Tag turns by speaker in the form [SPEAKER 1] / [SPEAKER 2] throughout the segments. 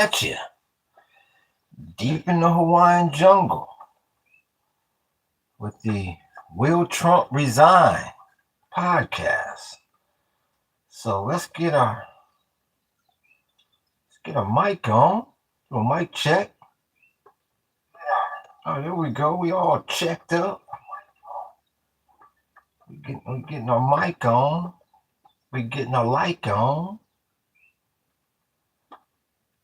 [SPEAKER 1] at you deep in the Hawaiian jungle with the Will Trump Resign podcast. So let's get a mic on. Do a mic check. Oh, there we go. We all checked up. We getting our mic on. We getting our light on.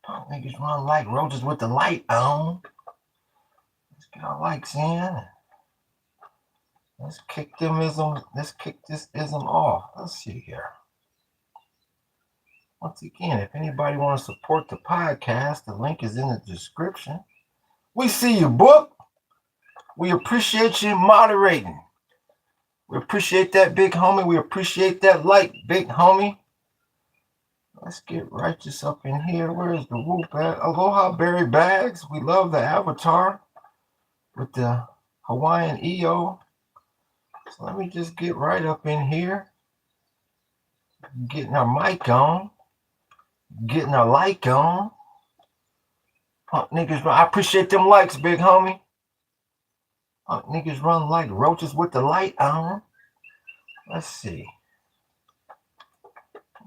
[SPEAKER 1] Punk niggas run like roaches with the light on. Let's get our likes in. Let's kick this ism off. Let's see here. Once again, if anybody wants to support the podcast, the link is in the description. We see you, book. We appreciate you moderating. We appreciate that, big homie. We appreciate that light, big homie. Let's get righteous up in here. Where's the whoop at? Aloha, Berry Bags. We love the avatar with the Hawaiian EO. So let me just get right up in here. Getting our mic on. Getting our like on. Punk niggas run. I appreciate them likes, big homie. Punk niggas run like roaches with the light on. Let's see.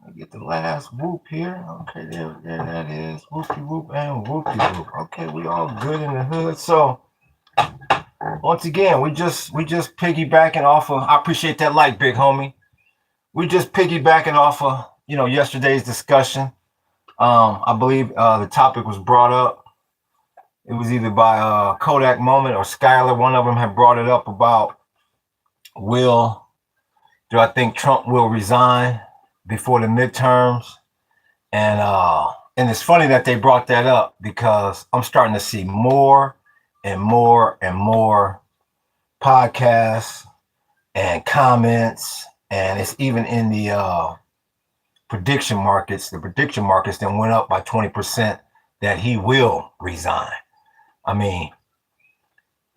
[SPEAKER 1] Let me get the last whoop here. Okay, there that is. Whoopty whoop and whoopty whoop. Okay, we all good in the hood. So once again, we just piggybacking off of. I appreciate that like, big homie. We just piggybacking off of yesterday's discussion. I believe the topic was brought up. It was either by Kodak Moment or Skylar. One of them had brought it up about do I think Trump will resign before the midterms? And it's funny that they brought that up because I'm starting to see more and more and more podcasts and comments, and it's even in the prediction markets. The prediction markets then went up by 20% that he will resign. I mean,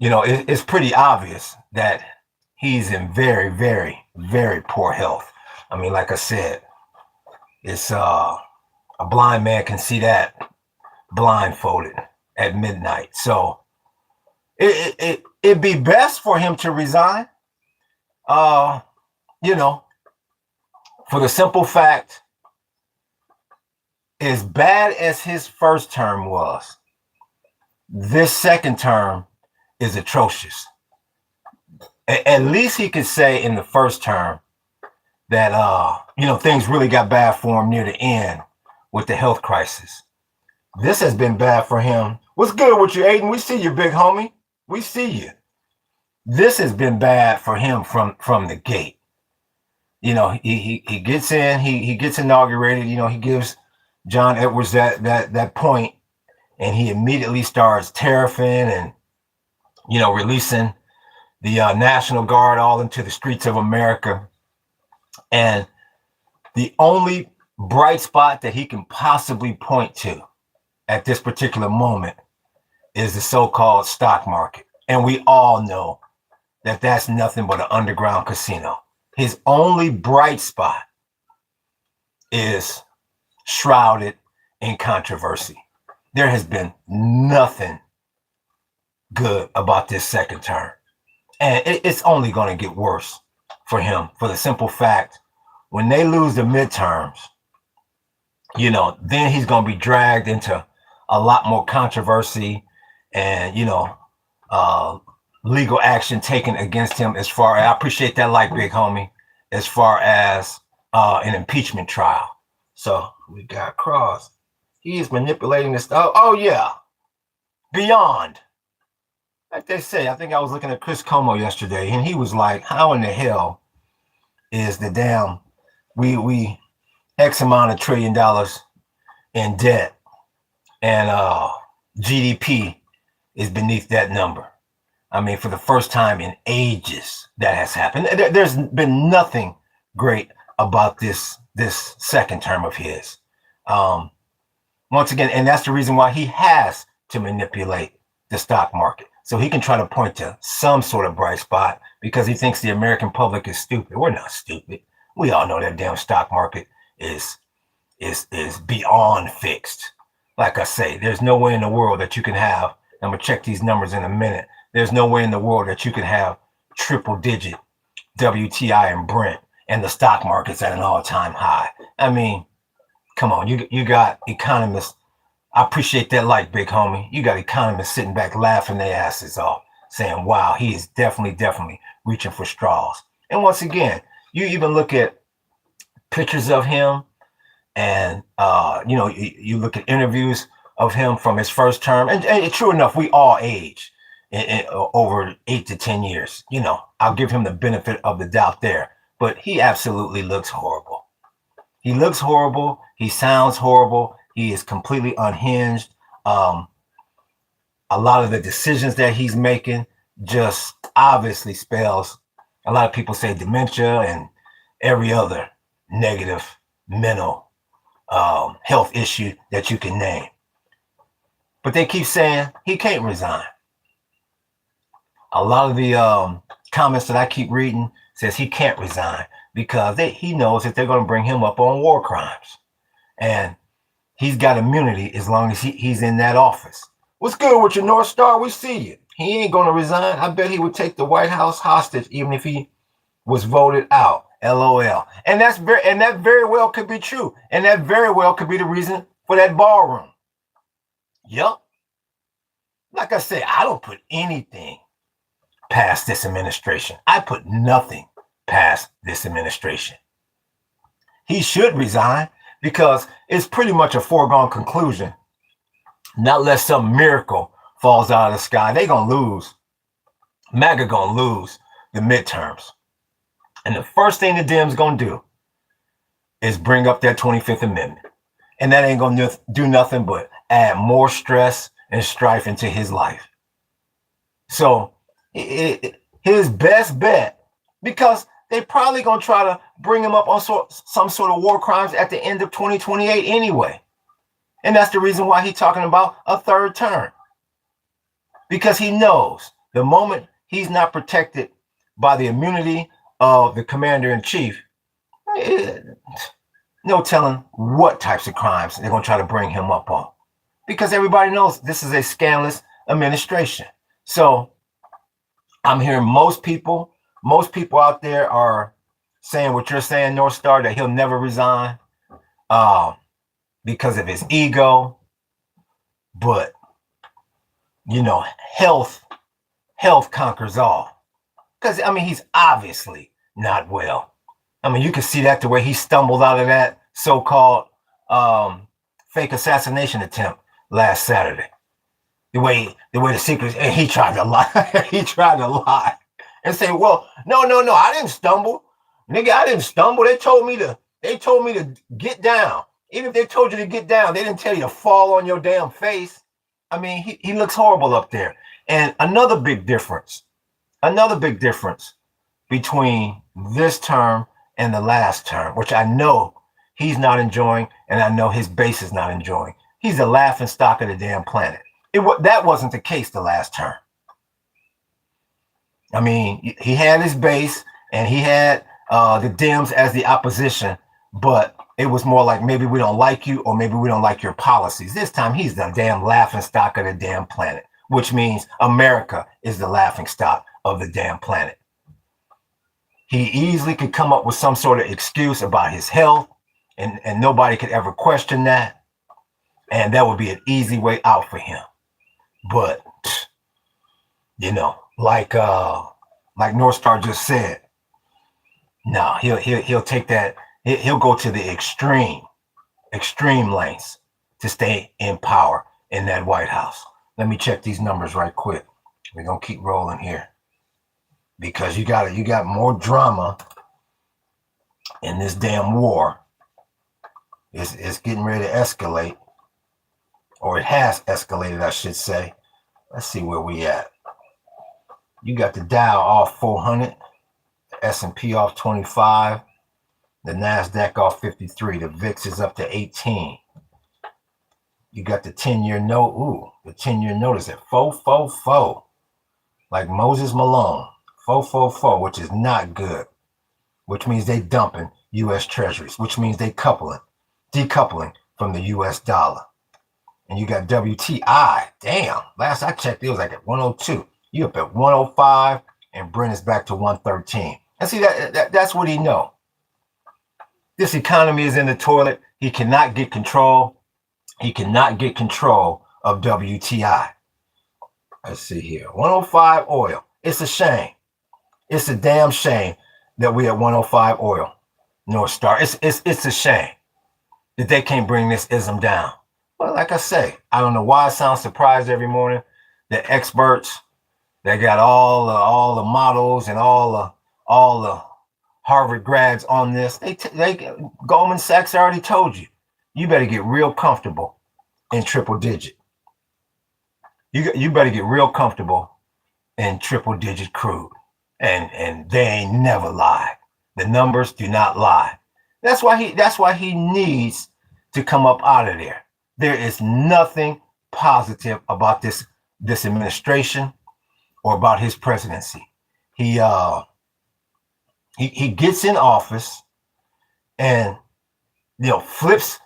[SPEAKER 1] it's pretty obvious that he's in very, very, very poor health. I mean, like I said, it's a blind man can see that blindfolded at midnight. So it'd be best for him to resign. For the simple fact, as bad as his first term was, this second term is atrocious. At least he could say in the first term that things really got bad for him near the end with the health crisis. This has been bad for him. What's good with you, Aiden? We see you, big homie. We see you. This has been bad for him from the gate. He gets in, he gets inaugurated, he gives John Edwards that point, and he immediately starts tariffing and releasing the National Guard all into the streets of America. And the only bright spot that he can possibly point to at this particular moment is the so-called stock market. And we all know that that's nothing but an underground casino. His only bright spot is shrouded in controversy. There has been nothing good about this second term. And it's only going to get worse for him, for the simple fact, when they lose the midterms, then he's going to be dragged into a lot more controversy and, legal action taken against him as far as, I appreciate that like, big homie, as far as an impeachment trial. So we got Cross. He is manipulating this stuff. Oh, yeah. Beyond. Like they say, I think I was looking at Chris Como yesterday, and he was like, how in the hell is the damn, we X amount of $1 trillion in debt, and GDP is beneath that number. I mean, for the first time in ages, that has happened. There's been nothing great about this second term of his. Once again, and that's the reason why he has to manipulate the stock market. So he can try to point to some sort of bright spot because he thinks the American public is stupid. We're not stupid. We all know that damn stock market is beyond fixed. Like I say, there's no way in the world that you can have, I'm going to check these numbers in a minute. There's no way in the world that you can have triple digit WTI and Brent and the stock market's at an all-time high. I mean, come on, you got economists. I appreciate that like, big homie. You got economists sitting back laughing their asses off, saying, wow, he is definitely reaching for straws. And once again, you even look at pictures of him and, you look at interviews of him from his first term. And true enough, we all age over 8 to 10 years. I'll give him the benefit of the doubt there. But he absolutely looks horrible. He looks horrible. He sounds horrible. He is completely unhinged. A lot of the decisions that he's making just obviously spells, a lot of people say dementia and every other negative mental health issue that you can name. But they keep saying he can't resign. A lot of the comments that I keep reading says he can't resign because he knows that they're going to bring him up on war crimes. And he's got immunity as long as he's in that office. What's good with your North Star? We see you. He ain't going to resign. I bet he would take the White House hostage even if he was voted out. LOL. And that very well could be true. And that very well could be the reason for that ballroom. Yup. Like I said, I don't put anything past this administration. I put nothing past this administration. He should resign because it's pretty much a foregone conclusion. Not unless some miracle falls out of the sky. They're going to lose. MAGA going to lose the midterms. And the first thing the Dems going to do is bring up that 25th Amendment. And that ain't going to do nothing but add more stress and strife into his life. So his best bet, because they probably going to try to bring him up on some sort of war crimes at the end of 2028 anyway. And that's the reason why he's talking about a third term. Because he knows the moment he's not protected by the immunity of the commander-in-chief, no telling what types of crimes they're going to try to bring him up on. Because everybody knows this is a scandalous administration. So I'm hearing most people out there are saying what you're saying, North Star, that he'll never resign because of his ego. But, health conquers all. Because, he's obviously not well. You can see that the way he stumbled out of that so-called fake assassination attempt last Saturday. The way the secrets, and he tried to lie. He tried to lie and say, well, no, I didn't stumble. Nigga, I didn't stumble. They told me to get down. Even if they told you to get down, they didn't tell you to fall on your damn face. He looks horrible up there. And another big difference between this term and the last term, which I know he's not enjoying, and I know his base is not enjoying. He's the laughing stock of the damn planet. That wasn't the case the last term. He had his base and he had the Dems as the opposition, but it was more like maybe we don't like you or maybe we don't like your policies. This time he's the damn laughing stock of the damn planet, which means America is the laughing stock of the damn planet. He easily could come up with some sort of excuse about his health and nobody could ever question that. And that would be an easy way out for him. But, like North Star just said, no, he'll take that. He'll go to the extreme lengths to stay in power in that White House. Let me check these numbers right quick. We're going to keep rolling here because you got more drama in this damn war. It's getting ready to escalate, or it has escalated, I should say. Let's see where we at. You got the Dow off 400, the S&P off 25, the NASDAQ off 53, the VIX is up to 18. You got the 10-year note. Ooh, the 10-year note is at 444, like Moses Malone, 444, which is not good, which means they dumping U.S. treasuries, which means they decoupling from the U.S. dollar. And you got WTI. Damn. Last I checked, it was like at 102. You up at 105, and Brent is back to 113. And see, that's what he know. This economy is in the toilet. He cannot get control. He cannot get control of WTI. Let's see here. 105 oil. It's a shame. It's a damn shame that we at 105 oil. North Star. It's a shame that they can't bring this ism down. Well, like I say, I don't know why I sound surprised every morning. The experts, they got all the models and all the Harvard grads on this. Goldman Sachs already told you, you better get real comfortable in triple digit. You better get real comfortable in triple digit crude, and they ain't never lied. The numbers do not lie. That's why he needs to come up out of there. There is nothing positive about this administration or about his presidency. He gets in office and flips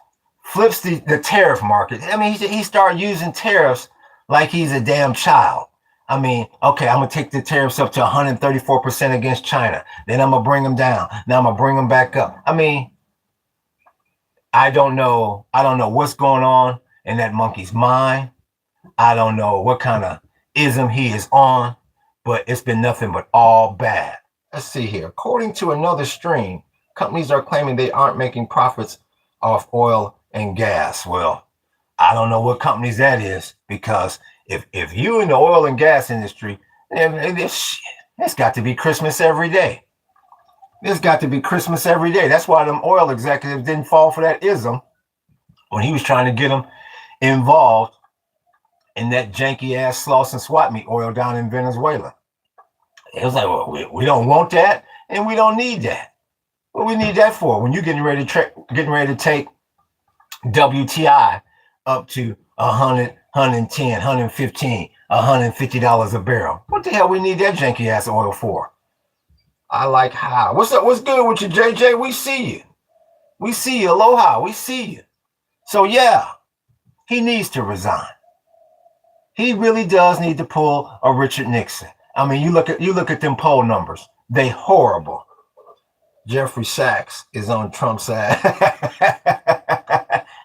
[SPEAKER 1] the tariff market. I mean, he started using tariffs like he's a damn child. I mean, okay, I'm gonna take the tariffs up to 134% against China. Then I'm gonna bring them down. Now I'm gonna bring them back up. I mean, I don't know what's going on in that monkey's mind. I don't know what kind of ism he is on, but it's been nothing but all bad. Let's see here. According to another stream, companies are claiming they aren't making profits off oil and gas. Well, I don't know what companies that is, because if you in the oil and gas industry, it's got to be Christmas every day. There's got to be Christmas every day. That's why them oil executives didn't fall for that ism when he was trying to get them involved in that janky ass Slauson swap meet oil down in Venezuela. It was like, well, we don't want that, and we don't need that. What we need that for? When you're getting ready to take WTI up to 100, 110, 115, $150 a barrel. What the hell we need that janky ass oil for? I like how. What's up? What's good with you, JJ? We see you. We see you. Aloha. We see you. So yeah, he needs to resign. He really does need to pull a Richard Nixon. I mean, you look at them poll numbers. They horrible. Jeffrey Sachs is on Trump's side.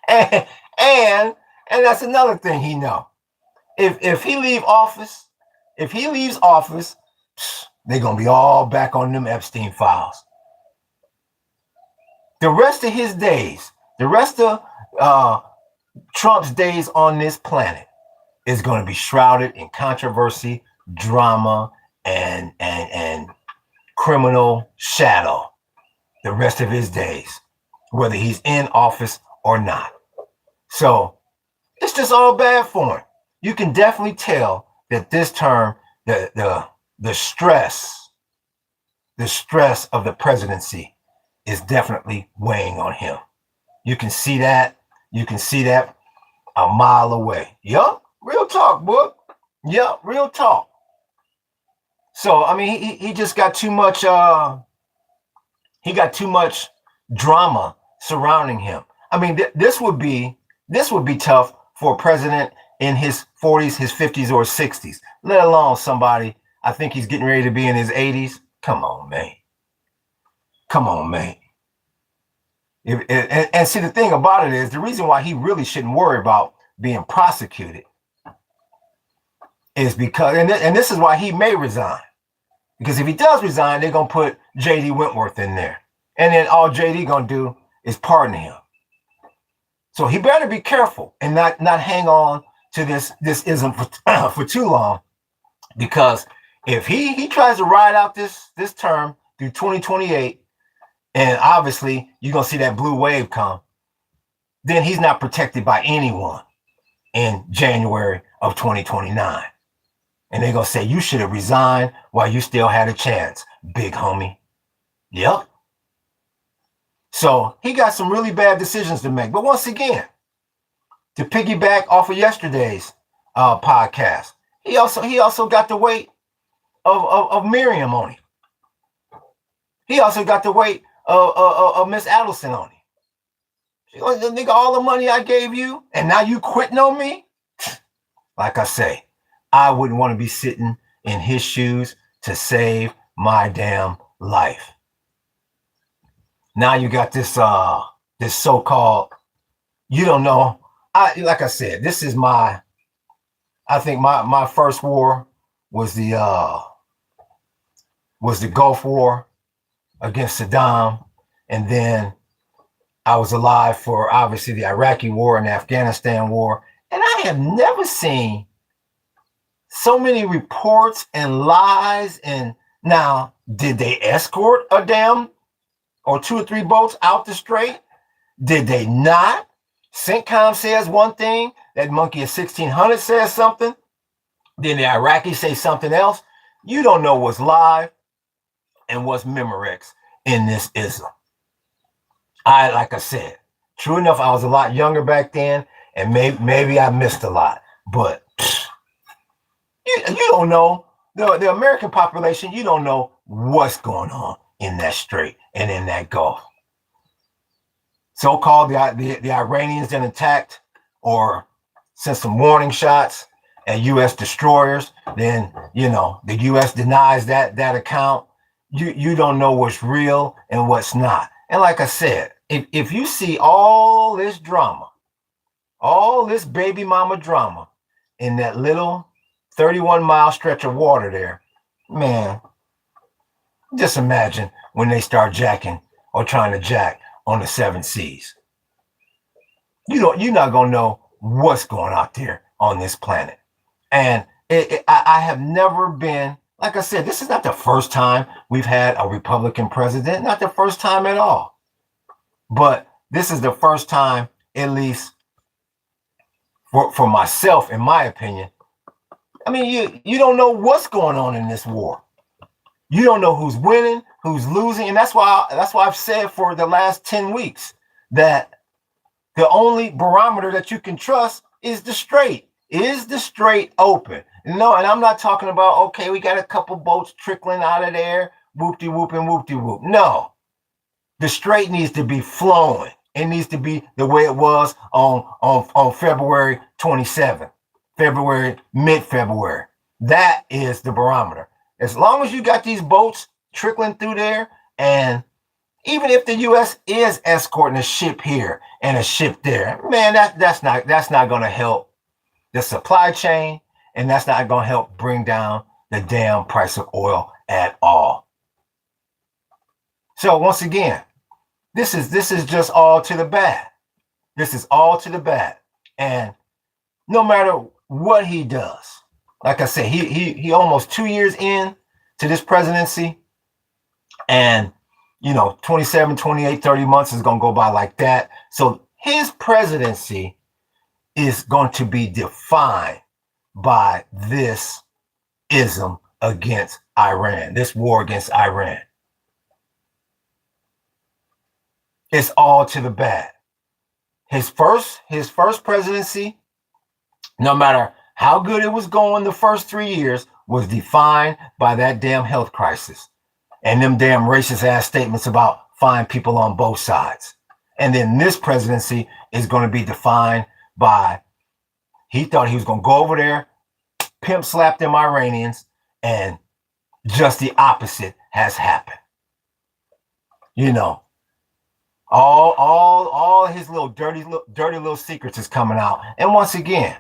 [SPEAKER 1] and that's another thing he know. If he leaves office, they're gonna be all back on them Epstein files. The rest of his days, the rest of Trump's days on this planet is going to be shrouded in controversy, drama, and criminal shadow. The rest of his days, whether he's in office or not. So it's just all bad for him. You can definitely tell that this term, the stress of the presidency is definitely weighing on him. You can see that. You can see that a mile away. Yup, real talk, book. Yup, real talk. So I mean, he just got too much. He got too much drama surrounding him. I mean, this would be tough for a president in his 40s, his 50s, or 60s. Let alone somebody. I think he's getting ready to be in his 80s. Come on, man. Come on, man. And see, the thing about it is, the reason why he really shouldn't worry about being prosecuted is because, and this is why he may resign. Because if he does resign, they're going to put J.D. Wentworth in there. And then all J.D. going to do is pardon him. So he better be careful and not hang on to this ism for too long. Because if he tries to ride out this term through 2028, and obviously you're going to see that blue wave come, then he's not protected by anyone in January of 2029. And they're going to say, you should have resigned while you still had a chance, big homie. Yep. So he got some really bad decisions to make. But once again, to piggyback off of yesterday's podcast, he also got the weight of Miriam on him. He also got the weight of Miss Adelson on him. Nigga, all the money I gave you, and now you quitting on me? Like I say, I wouldn't want to be sitting in his shoes to save my damn life. Now you got this this so-called, you don't know. Like I said, this is I think my first war was the Gulf War against Saddam, and then I was alive for obviously the Iraqi War and the Afghanistan War, and I have never seen so many reports and lies. And now, did they escort a damn or 2 or 3 boats out the strait? Did they not? CENTCOM says one thing, that monkey of 1600 says something, then the Iraqis say something else. You don't know what's live and what's Memorex in this ism. Like I said, true enough, I was a lot younger back then, and maybe I missed a lot, but you don't know. The American population, you don't know what's going on in that strait and in that Gulf. So-called the Iranians then attacked or sent some warning shots at U.S. destroyers. Then, the U.S. denies that account. You don't know what's real and what's not. And like I said, if you see all this drama, all this baby mama drama in that little 31-mile stretch of water there, man, just imagine when they start jacking or trying to jack on the 7 seas. You're not going to know what's going out there on this planet. And I have never been, like I said, this is not the first time we've had a Republican president, not the first time at all. But this is the first time, at least for myself, in my opinion. I mean, you don't know what's going on in this war. You don't know who's winning, who's losing, and that's why I've said for the last 10 weeks that the only barometer that you can trust is the strait. Is the strait open? No, and I'm not talking about, okay, we got a couple boats trickling out of there, whoop-de-whoop and whoop-de-whoop. No, the strait needs to be flowing. It needs to be the way it was on February 27th, mid-February. That is the barometer. As long as you got these boats trickling through there, and even if the U.S. is escorting a ship here and a ship there, man, that's not going to help the supply chain, and that's not going to help bring down the damn price of oil at all. So once again, this is just all to the bad. This is all to the bad, and no matter what he does, like I said, he almost 2 years in to this presidency, and 27, 28, 30 months is going to go by like that. So his presidency is going to be defined by this ism against Iran, this war against Iran. It's all to the bad. His first presidency, no matter how good it was going the first 3 years, was defined by that damn health crisis and them damn racist ass statements about fine people on both sides. And then this presidency is going to be defined by, he thought he was going to go over there, pimp slap them Iranians, and just the opposite has happened. All his little dirty little secrets is coming out. And once again,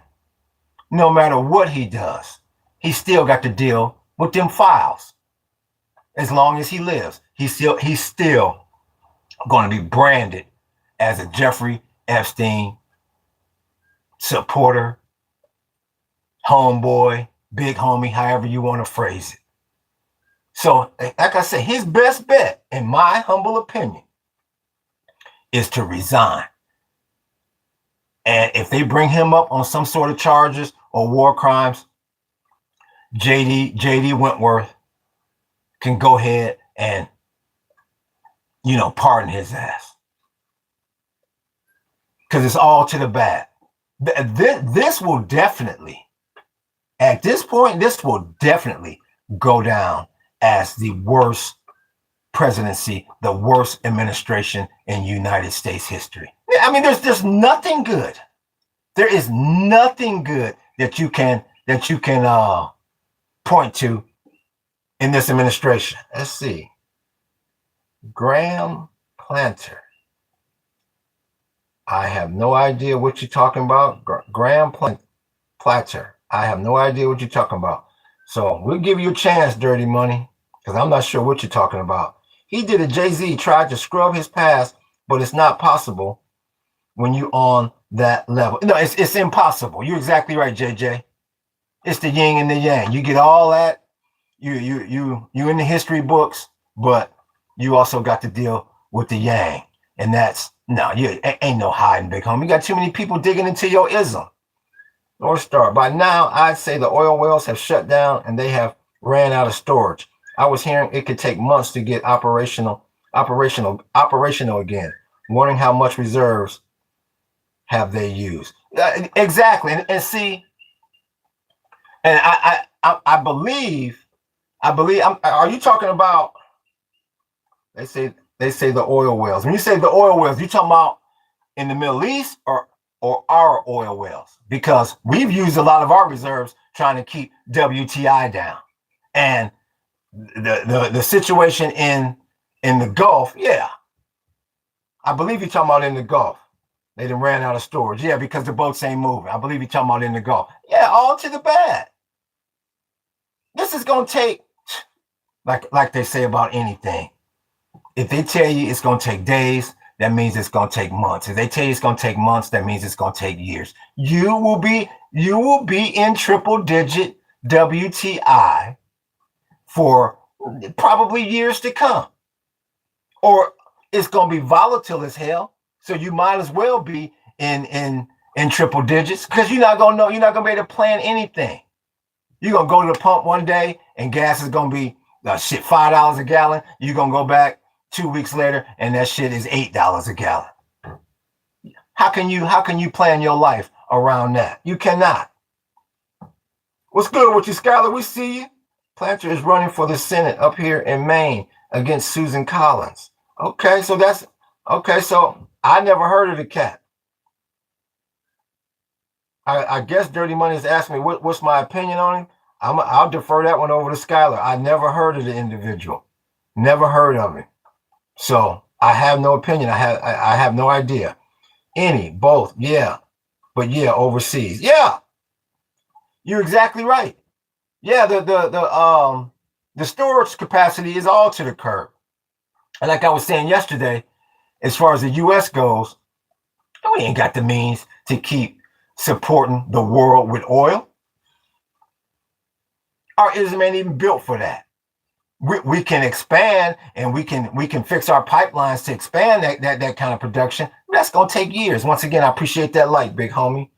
[SPEAKER 1] no matter what he does, he still got to deal with them files. As long as he lives, he's still going to be branded as a Jeffrey Epstein supporter, homeboy, big homie, however you want to phrase it. So, like I said, his best bet, in my humble opinion, is to resign. And if they bring him up on some sort of charges or war crimes, JD Wentworth can go ahead and, pardon his ass. Because it's all to the bad. This will definitely, at this point, this will definitely go down as the worst presidency, the worst administration in United States history. I mean, there's nothing good. There is nothing good that you can point to in this administration. Let's see. Graham Planter. I have no idea what you're talking about. Graham Planter. I have no idea what you're talking about. So we'll give you a chance, Dirty Money, because I'm not sure what you're talking about. He did a Jay-Z, tried to scrub his past, but it's not possible when you're on that level. No, it's impossible. You're exactly right, JJ. It's the yin and the yang. You get all that. You in the history books, but you also got to deal with the yang. And that's, no, you ain't no hiding, big homie. You got too many people digging into your ism. North Star. By now, I'd say the oil wells have shut down and they have ran out of storage. I was hearing it could take months to get operational again. Wondering how much reserves have they used. Exactly. And see, and I believe, are you talking about, they say the oil wells. When you say the oil wells, you talking about in the Middle East or our oil wells? Because we've used a lot of our reserves trying to keep WTI down. And the situation in the Gulf, yeah. I believe you're talking about in the Gulf. They done ran out of storage. Yeah, because the boats ain't moving. I believe you're talking about in the Gulf. Yeah, all to the bad. This is gonna take, like they say about anything. If they tell you it's gonna take days, that means it's gonna take months. If they tell you it's gonna take months, that means it's gonna take years. You will be in triple digit WTI for probably years to come. Or it's gonna be volatile as hell. So you might as well be in triple digits, because you're not gonna be able to plan anything. You're gonna go to the pump one day and gas is gonna be $5 a gallon. You're gonna go back 2 weeks later and that shit is $8 a gallon. How can you plan your life around that? You cannot. What's good with you, Skylar? We see you. Planter is running for the Senate up here in Maine against Susan Collins. Okay, so so I never heard of the cat. I guess Dirty Money is asking me what's my opinion on him. I'll defer that one over to Skylar. I never heard of the individual. Never heard of him. So I have no opinion. I have no idea. Both, yeah. But yeah, overseas. Yeah. You're exactly right. Yeah, the storage capacity is all to the curb. And like I was saying yesterday, as far as the US goes, we ain't got the means to keep supporting the world with oil. Our ism ain't even built for that. We can expand and we can fix our pipelines to expand that kind of production. That's gonna take years. Once again, I appreciate that light, big homie.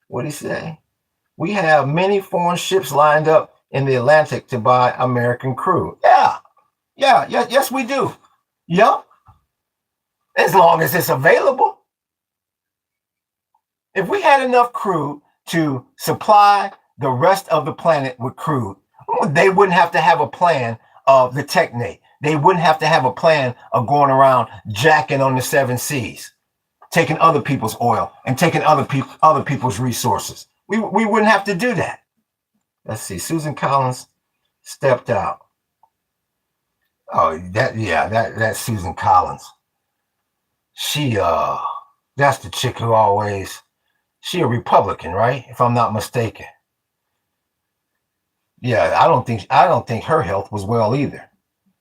[SPEAKER 1] What'd he say? We have many foreign ships lined up in the Atlantic to buy American crude. Yes, we do. Yep. As long as it's available. If we had enough crude to supply the rest of the planet with crude, they wouldn't have to have a plan of the technate. They wouldn't have to have a plan of going around jacking on the 7 seas, taking other people's oil and taking other people's resources. We wouldn't have to do that. Let's see. Susan Collins stepped out. Oh, that's Susan Collins. She that's the chick who always, she a Republican, right? If I'm not mistaken. Yeah, I don't think her health was well either.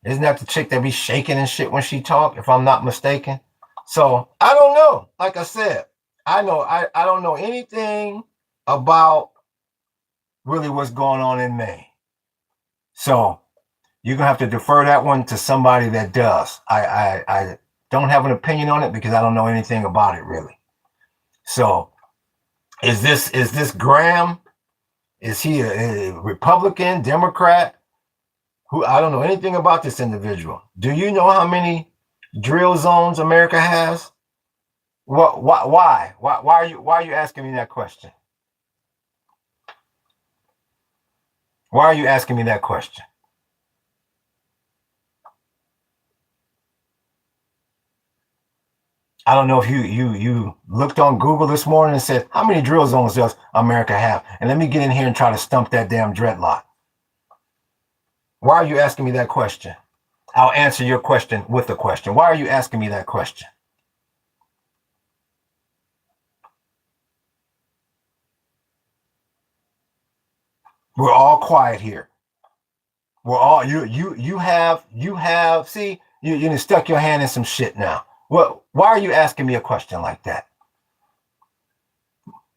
[SPEAKER 1] Isn't that the chick that be shaking and shit when she talk, if I'm not mistaken? So I don't know. Like I said, I don't know anything about really what's going on in Maine. So you're gonna have to defer that one to somebody that does. I don't have an opinion on it because I don't know anything about it really. So is this Graham? Is he a Republican, Democrat? Who, I don't know anything about this individual. Do you know how many drill zones America has? Why are you asking me that question? Why are you asking me that question? I don't know if you looked on Google this morning and said, how many drill zones does America have? And let me get in here and try to stump that damn dreadlock. Why are you asking me that question? I'll answer your question with a question. Why are you asking me that question? We're all quiet here. We're all you have see you stuck your hand in some shit now. Why are you asking me a question like that?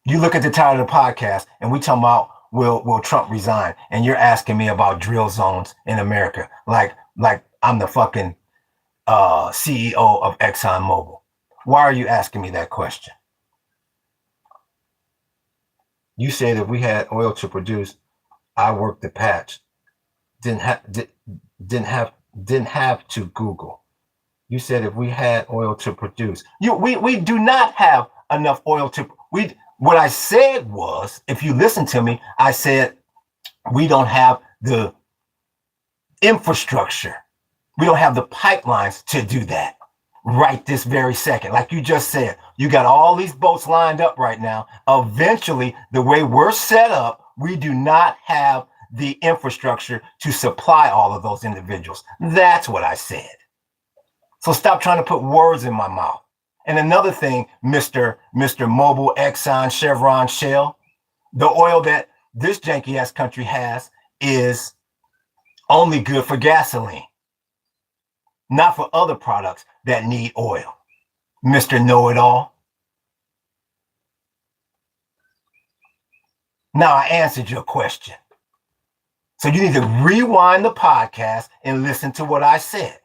[SPEAKER 1] You look at the title of the podcast and we talking about will Trump resign, and you're asking me about drill zones in America like I'm the fucking CEO of ExxonMobil. Why are you asking me that question? You said if we had oil to produce, I worked the patch. Didn't have to Google. You said if we had oil to produce, we do not have enough oil to we. What I said was, if you listen to me, I said we don't have the infrastructure. We don't have the pipelines to do that right this very second. Like you just said, you got all these boats lined up right now. Eventually, the way we're set up, we do not have the infrastructure to supply all of those individuals. That's what I said. So stop trying to put words in my mouth. And another thing, Mr. Mobil, Exxon, Chevron, Shell, the oil that this janky ass country has is only good for gasoline, not for other products that need oil. Mr. Know-it-all. Now I answered your question. So you need to rewind the podcast and listen to what I said.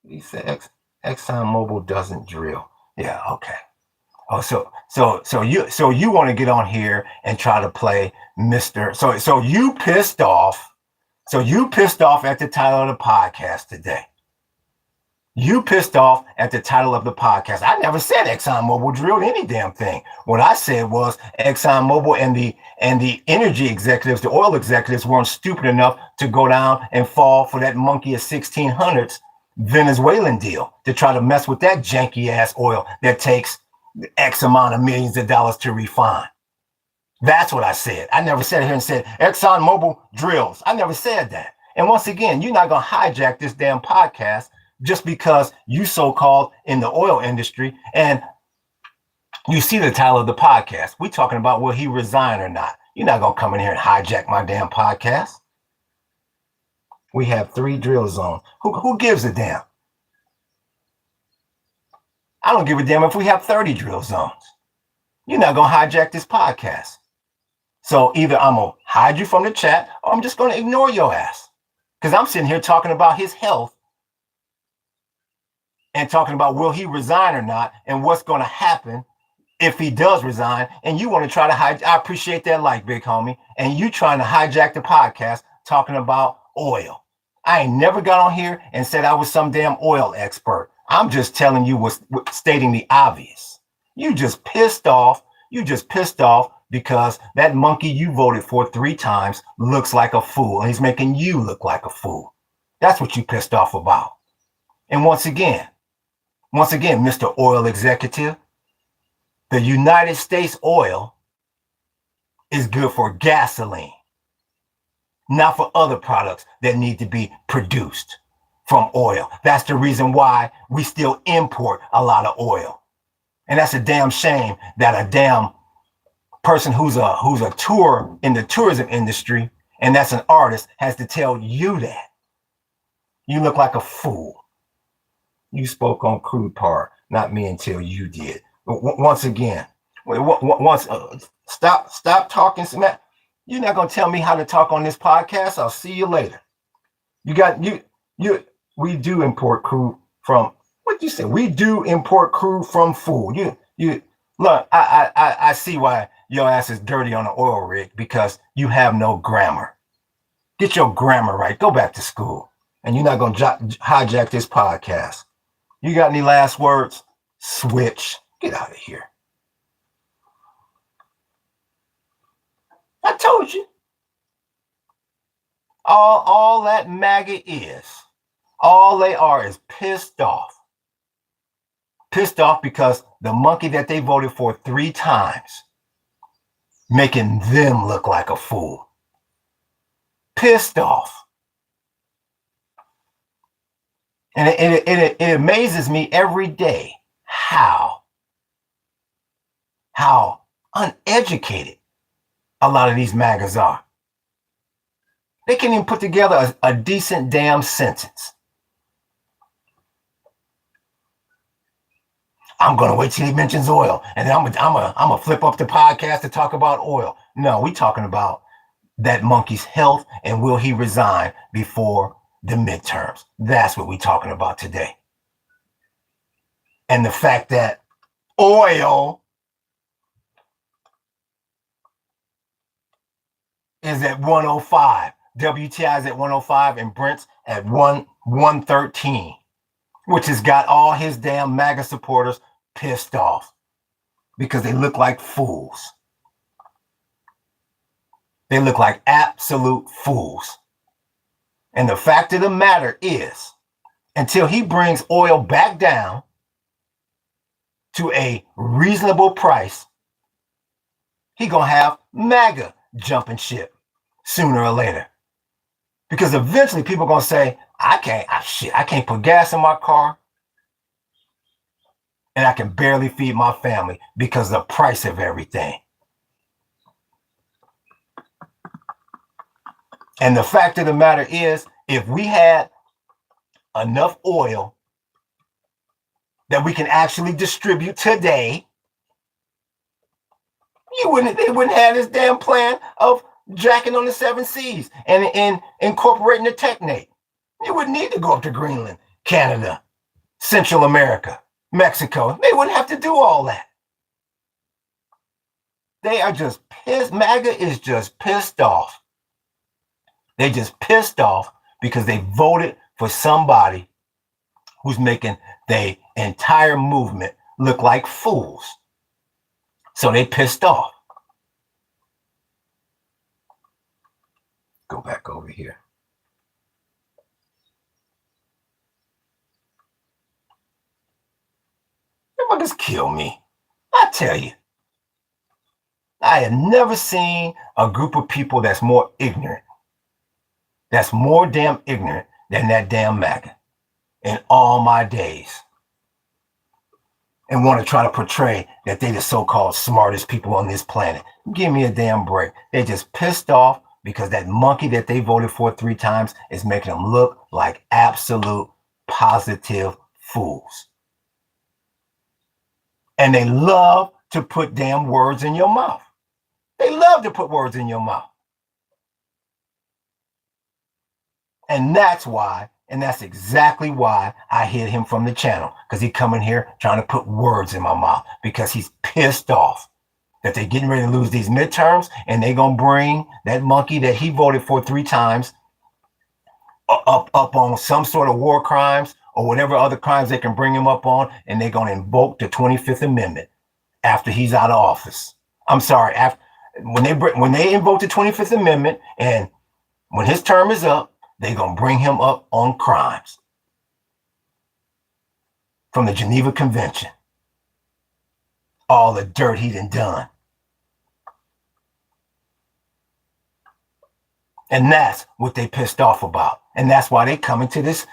[SPEAKER 1] He said ExxonMobil doesn't drill. Yeah, okay. Oh, so you want to get on here and try to play Mr. So you pissed off. So you pissed off at the title of the podcast today. You pissed off at the title of the podcast. I never said ExxonMobil drilled any damn thing. What I said was ExxonMobil and the energy executives, the oil executives, weren't stupid enough to go down and fall for that monkey of 1600s Venezuelan deal to try to mess with that janky ass oil that takes X amount of millions of dollars to refine. That's what I said. I never sat here and said ExxonMobil drills. I never said that. And once again, you're not going to hijack this damn podcast just because you so-called in the oil industry and you see the title of the podcast. We talking about will he resign or not. You're not going to come in here and hijack my damn podcast. We have 3 drill zones. Who gives a damn? I don't give a damn if we have 30 drill zones. You're not going to hijack this podcast. So either I'm going to hide you from the chat or I'm just going to ignore your ass. Because I'm sitting here talking about his health and talking about will he resign or not and what's going to happen if he does resign. And you want to try to I appreciate that like, big homie. And you trying to hijack the podcast talking about oil. I ain't never got on here and said I was some damn oil expert. I'm just telling you stating the obvious. You just pissed off. You just pissed off because that monkey you voted for 3 times looks like a fool. And he's making you look like a fool. That's what you pissed off about. And once again, Mr. Oil Executive, the United States oil is good for gasoline, not for other products that need to be produced from oil. That's the reason why we still import a lot of oil. And that's a damn shame that a damn person who's a tour in the tourism industry and that's an artist has to tell you that. You look like a fool. You spoke on crude power, not me until you did. Once again, stop talking smack. You're not gonna tell me how to talk on this podcast. I'll see you later. We do import crude from what you say. We do import crude from food. You look. I see why your ass is dirty on an oil rig because you have no grammar. Get your grammar right. Go back to school. And you're not gonna hijack this podcast. You got any last words? Switch. Get out of here. I told you. All that MAGA is All they are is pissed off. Pissed off because the monkey that they voted for 3 times, making them look like a fool. Pissed off. And it amazes me every day how uneducated a lot of these MAGAs are. They can't even put together a decent damn sentence. I'm going to wait till he mentions oil, and then I'm gonna flip up the podcast to talk about oil. No, we're talking about that monkey's health and will he resign before the midterms. That's what we're talking about today. And the fact that oil is at 105, WTI is at 105, and Brent's at 113, which has got all his damn MAGA supporters pissed off because they look like fools. They look like absolute fools. And the fact of the matter is, until he brings oil back down to a reasonable price, he gonna have MAGA jumping ship sooner or later. Because eventually people are gonna say, I can't put gas in my car, and I can barely feed my family because of the price of everything. And the fact of the matter is, if we had enough oil that we can actually distribute today, they wouldn't have this damn plan of jacking on the 7 seas and incorporating the technate. You wouldn't need to go up to Greenland, Canada, Central America, Mexico. They wouldn't have to do all that. They are just pissed. MAGA is just pissed off. They just pissed off because they voted for somebody who's making the entire movement look like fools. So they pissed off. Go back over here. They just kill me. I tell you. I have never seen a group of people that's more ignorant. That's more damn ignorant than that damn MAGA in all my days. And want to try to portray that they the so-called smartest people on this planet. Give me a damn break. They just pissed off because that monkey that they voted for 3 times is making them look like absolute positive fools. And they love to put damn words in your mouth. They love to put words in your mouth. And that's why, and that's exactly why I hid him from the channel, because he come in here trying to put words in my mouth because he's pissed off that they're getting ready to lose these midterms and they're going to bring that monkey that he voted for 3 times up on some sort of war crimes or whatever other crimes they can bring him up on, and they're going to invoke the 25th Amendment after he's out of office. I'm sorry, when they invoke the 25th Amendment and when his term is up, they're going to bring him up on crimes from the Geneva Convention. All the dirt he done. And that's what they pissed off about. And that's why they come into this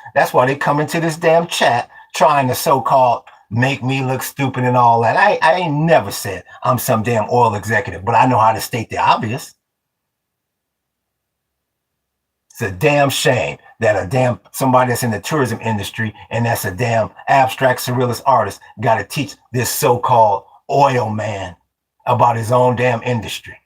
[SPEAKER 1] damn chat trying to so-called make me look stupid and all that. I ain't never said I'm some damn oil executive, but I know how to state the obvious. It's a damn shame that somebody that's in the tourism industry and that's a damn abstract surrealist artist got to teach this so-called oil man about his own damn industry.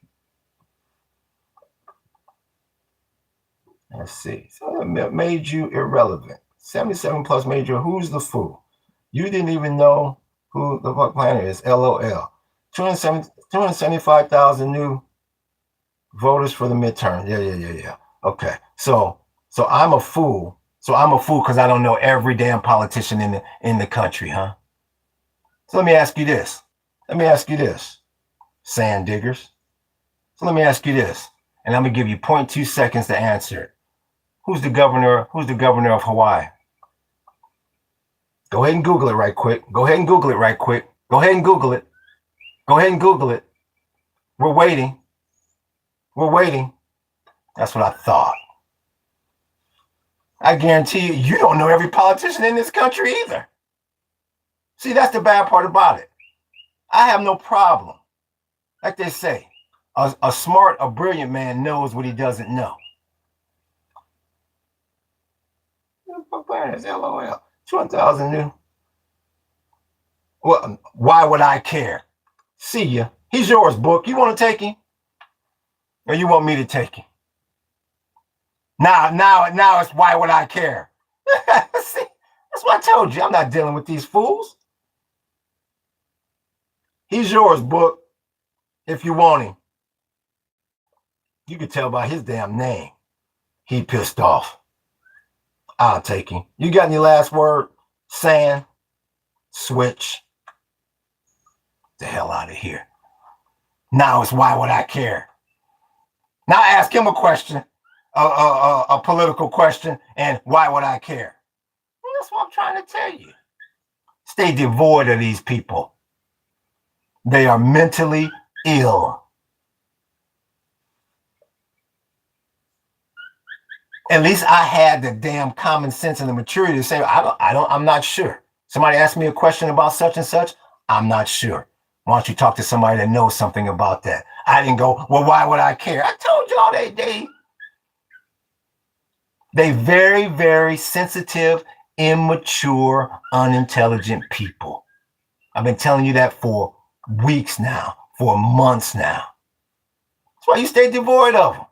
[SPEAKER 1] Let's see. So it made you irrelevant. 77 plus made you, who's the fool? You didn't even know who the fuck planet is. LOL. 275,000 new voters for the midterm. Yeah. Okay. So I'm a fool. So I'm a fool because I don't know every damn politician in the country, huh? So let me ask you this. Sand diggers. So let me ask you this. And I'm gonna give you 0.2 seconds to answer it. Who's the governor of Hawaii? Go ahead and Google it right quick. Go ahead and Google it right quick. Go ahead and Google it. Go ahead and Google it. We're waiting. We're waiting. That's what I thought. I guarantee you, you don't know every politician in this country either. See, that's the bad part about it. I have no problem. Like they say, a smart, a brilliant man knows what he doesn't know. LOL. 2,000 new. Well, why would I care? See ya. He's yours, book. You want to take him? Or you want me to take him? Now it's why would I care? See, that's what I told you. I'm not dealing with these fools. He's yours, book. If you want him. You can tell by his damn name. He pissed off. I'll take him. You got any last word? Sand? Switch? The hell out of here. Now it's why would I care? Now ask him a question, a political question, and why would I care? Well, that's what I'm trying to tell you. Stay devoid of these people. They are mentally ill. At least I had the damn common sense and the maturity to say, I'm not sure. Somebody asked me a question about such and such. I'm not sure. Why don't you talk to somebody that knows something about that? I didn't go, well, why would I care? I told y'all they very, very sensitive, immature, unintelligent people. I've been telling you that for weeks now, for months now. That's why you stay devoid of them.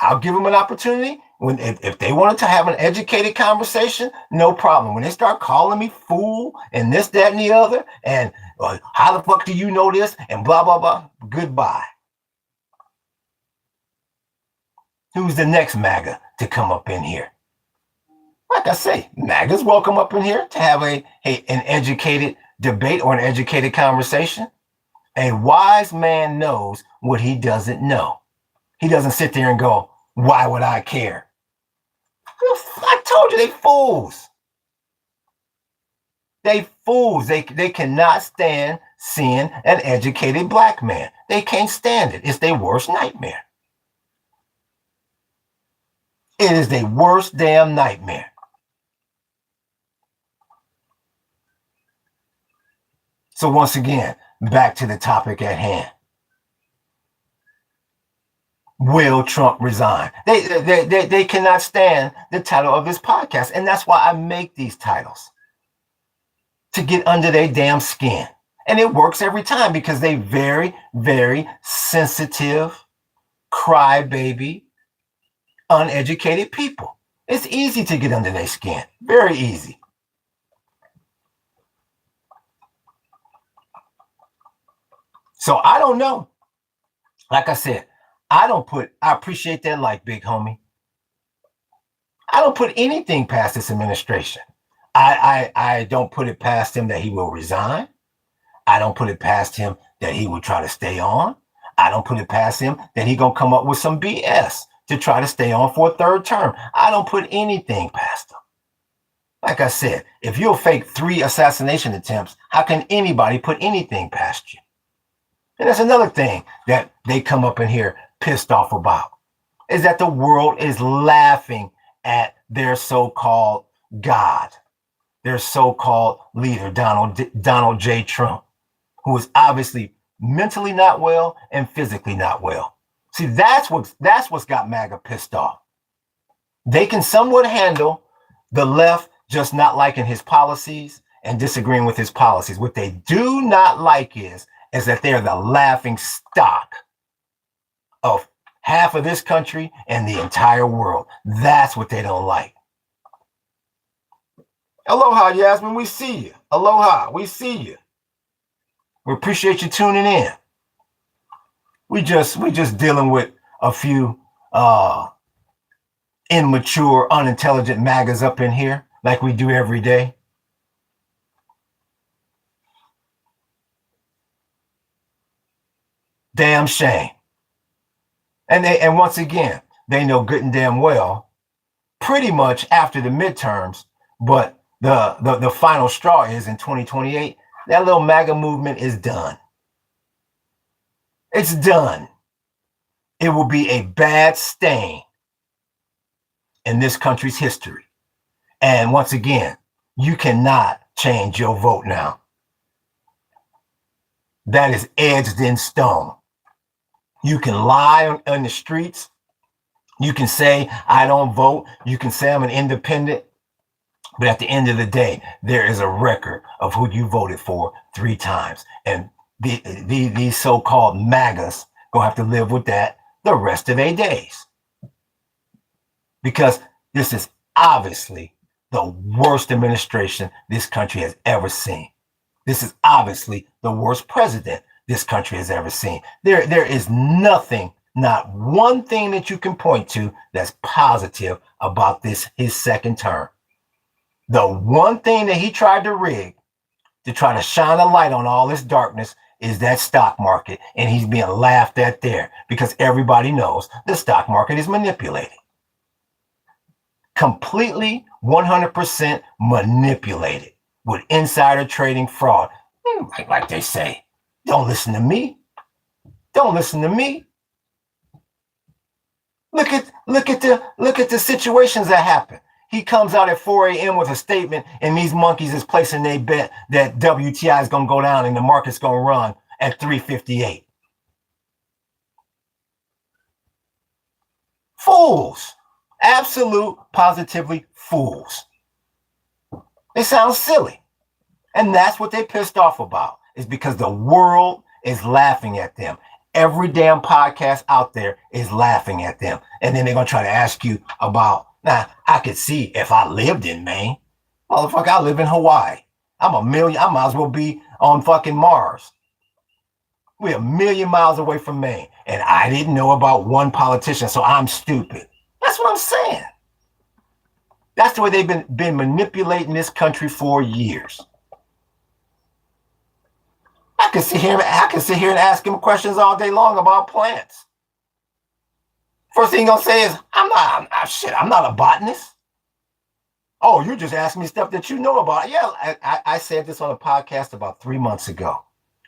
[SPEAKER 1] I'll give them an opportunity. If they wanted to have an educated conversation, no problem. When they start calling me fool and this, that, and the other, and how the fuck do you know this, and blah, blah, blah, goodbye. Who's the next MAGA to come up in here? Like I say, MAGA's welcome up in here to have an educated debate or an educated conversation. A wise man knows what he doesn't know. He doesn't sit there and go, why would I care? I told you, they fools. They fools. They cannot stand seeing an educated black man. They can't stand it. It's their worst nightmare. It is their worst damn nightmare. So once again, back to the topic at hand. Will Trump resign? They cannot stand the title of this podcast. And that's why I make these titles. To get under their damn skin. And it works every time because they very, very sensitive, crybaby, uneducated people. It's easy to get under their skin. Very easy. So I don't know. Like I said, I appreciate that like, big homie. I don't put anything past this administration. I don't put it past him that he will resign. I don't put it past him that he will try to stay on. I don't put it past him that he's going to come up with some BS to try to stay on for a third term. I don't put anything past him. Like I said, if you'll fake 3 assassination attempts, how can anybody put anything past you? And that's another thing that they come up in here pissed off about, is that the world is laughing at their so-called God, their so-called leader, Donald J. Trump, who is obviously mentally not well and physically not well. See, that's what's got MAGA pissed off. They can somewhat handle the left just not liking his policies and disagreeing with his policies. What they do not like is that they're the laughing stock of half of this country and the entire world. That's what they don't like. Aloha, Yasmin, we see you. Aloha, we see you. We appreciate you tuning in. We just dealing with a few immature, unintelligent MAGAs up in here, like we do every day. Damn shame. And once again, they know good and damn well, pretty much after the midterms, but the final straw is in 2028, that little MAGA movement is done. It's done. It will be a bad stain in this country's history. And once again, you cannot change your vote now. That is edged in stone. You can lie on the streets. You can say, I don't vote. You can say I'm an independent. But at the end of the day, there is a record of who you voted for 3 times. And these so-called MAGAs gonna have to live with that the rest of their days. Because this is obviously the worst administration this country has ever seen. This is obviously the worst president this country has ever seen. There is nothing, not one thing that you can point to that's positive about his second term. The one thing that he tried to rig to try to shine a light on all this darkness is that stock market, and he's being laughed at there because everybody knows the stock market is manipulated. Completely 100% manipulated with insider trading fraud. Like they say, don't listen to me. Don't listen to me. Look at the situations that happen. He comes out at 4 a.m. with a statement, and these monkeys is placing their bet that WTI is going to go down and the market's going to run at 358. Fools. Absolute, positively fools. They sound silly. And that's what they're pissed off about, is because the world is laughing at them. Every damn podcast out there is laughing at them. And then they're going to try to ask you about, now, I could see if I lived in Maine. Motherfucker, I live in Hawaii. I might as well be on fucking Mars. We're 1 million miles away from Maine. And I didn't know about one politician, so I'm stupid. That's what I'm saying. That's the way they've been manipulating this country for years. I can sit here and ask him questions all day long about plants. First thing he's gonna say is, I'm not a botanist. Oh, you're just asking me stuff that you know about. Yeah, I said this on a podcast about 3 months ago.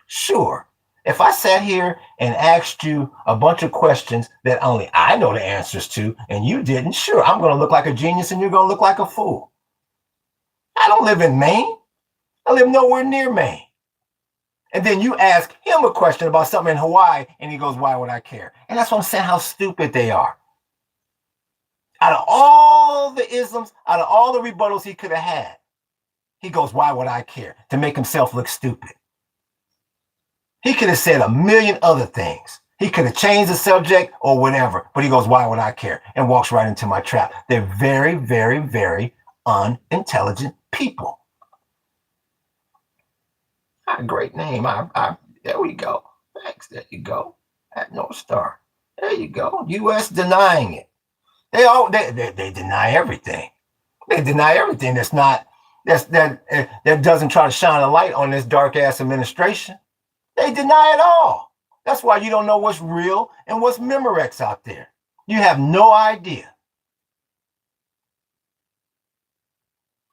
[SPEAKER 1] Sure. If I sat here and asked you a bunch of questions that only I know the answers to, and you didn't, sure, I'm going to look like a genius and you're going to look like a fool. I don't live in Maine. I live nowhere near Maine. And then you ask him a question about something in Hawaii, and he goes, why would I care? And that's what I'm saying, how stupid they are. Out of all the isms, out of all the rebuttals he could have had, he goes, why would I care? To make himself look stupid. He could have said a million other things. He could have changed the subject or whatever, but he goes, why would I care? And walks right into my trap. They're very, very, very unintelligent people. Great name. There we go. Thanks. There you go. At North Star. There you go. U.S. denying it. They deny everything. They deny everything that doesn't try to shine a light on this dark ass administration. They deny it all. That's why you don't know what's real and what's Memorex out there. You have no idea.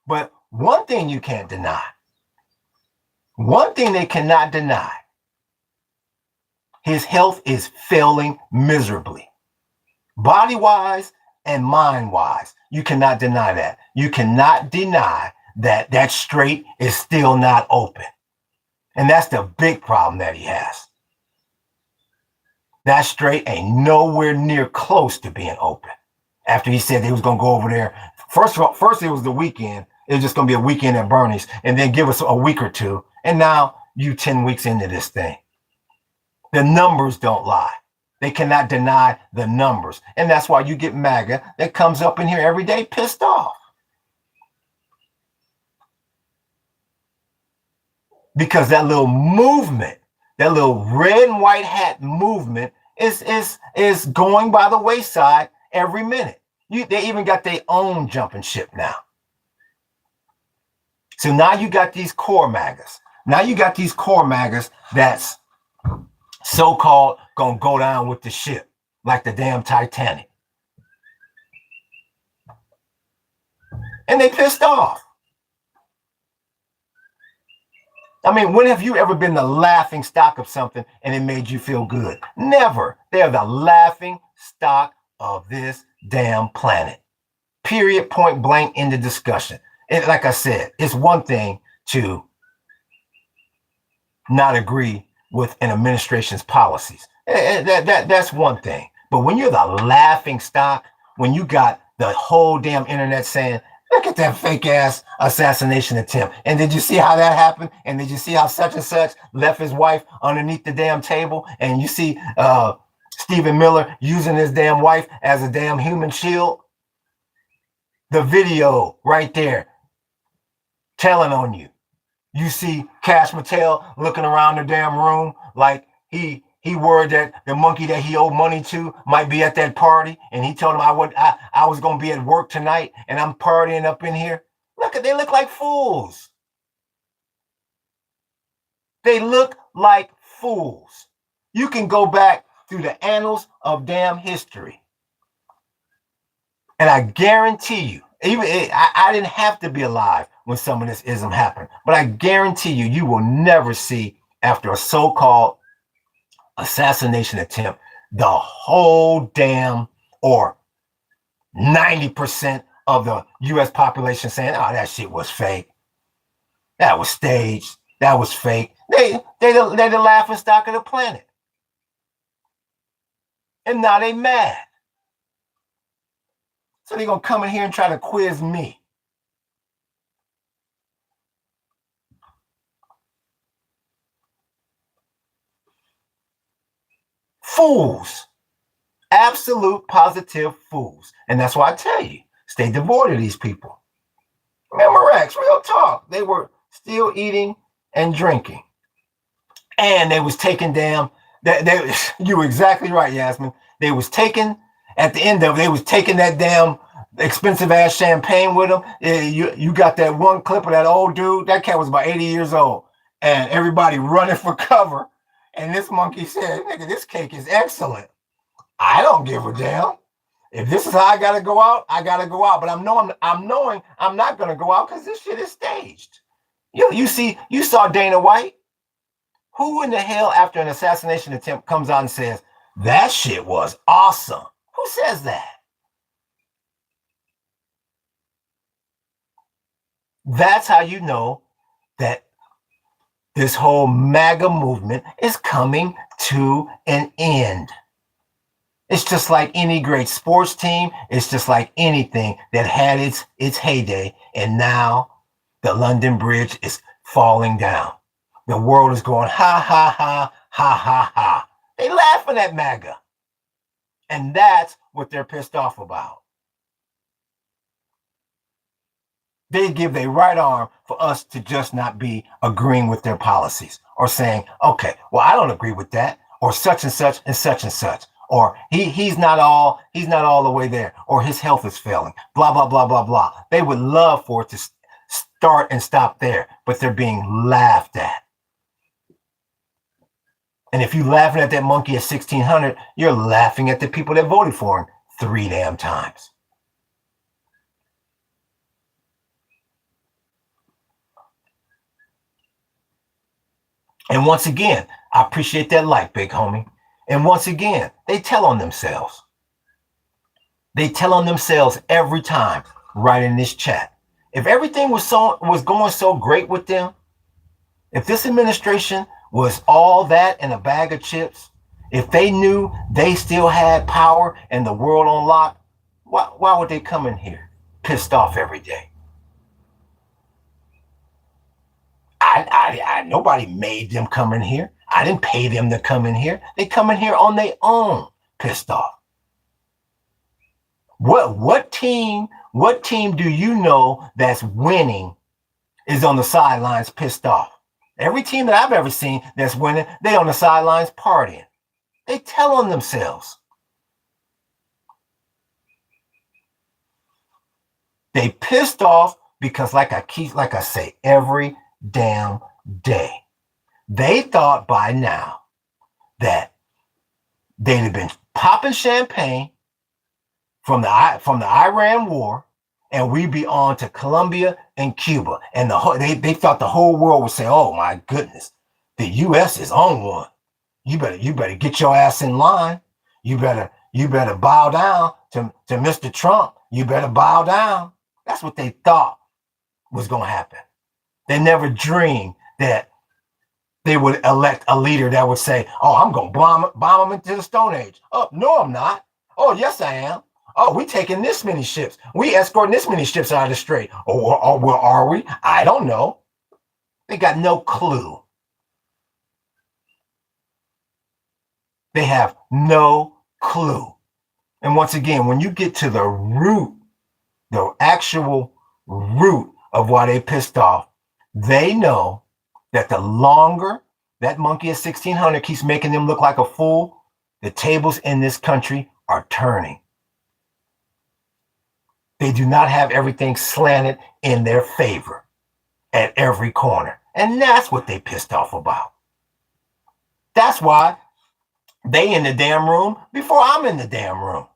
[SPEAKER 1] But one thing you can't deny, one thing they cannot deny, his health is failing miserably. Body-wise and mind-wise. You cannot deny that. You cannot deny that that strait is still not open. And that's the big problem that he has. That strait ain't nowhere near close to being open. After he said he was going to go over there. First it was the weekend. It was just going to be a weekend at Bernie's, and then give us a week or two. And now you 10 weeks into this thing. The numbers don't lie. They cannot deny the numbers. And that's why you get MAGA that comes up in here every day pissed off. Because that little movement, that little red and white hat movement is going by the wayside every minute. They even got their own jumping ship now. So now you got these core MAGAs. Now you got these core MAGAs that's so-called gonna go down with the ship like the damn Titanic. And they pissed off. I mean, when have you ever been the laughing stock of something and it made you feel good? Never. They're the laughing stock of this damn planet. Period, point blank, in the discussion. And like I said, it's one thing to not agree with an administration's policies. That's one thing. But when you're the laughing stock, when you got the whole damn internet saying, look at that fake ass assassination attempt. And did you see how that happened? And did you see how such and such left his wife underneath the damn table? And you see Stephen Miller using his damn wife as a damn human shield? The video right there telling on you. You see Cash Mattel looking around the damn room like he worried that the monkey that he owed money to might be at that party, and he told him I was gonna be at work tonight and I'm partying up in here. They look like fools. They look like fools. You can go back through the annals of damn history, and I guarantee you, I didn't have to be alive when some of this ism happened, but I guarantee you, you will never see, after a so-called assassination attempt, the whole damn, or 90% of the U.S. population saying, oh, that shit was fake. That was staged. That was fake. They're the laughing stock of the planet. And now they mad. So they're going to come in here and try to quiz me. Fools. Absolute positive fools. And that's why I tell you, stay devoid of these people. Remember Rex, real talk. They were still eating and drinking. And they was taking damn, you were exactly right, Yasmin. They was taking, at the end of it, they was taking that damn expensive ass champagne with them. You got that one clip of that old dude. That cat was about 80 years old. And everybody running for cover. And this monkey said, nigga, this cake is excellent. I don't give a damn. If this is how I gotta go out, I gotta go out. But I'm knowing I'm not gonna go out because this shit is staged. You saw Dana White. Who in the hell, after an assassination attempt, comes out and says, that shit was awesome? Who says that? That's how you know that this whole MAGA movement is coming to an end. It's just like any great sports team. It's just like anything that had its heyday, and now the London Bridge is falling down. The world is going, ha, ha, ha, ha, ha, ha. They laughing at MAGA. And that's what they're pissed off about. They give their right arm for us to just not be agreeing with their policies, or saying, okay, well, I don't agree with that, or such and such and such and such, or he's not all the way there, or his health is failing, blah, blah, blah, blah, blah. They would love for it to start and stop there, but they're being laughed at. And if you're laughing at that monkey at 1600, you're laughing at the people that voted for him 3 damn times. And once again, I appreciate that like, big homie. And once again, they tell on themselves. They tell on themselves every time right in this chat. If everything was going so great with them, if this administration was all that and a bag of chips, if they knew they still had power and the world on lock, why would they come in here pissed off every day? Nobody made them come in here. I didn't pay them to come in here. They come in here on their own, pissed off. What team do you know that's winning is on the sidelines pissed off? Every team that I've ever seen that's winning, they on the sidelines partying. They tell on themselves. They pissed off because, like I say every damn day, they thought by now that they'd have been popping champagne from the Iran war and we'd be on to Colombia and Cuba. And they thought the whole world would say, oh my goodness, the US is on one. You better get your ass in line. You better bow down to Mr. Trump. You better bow down. That's what they thought was going to happen. They never dreamed that they would elect a leader that would say, oh, I'm going to bomb them into the Stone Age. Oh, no, I'm not. Oh, yes, I am. Oh, we taking this many ships. We escorting this many ships out of the strait. Oh, well, are we? I don't know. They got no clue. They have no clue. And once again, when you get to the root, the actual root of why they pissed off, they know that the longer that monkey at 1600 keeps making them look like a fool, the tables in this country are turning. They do not have everything slanted in their favor at every corner. And that's what they pissed off about. That's why they in the damn room before I'm in the damn room.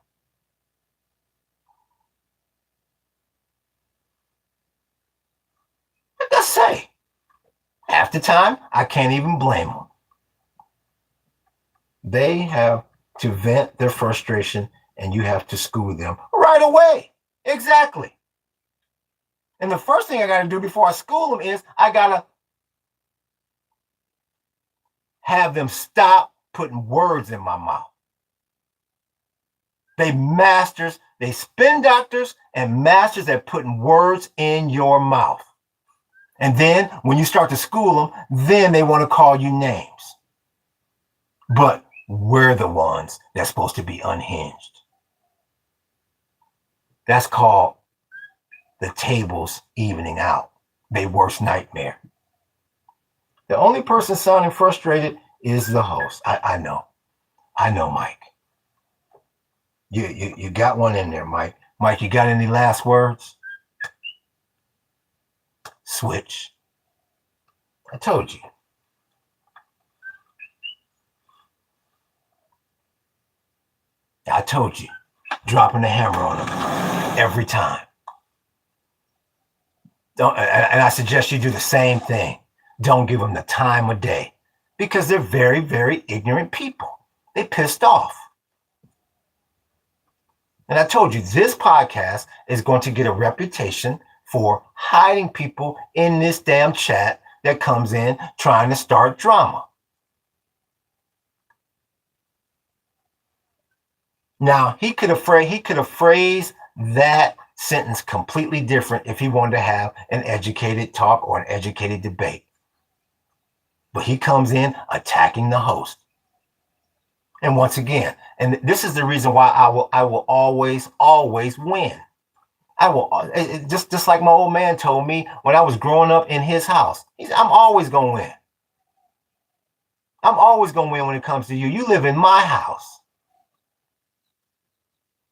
[SPEAKER 1] What does that say? Half the time, I can't even blame them. They have to vent their frustration, and you have to school them right away. Exactly. And the first thing I got to do before I school them is I got to have them stop putting words in my mouth. They masters, they spin doctors and masters at putting words in your mouth. And then when you start to school them, then they want to call you names. But we're the ones that's supposed to be unhinged. That's called the tables evening out. Their worst nightmare. The only person sounding frustrated is the host. I know, Mike. You got one in there, Mike. Mike, you got any last words? Switch. I told you. I told you. Dropping the hammer on them every time. And I suggest you do the same thing. Don't give them the time of day because they're very, very ignorant people. They pissed off. And I told you, this podcast is going to get a reputation for hiding people in this damn chat that comes in trying to start drama. Now, he could have phrased that sentence completely different if he wanted to have an educated talk or an educated debate. But he comes in attacking the host. And once again, and this is the reason why I will always win. I will just like my old man told me when I was growing up in his house. I'm always gonna win. I'm always gonna win when it comes to you. You live in my house.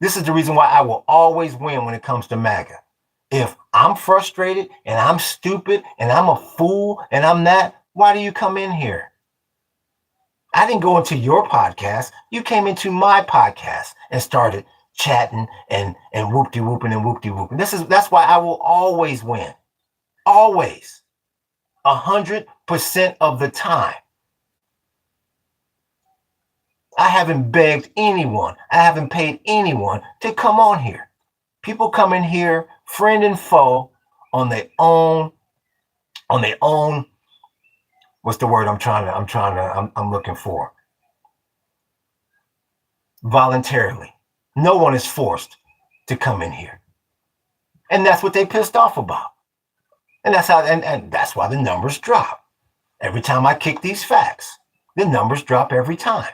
[SPEAKER 1] This is the reason why I will always win when it comes to MAGA. If I'm frustrated and I'm stupid and I'm a fool and I'm that, why do you come in here? I didn't go into your podcast. You came into my podcast and started chatting and whoop-de-whooping and whoop-de-whooping. That's why I will always win. Always. 100% of the time. I haven't begged anyone. I haven't paid anyone to come on here. People come in here, friend and foe, on their own, what's the word I'm looking for? Voluntarily. No one is forced to come in here. And that's what they pissed off about. And that's how, and that's why the numbers drop. Every time I kick these facts, the numbers drop every time.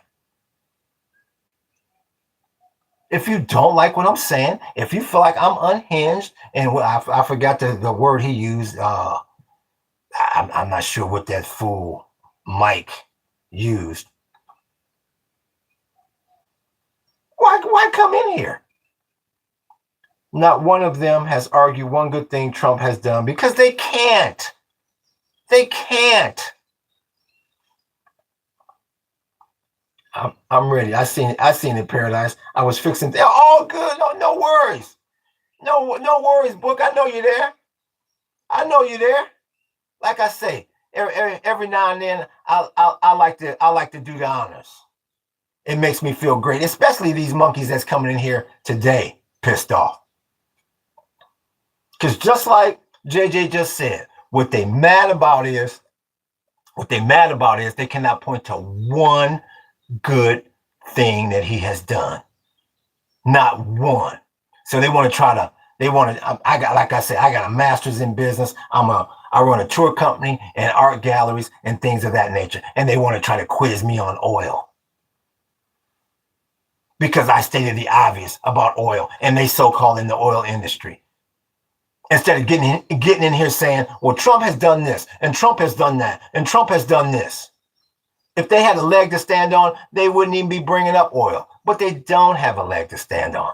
[SPEAKER 1] If you don't like what I'm saying, if you feel like I'm unhinged, and I forgot the word he used, I'm not sure what that fool Mike used. Why come in here? Not one of them has argued one good thing Trump has done because they can't. They can't. I'm ready. I seen it, Paradise. I was fixing. They're all good. No worries. No worries, Book. I know you're there. I know you're there. Like I say, every now and then, I like to do the honors. It makes me feel great, especially these monkeys that's coming in here today, pissed off. Because just like JJ just said, what they mad about is they cannot point to one good thing that he has done. Not one. So they want to try to, I got, like I said, I got a master's in business. I run a tour company and art galleries and things of that nature. And they want to try to quiz me on oil. Because I stated the obvious about oil and they so-called in the oil industry. Instead of getting in here saying, well, Trump has done this and Trump has done that and Trump has done this. If they had a leg to stand on, they wouldn't even be bringing up oil. But they don't have a leg to stand on.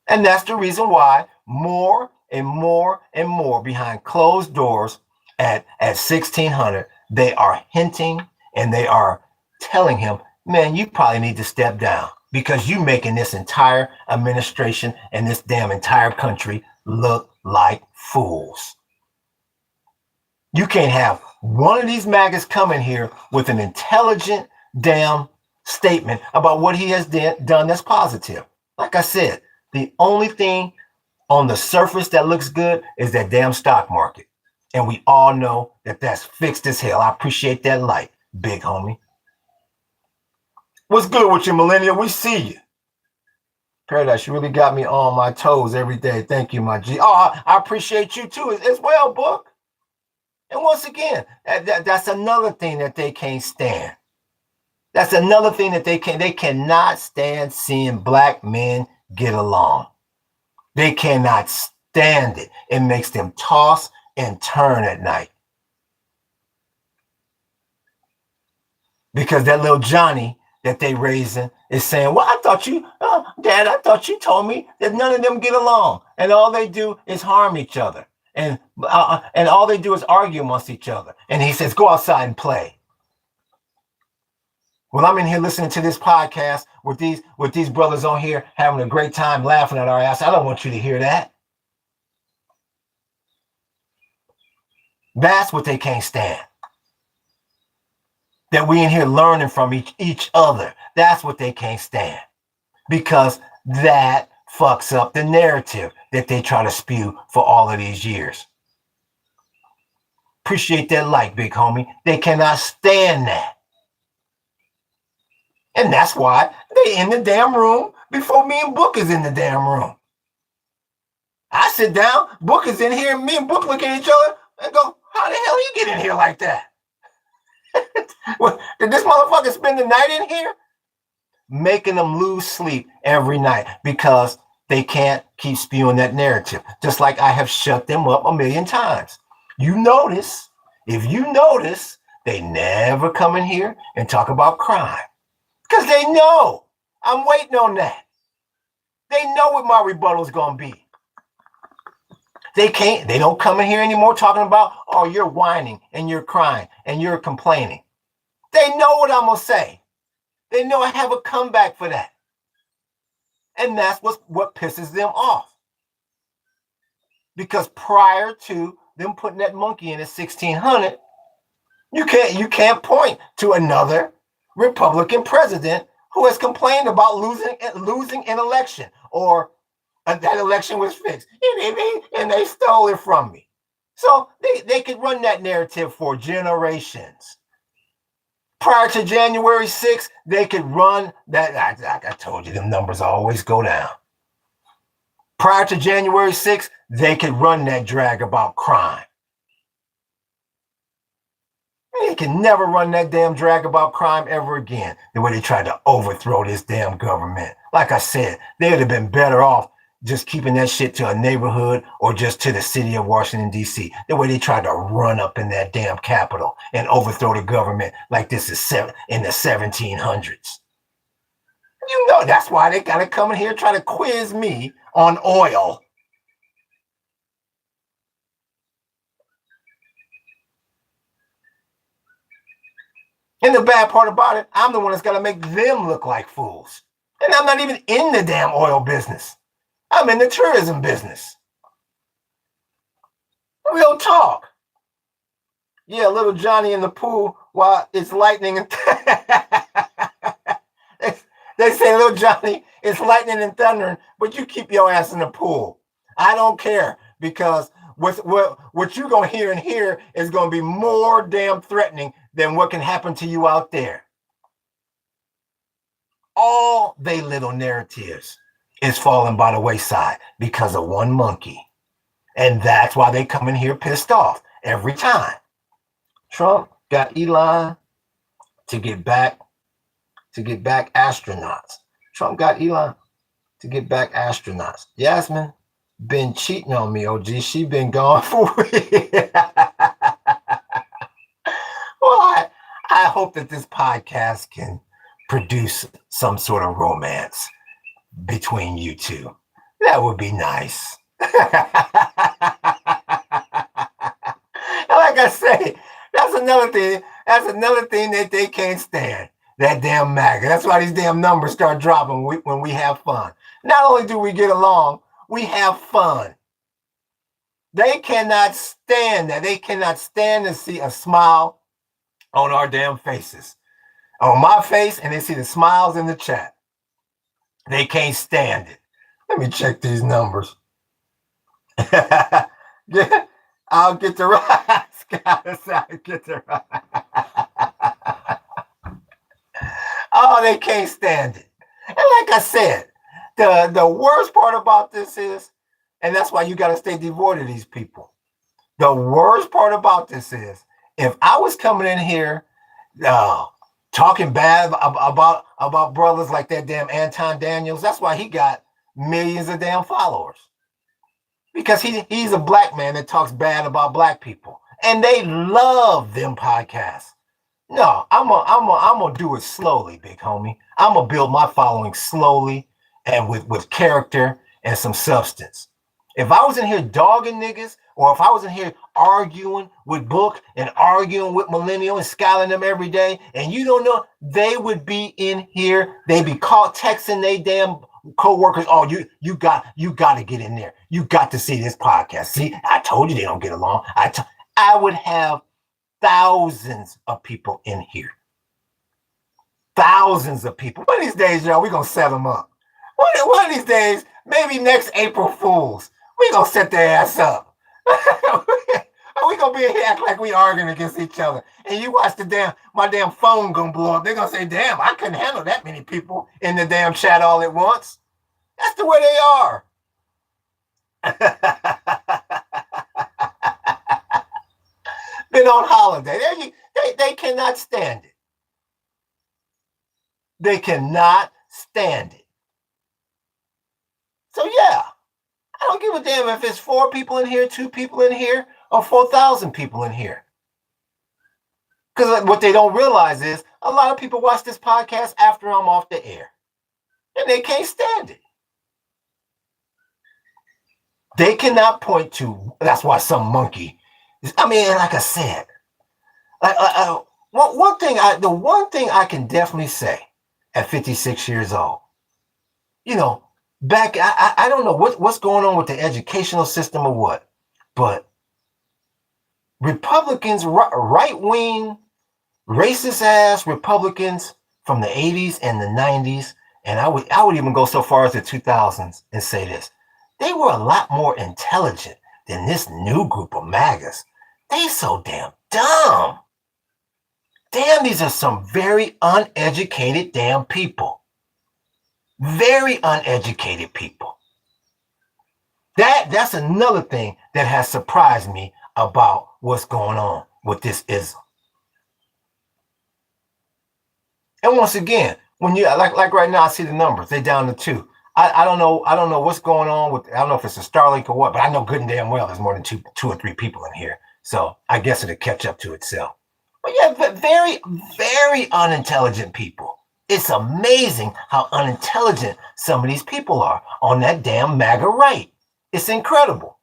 [SPEAKER 1] And that's the reason why more and more and more behind closed doors at 1600, they are hinting and they are telling him, man, you probably need to step down because you making this entire administration and this damn entire country look like fools. You can't have one of these maggots come in here with an intelligent damn statement about what he has done that's positive. Like I said, the only thing on the surface that looks good is that damn stock market. And we all know that that's fixed as hell. I appreciate that light, big homie. What's good with you, Millennial? We see you. Paradise, you really got me on my toes every day. Thank you, my G. Oh, I appreciate you too as well, Book. And once again, that's another thing that they can't stand. That's another thing that they cannot stand seeing black men get along. They cannot stand it. It makes them toss and turn at night. Because that little Johnny that they raising is saying, well, Dad, I thought you told me that none of them get along. And all they do is harm each other. And all they do is argue amongst each other. And he says, go outside and play. Well, I'm in here listening to this podcast with these brothers on here having a great time laughing at our ass. I don't want you to hear that. That's what they can't stand. That we in here learning from each other. That's what they can't stand. Because that fucks up the narrative that they try to spew for all of these years. Appreciate that like, big homie. They cannot stand that. And that's why they in the damn room before me and Book is in the damn room. I sit down, Book is in here, and me and Book look at each other and go, how the hell you get in here like that? Did this motherfucker spend the night in here? Making them lose sleep every night because they can't keep spewing that narrative. Just like I have shut them up a million times. If you notice, they never come in here and talk about crime. Because they know. I'm waiting on that. They know what my rebuttal is going to be. They don't come in here anymore talking about, oh, you're whining and you're crying and you're complaining. They know what I'm going to say. They know I have a comeback for that. And that's what pisses them off. Because prior to them putting that monkey in at 1600, you can't point to another Republican president who has complained about losing an election or that election was fixed and they stole it from me. So they could run that narrative for generations. Prior to January 6th, they could run that. I told you, them numbers always go down. Prior to January 6th, they could run that drag about crime. They can never run that damn drag about crime ever again, the way they tried to overthrow this damn government. Like I said, they would have been better off just keeping that shit to a neighborhood or just to the city of Washington, D.C. The way they tried to run up in that damn Capitol and overthrow the government like this is in the 1700s. You know that's why they got to come in here and try to quiz me on oil. And the bad part about it, I'm the one that's got to make them look like fools. And I'm not even in the damn oil business. I'm in the tourism business. Real talk. Yeah, little Johnny in the pool while it's lightning and they say little Johnny, it's lightning and thundering, but you keep your ass in the pool. I don't care because what you're gonna hear and hear is gonna be more damn threatening than what can happen to you out there. All they little narratives is falling by the wayside because of one monkey. And that's why they come in here pissed off every time. Trump got Elon to get back astronauts. Trump got Elon to get back astronauts. Yasmin been cheating on me, OG. She been gone for weeks. Well, I hope that this podcast can produce some sort of romance between you two. That would be nice. Like I say, that's another thing. That's another thing that they can't stand. That damn MAGA. That's why these damn numbers start dropping when we have fun. Not only do we get along, we have fun. They cannot stand that. They cannot stand to see a smile on our damn faces. On my face, and they see the smiles in the chat. They can't stand it. Let me check these numbers. Yeah, I'll get the right. I'll get the right. Oh, they can't stand it. And like I said, the worst part about this is, and that's why you got to stay devoid of these people. The worst part about this is, if I was coming in here talking bad about brothers like that damn Anton Daniels, that's why he got millions of damn followers. Because he's a black man that talks bad about black people. And they love them podcasts. No, I'm gonna do it slowly, big homie. I'm gonna build my following slowly and with character and some substance. If I was in here dogging niggas, or if I was in here arguing with Book and arguing with Millennial and scaling them every day, and you don't know, they would be in here. They'd be caught texting they damn co-workers. Oh, you got to get in there. You got to see this podcast. See, I told you they don't get along. I would have thousands of people in here. Thousands of people. One of these days, y'all, we're going to set them up. One of these days, maybe next April Fools, we're going to set their ass up. We're going to be in here act like we arguing against each other. And you watch my damn phone going to blow up. They're going to say, damn, I couldn't handle that many people in the damn chat all at once. That's the way they are. Been on holiday. They cannot stand it. They cannot stand it. So yeah, I don't give a damn if it's 4 people in here, 2 people in here, or 4,000 people in here. Because what they don't realize is a lot of people watch this podcast after I'm off the air. And they can't stand it. They cannot point to, that's why some monkey. I mean, like I said, the one thing I can definitely say at 56 years old, back, I don't know what's going on with the educational system or what, but Republicans, right-wing, racist-ass Republicans from the 80s and the 90s, and I would even go so far as the 2000s and say this, they were a lot more intelligent than this new group of MAGAs. They so damn dumb. Damn, these are some very uneducated damn people. Very uneducated people. That's another thing that has surprised me about what's going on with this ism. And once again, when you like right now, I see the numbers. They're down to 2. I don't know what's going on with. I don't know if it's a Starlink or what, but I know good and damn well there's more than two or 3 people in here. So I guess it'll catch up to itself. But yeah, very, very unintelligent people. It's amazing how unintelligent some of these people are on that damn MAGA right. It's incredible.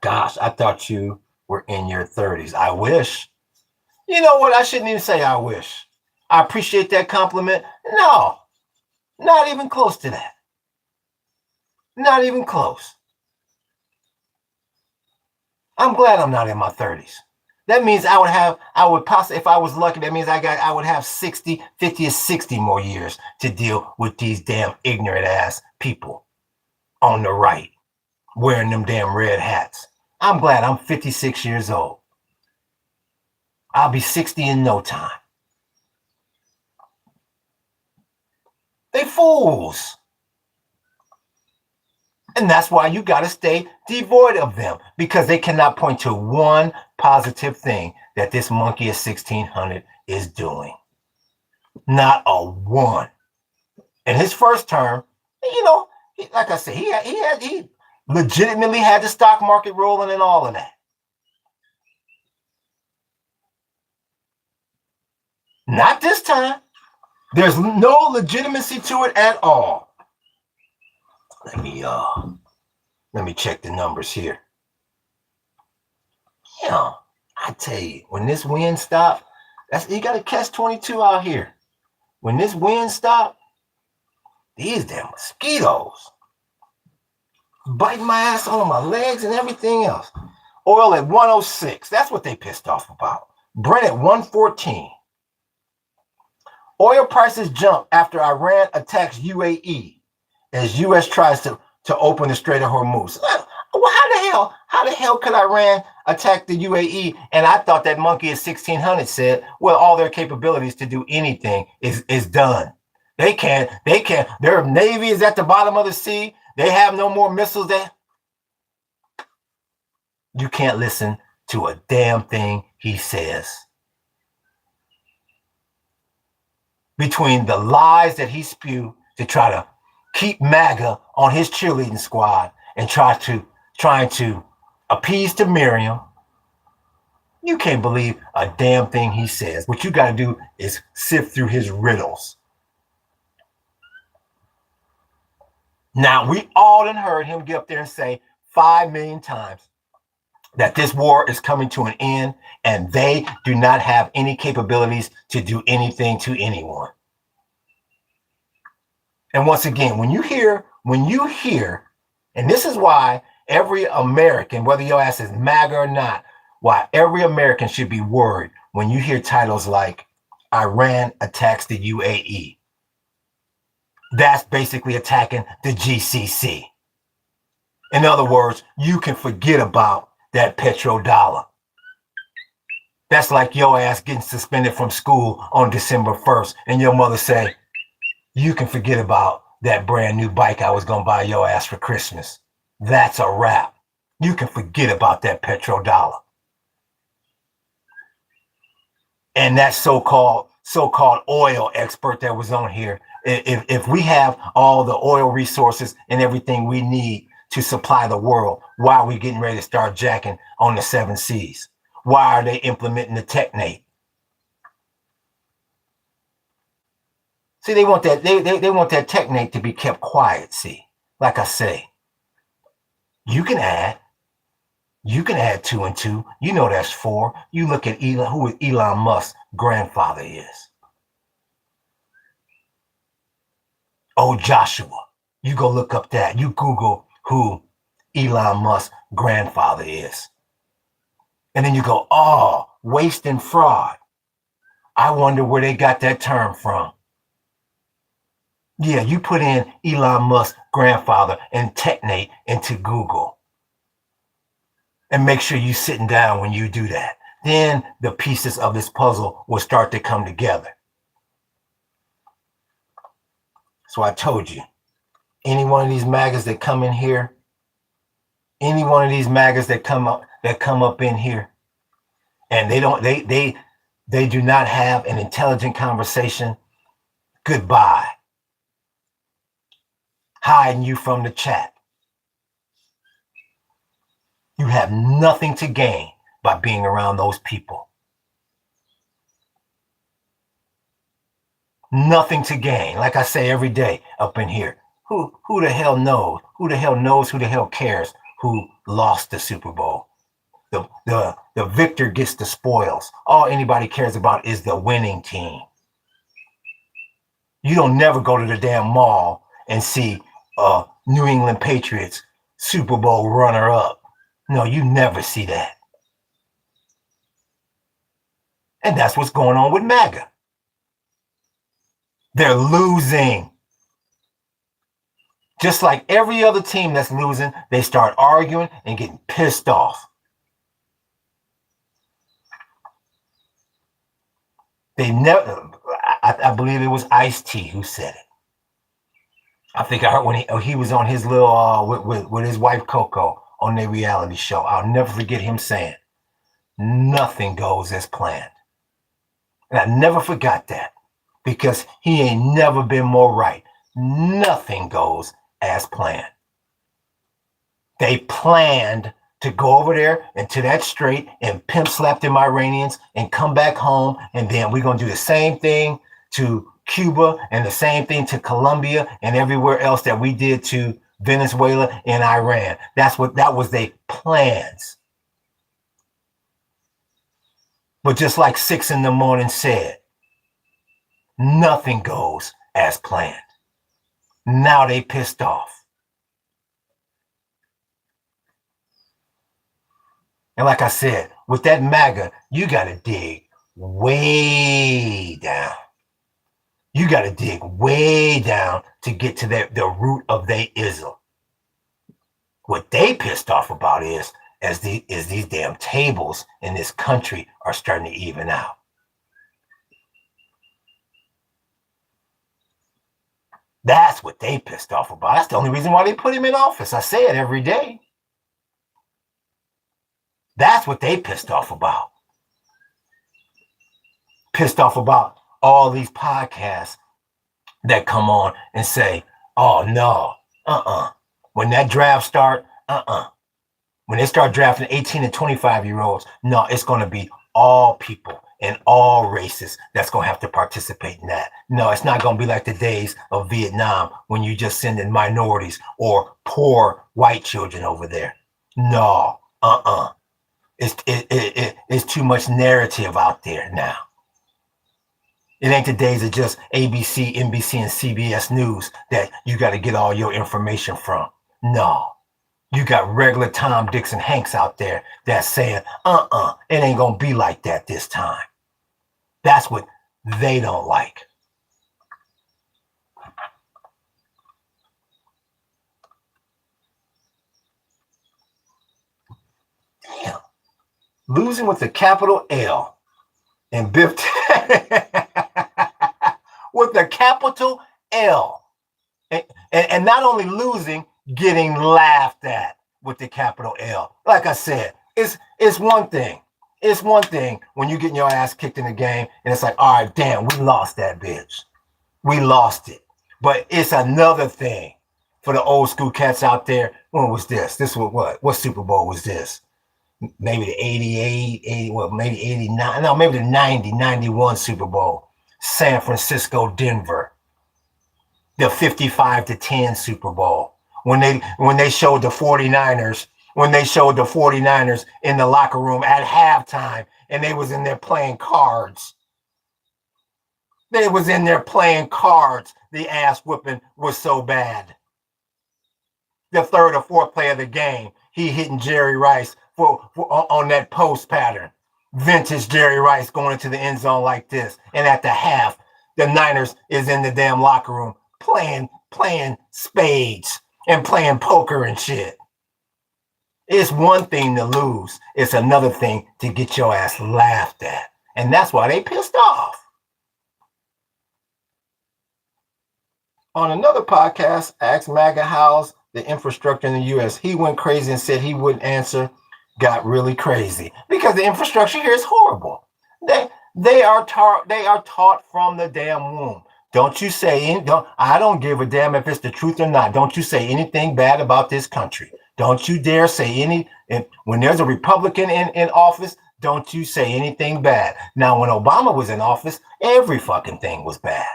[SPEAKER 1] Gosh, I thought you were in your 30s. I wish. You know what? I shouldn't even say I wish. I appreciate that compliment. No, not even close to that. Not even close. I'm glad I'm not in my 30s. That means I would possibly, if I was lucky, that means I would have 50 or 60 more years to deal with these damn ignorant ass people on the right wearing them damn red hats. I'm glad I'm 56 years old. I'll be 60 in no time. They fools. And that's why you got to stay devoid of them, because they cannot point to one positive thing that this monkey of 1600 is doing. Not a one. In his first term, like I said, he legitimately had the stock market rolling and all of that. Not this time. There's no legitimacy to it at all. Let me check the numbers here. I tell you, when this wind stops, you got to catch 22 out here. When this wind stops, these damn mosquitoes biting my ass on my legs and everything else. Oil at 106. That's what they pissed off about. Brent at 114. Oil prices jump after Iran attacks UAE as U.S. tries to open the Strait of Hormuz. How the hell could Iran attack the UAE? And I thought that monkey at 1600 said, well, all their capabilities to do anything is done. They can't. Their navy is at the bottom of the sea. They have no more missiles there. You can't listen to a damn thing he says. Between the lies that he spewed to try to keep MAGA on his cheerleading squad and trying to appease to Miriam, you can't believe a damn thing he says. What you got to do is sift through his riddles. Now, we all done heard him get up there and say 5 million times that this war is coming to an end and they do not have any capabilities to do anything to anyone. And once again, when you hear, and this is why every American, whether your ass is MAGA or not, why every American should be worried when you hear titles like Iran attacks the UAE. That's basically attacking the GCC. In other words, you can forget about that petrodollar. That's like your ass getting suspended from school on December 1st and your mother say, you can forget about that brand new bike I was going to buy your ass for Christmas. That's a wrap. You can forget about that petrodollar. And that so-called oil expert that was on here, if we have all the oil resources and everything we need to supply the world, why are we getting ready to start jacking on the 7 Seas? Why are they implementing the technate? See, they want that they want that technate to be kept quiet. See, like I say, you can add 2 and 2. You know that's 4. You look at who Elon Musk's grandfather is. Oh, Joshua. You go look up that. You Google who Elon Musk's grandfather is. And then you go, oh, waste and fraud. I wonder where they got that term from. Yeah, you put in Elon Musk's grandfather and technate into Google. And make sure you're sitting down when you do that. Then the pieces of this puzzle will start to come together. So I told you, any one of these MAGAs that come in here, any one of these MAGAs that come up in here, and they do not have an intelligent conversation, goodbye. Hiding you from the chat. You have nothing to gain by being around those people. Nothing to gain. Like I say every day up in here. Who the hell knows? Who the hell cares who lost the Super Bowl? The victor gets the spoils. All anybody cares about is the winning team. You don't never go to the damn mall and see New England Patriots Super Bowl runner-up. No, you never see that. And that's what's going on with MAGA. They're losing. Just like every other team that's losing, they start arguing and getting pissed off. They never, I believe it was Ice-T who said it. I think I heard when he was on his little, with his wife Coco on their reality show. I'll never forget him saying, nothing goes as planned. And I never forgot that because he ain't never been more right. Nothing goes as planned. They planned to go over there into that strait and pimp slap them Iranians and come back home. And then we're going to do the same thing to Cuba and the same thing to Colombia and everywhere else that we did to Venezuela and Iran. That was their plans. But just like 6 in the morning said, nothing goes as planned. Now they pissed off. And like I said, with that MAGA, you got to dig way down. You got to dig way down to get to the root of their ism. What they pissed off about is these damn tables in this country are starting to even out. That's what they pissed off about. That's the only reason why they put him in office. I say it every day. That's what they pissed off about. Pissed off about all these podcasts that come on and say, oh, no, when that draft start, when they start drafting 18 and 25-year-olds, no, it's going to be all people and all races that's going to have to participate in that. No, it's not going to be like the days of Vietnam when you just send in minorities or poor white children over there. No, It's too much narrative out there now. It ain't the days of just ABC, NBC, and CBS News that you got to get all your information from. No. You got regular Tom, Dicks, and Hanks out there that's saying, it ain't going to be like that this time. That's what they don't like. Damn. Losing with a capital L. And Biff with a capital L. And not only losing, getting laughed at with the capital L. Like I said, it's one thing. It's one thing when you're getting your ass kicked in the game and it's like, all right, damn, we lost that bitch. We lost it. But it's another thing for the old school cats out there. When was this? This was what? What Super Bowl was this? Maybe the 88, maybe 89. No, maybe the 91 Super Bowl. San Francisco, Denver. The 55-10 Super Bowl. When they showed the 49ers, in the locker room at halftime, and they was in there playing cards. They was in there playing cards. The ass whipping was so bad. The third or fourth play of the game, he hitting Jerry Rice on that post pattern. Vintage Jerry Rice going into the end zone like this. And at the half, the Niners is in the damn locker room playing spades and playing poker and shit. It's one thing to lose. It's another thing to get your ass laughed at. And that's why they pissed off. On another podcast, I asked MAGA how's the infrastructure in the U.S. He went crazy and said he wouldn't answer. Got really crazy because the infrastructure here is horrible. They are taught from the damn womb. Don't you say I don't give a damn if it's the truth or not. Don't you say anything bad about this country. Don't you dare say when there's a Republican in office, don't you say anything bad. Now, when Obama was in office, every fucking thing was bad.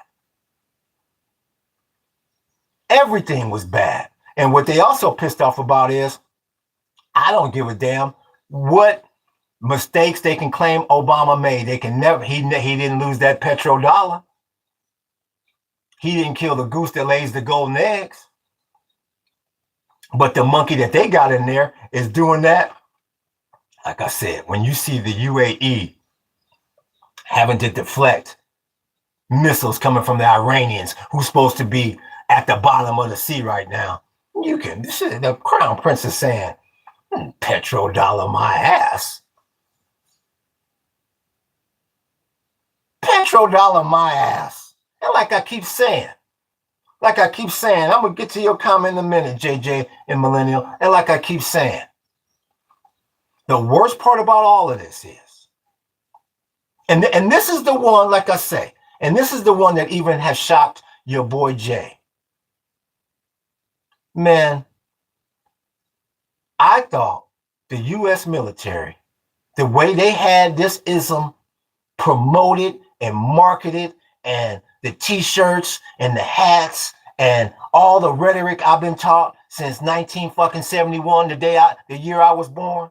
[SPEAKER 1] Everything was bad. And what they also pissed off about is, I don't give a damn what mistakes they can claim Obama made. They can never, he didn't lose that petrodollar. He didn't kill the goose that lays the golden eggs. But the monkey that they got in there is doing that. Like I said, when you see the UAE having to deflect missiles coming from the Iranians, who's supposed to be at the bottom of the sea right now, you can, the crown prince is saying, petrodollar my ass. Petrodollar my ass. And like I keep saying, I'm going to get to your comment in a minute, JJ and Millennial. And like I keep saying, the worst part about all of this is, and this is the one, like I say, and this is the one that even has shocked your boy Jay. Man, I thought the U.S. military, the way they had this ism promoted and marketed, and the t-shirts and the hats and all the rhetoric I've been taught since 1971, the year I was born,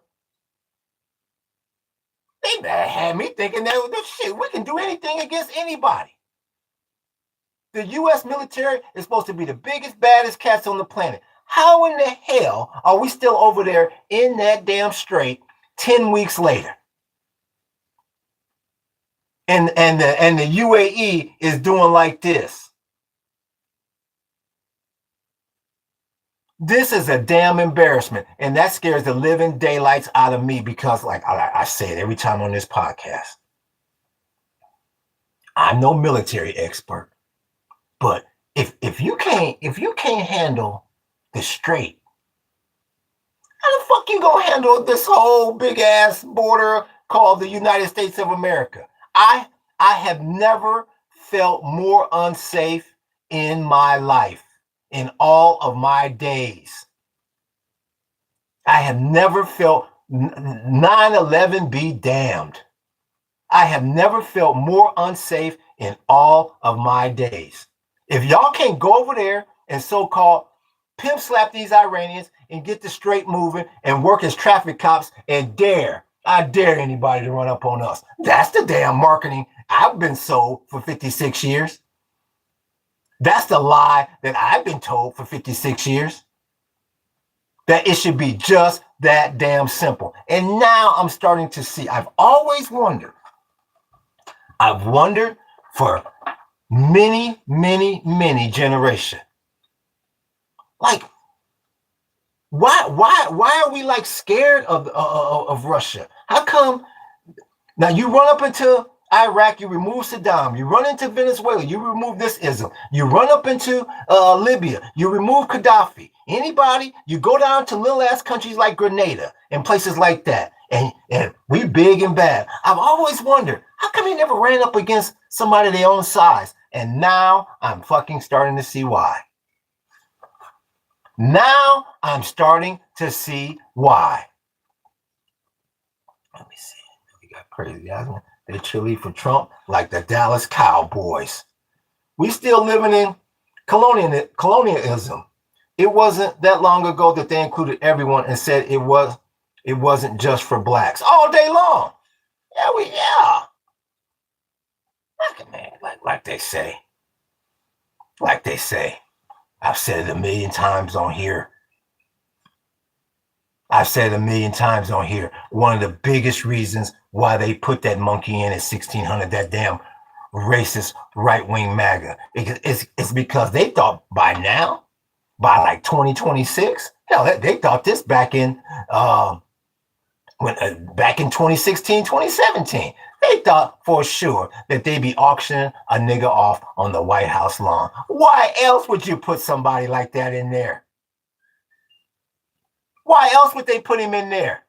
[SPEAKER 1] they had me thinking that shit, we can do anything against anybody. The U.S. military is supposed to be the biggest, baddest cats on the planet. How in the hell are we still over there in that damn strait 10 weeks later? And the UAE is doing like this. This is a damn embarrassment, and that scares the living daylights out of me because, like I say it every time on this podcast, I'm no military expert, but if you can't handle the strait, how the fuck you gonna handle this whole big ass border called the United States of America? I have never felt more unsafe in my life, in all of my days. I have never felt 9/11 be damned. I have never felt more unsafe in all of my days. If y'all can't go over there and so-called pimp slap these Iranians and get the strait moving and work as traffic cops and I dare anybody to run up on us. That's the damn marketing I've been sold for 56 years. That's the lie that I've been told for 56 years. That it should be just that damn simple. And now I'm starting to see, I've wondered for many, many, many generations. Like, why are we like scared of Russia? How come? Now you run up into Iraq, you remove Saddam. You run into Venezuela, you remove this ism. You run up into Libya, you remove Gaddafi. Anybody, you go down to little ass countries like Grenada and places like that, and we big and bad. I've always wondered, how come they never ran up against somebody their own size? And now I'm fucking starting to see why. Now I'm starting to see why. Let me see. We got crazy. They cheerlead for Trump like the Dallas Cowboys. We still living in colonialism. It wasn't that long ago that they included everyone and said it wasn't just for blacks all day long. Yeah. Like they say. I've said it a million times on here. One of the biggest reasons why they put that monkey in at 1600, that damn racist right-wing MAGA, it's because they thought by now, by like 2026, hell, they thought this back in 2016, 2017. They thought for sure that they'd be auctioning a nigga off on the White House lawn. Why else would you put somebody like that in there? Why else would they put him in there?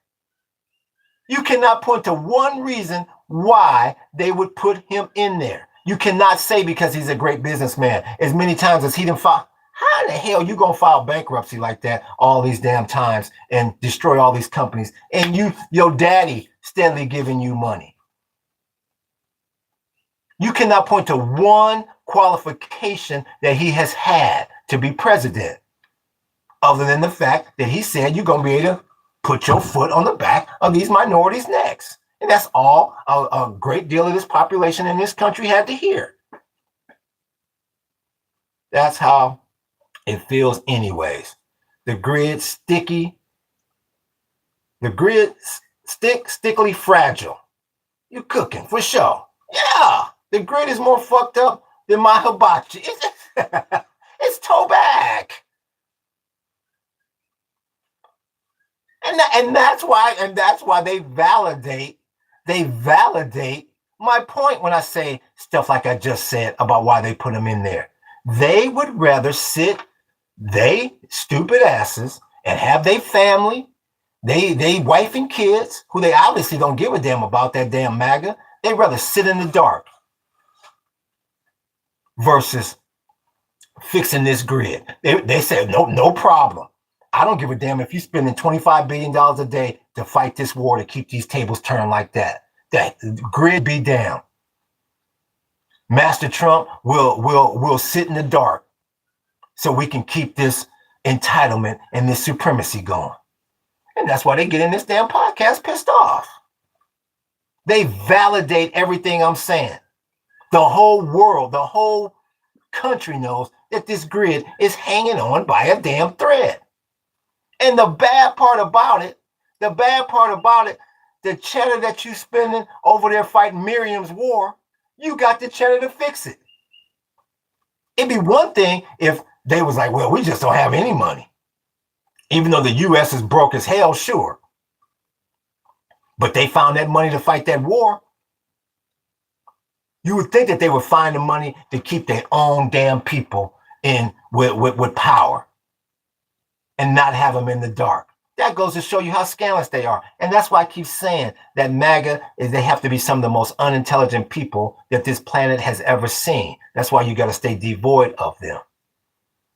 [SPEAKER 1] You cannot point to one reason why they would put him in there. You cannot say because he's a great businessman. As many times as he done filed. How in the hell you gonna file bankruptcy like that all these damn times and destroy all these companies and your daddy steadily giving you money? You cannot point to one qualification that he has had to be president, other than the fact that he said you're going to be able to put your foot on the back of these minorities' necks. And that's all a great deal of this population in this country had to hear. That's how it feels anyways. The grid sticky. The grid stickily fragile. You cooking for sure. Yeah, the grid is more fucked up than my hibachi. It's toe back. And that's why they validate my point when I say stuff like I just said about why they put them in there. They would rather sit, they stupid asses, and have their family, they wife and kids, who they obviously don't give a damn about that damn MAGA. They'd rather sit in the dark versus fixing this grid. They said no problem. I don't give a damn if you're spending $25 billion a day to fight this war to keep these tables turned like that. That grid be down. Master Trump will sit in the dark so we can keep this entitlement and this supremacy going. And that's why they get in this damn podcast pissed off. They validate everything I'm saying. The whole world, the whole country knows that this grid is hanging on by a damn thread. And the bad part about it, the cheddar that you spending over there fighting Miriam's war, you got the cheddar to fix it. It'd be one thing if they was like, well, we just don't have any money. Even though the U.S. is broke as hell, sure. But they found that money to fight that war. You would think that they would find the money to keep their own damn people in with power and not have them in the dark. That goes to show you how scandalous they are. And that's why I keep saying that MAGA they have to be some of the most unintelligent people that this planet has ever seen. That's why you got to stay devoid of them.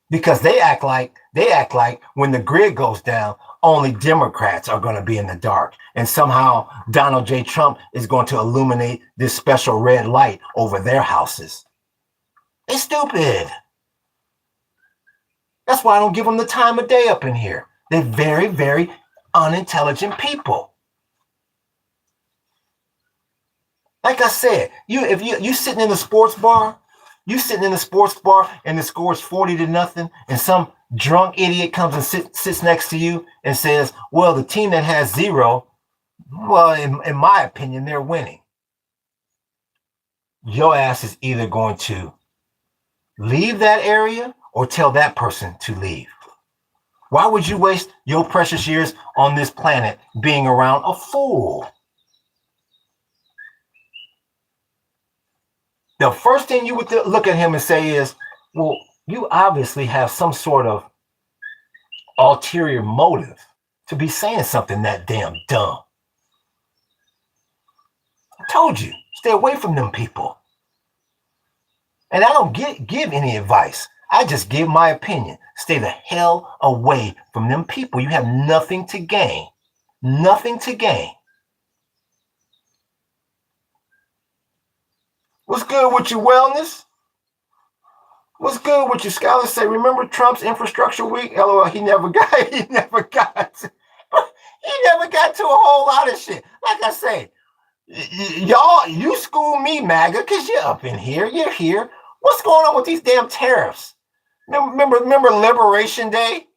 [SPEAKER 1] Because they act like when the grid goes down, only Democrats are going to be in the dark. And somehow Donald J. Trump is going to illuminate this special red light over their houses. It's stupid. That's why I don't give them the time of day up in here. They're very, very unintelligent people. Like I said, if you sitting in a sports bar, and the score is 40-0, and some drunk idiot comes and sits next to you and says, well, the team that has 0, well, in my opinion, they're winning. Your ass is either going to leave that area or tell that person to leave. Why would you waste your precious years on this planet being around a fool? The first thing you would look at him and say is, well, you obviously have some sort of ulterior motive to be saying something that damn dumb. I told you, stay away from them people. And I don't give any advice. I just give my opinion. Stay the hell away from them people. You have nothing to gain. Nothing to gain. What's good with your wellness? What's good with your scholars say? Remember Trump's infrastructure week? LOL, he never got to a whole lot of shit. Like I say, y'all, you school me, MAGA, because you're up in here. You're here. What's going on with these damn tariffs? Remember Liberation Day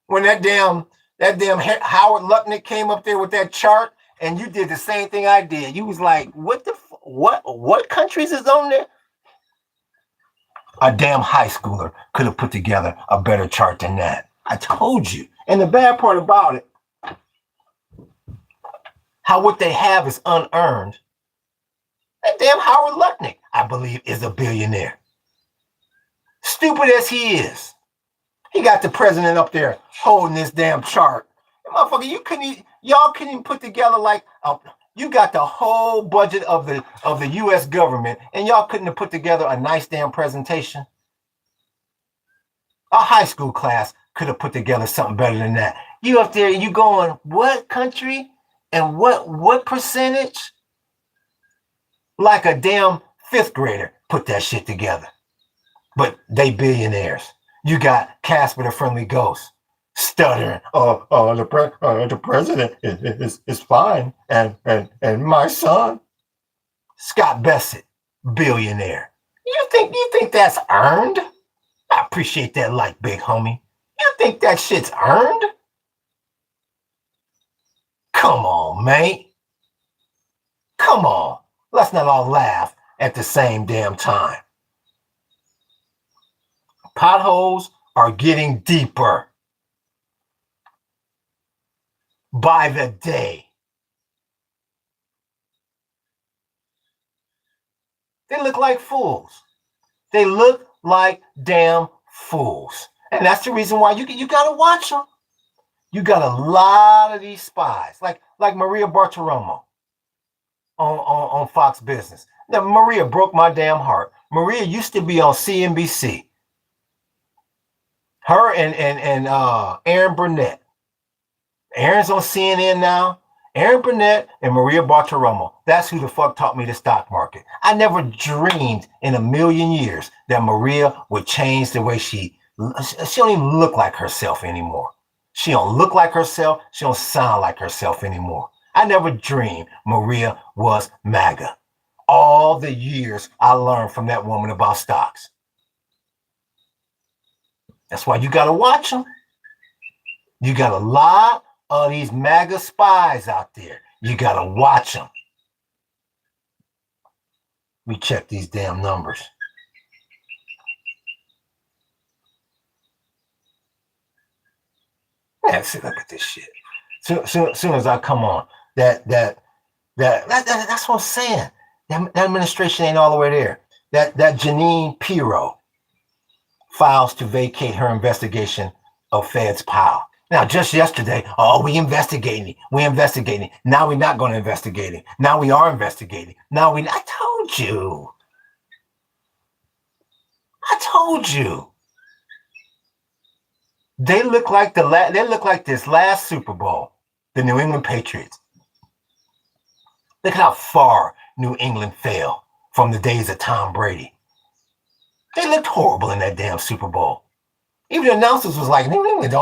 [SPEAKER 1] when that damn Howard Lutnick came up there with that chart and you did the same thing I did. You was like, what countries is on there? A damn high schooler could have put together a better chart than that. I told you. And the bad part about it, how what they have is unearned. That damn Howard Lutnick, I believe, is a billionaire. Stupid as he is. He got the president up there holding this damn chart. Motherfucker, y'all couldn't even put together like you got the whole budget of the U.S. government, and y'all couldn't have put together a nice damn presentation. A high school class could have put together something better than that. You up there, you going, what country and what percentage? Like a damn fifth grader put that shit together. But they billionaires. You got Casper the Friendly Ghost stuttering. The president is fine, and my son, Scott Bessett, billionaire. You think that's earned? I appreciate that, like big homie. You You think that shit's earned? Come on, mate. Come on. Let's not all laugh at the same damn time. Potholes are getting deeper by the day. They look like fools. They look like damn fools. And that's the reason why you got to watch them. You got a lot of these spies, like Maria Bartiromo on Fox Business. Now, Maria broke my damn heart. Maria used to be on CNBC. Her and Aaron Burnett. Aaron's on CNN now. Aaron Burnett and Maria Bartiromo. That's who the fuck taught me the stock market. I never dreamed in a million years that Maria would change the way she don't even look like herself anymore. She don't look like herself. She don't sound like herself anymore. I never dreamed Maria was MAGA. All the years I learned from that woman about stocks. That's why you got to watch them. You got a lot of these MAGA spies out there. You got to watch them. We check these damn numbers. Yeah, see, look at this shit. Soon as I come on, that's what I'm saying. That administration ain't all the way there. That Janine Pirro files to vacate her investigation of Fed's Powell. Now, just yesterday, we investigating. Now we're not going to investigate it. Now we are investigating. I told you. They look like this last Super Bowl, the New England Patriots. Look at how far New England fell from the days of Tom Brady. They looked horrible in that damn Super Bowl. Even the announcers was like, New England,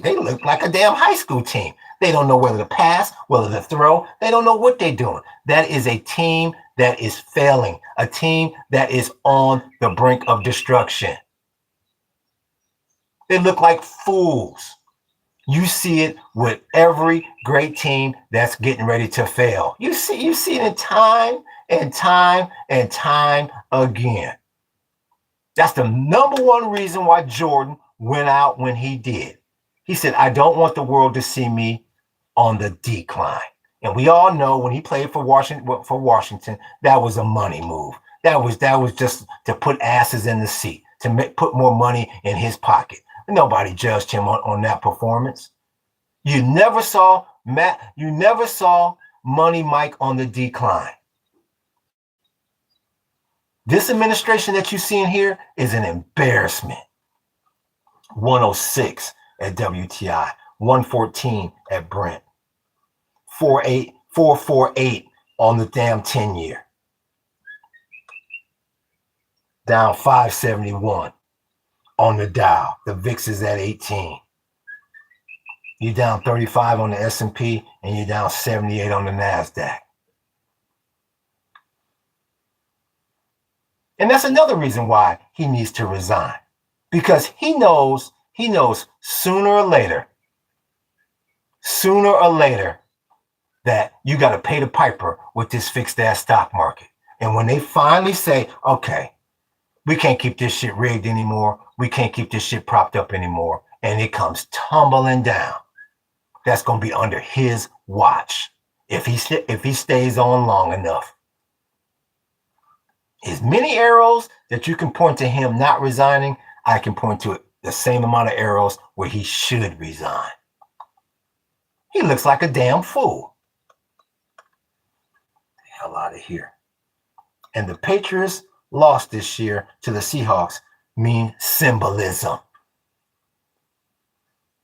[SPEAKER 1] they look like a damn high school team. They don't know whether to pass, whether to throw. They don't know what they're doing. That is a team that is failing, a team that is on the brink of destruction. They look like fools. You see it with every great team that's getting ready to fail. You see it time and time and time again. That's the number one reason why Jordan went out when he did. He said, I don't want the world to see me on the decline. And we all know when he played for Washington, that was a money move. That was just to put asses in the seat, to put more money in his pocket. Nobody judged him on that performance. You never saw Money Mike on the decline. This administration that you see in here is an embarrassment. 106 at WTI, 114 at Brent, 448 on the damn 10-year. Down 571 on the Dow. The VIX is at 18. You're down 35 on the S&P and you're down 78 on the NASDAQ. And that's another reason why he needs to resign. Because he knows sooner or later that you got to pay the piper with this fixed ass stock market. And when they finally say, okay, we can't keep this shit rigged anymore. We can't keep this shit propped up anymore. And it comes tumbling down. That's going to be under his watch if he stays on long enough. As many arrows that you can point to him not resigning, I can point to the same amount of arrows where he should resign. He looks like a damn fool. Get the hell out of here. And the Patriots lost this year to the Seahawks mean symbolism.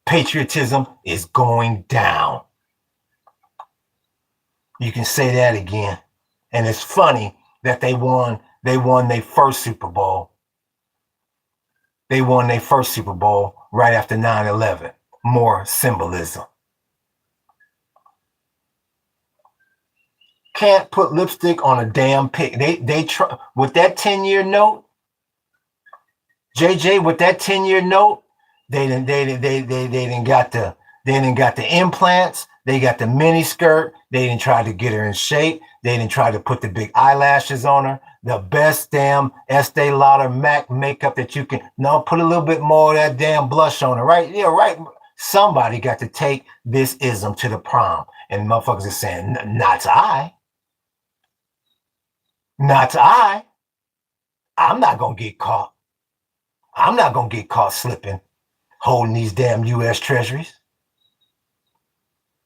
[SPEAKER 1] Patriotism is going down. You can say that again. And it's funny that they won their first Super Bowl. They won their first Super Bowl right after 9/11. More symbolism. Can't put lipstick on a damn pig. They try with that 10-year note. JJ, with that 10-year note, They didn't got the implants. They got the mini skirt. They didn't try to get her in shape. They didn't try to put the big eyelashes on her. The best damn Estee Lauder MAC makeup that you can. No, put a little bit more of that damn blush on her, right? Yeah, right. Somebody got to take this ism to the prom, and motherfuckers are saying, "Not I, not I. I'm not gonna get caught. I'm not gonna get caught slipping, holding these damn U.S. Treasuries."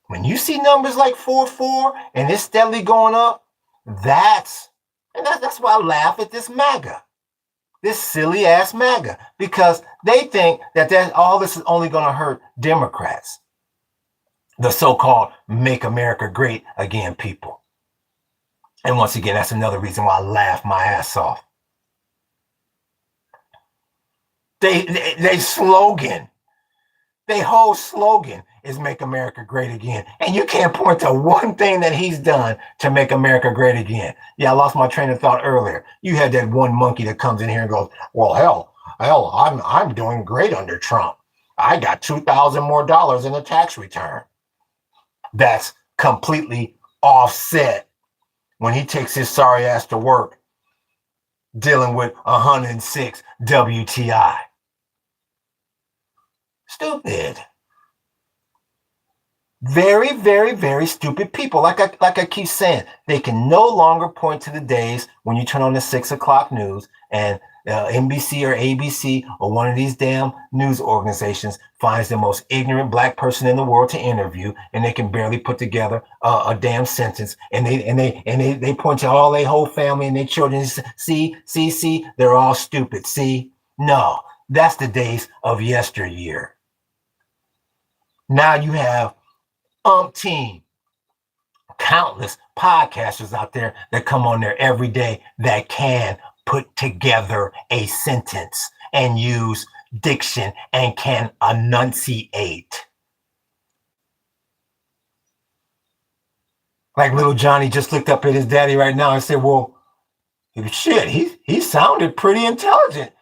[SPEAKER 1] When you see numbers like 4-4 and it's steadily going up, that's why I laugh at this MAGA, this silly ass MAGA, because they think that all this is only going to hurt Democrats, the so-called "Make America Great Again" people. And once again, that's another reason why I laugh my ass off. They slogan. Their whole slogan is "Make America Great Again." And you can't point to one thing that he's done to make America great again. Yeah, I lost my train of thought earlier. You had that one monkey that comes in here and goes, "Well, hell, I'm doing great under Trump. I got $2,000 more in the tax return." That's completely offset when he takes his sorry ass to work dealing with 106 WTI. Stupid. Very, very, very stupid people. Like I keep saying, they can no longer point to the days when you turn on the 6 o'clock news and NBC or ABC or one of these damn news organizations finds the most ignorant black person in the world to interview, and they can barely put together a damn sentence, and they point to all their whole family and their children. See, they're all stupid. See, no, that's the days of yesteryear. Now you have umpteen, countless podcasters out there that come on there every day that can put together a sentence and use diction and can enunciate. Like little Johnny just looked up at his daddy right now and said, "Well, shit, he sounded pretty intelligent.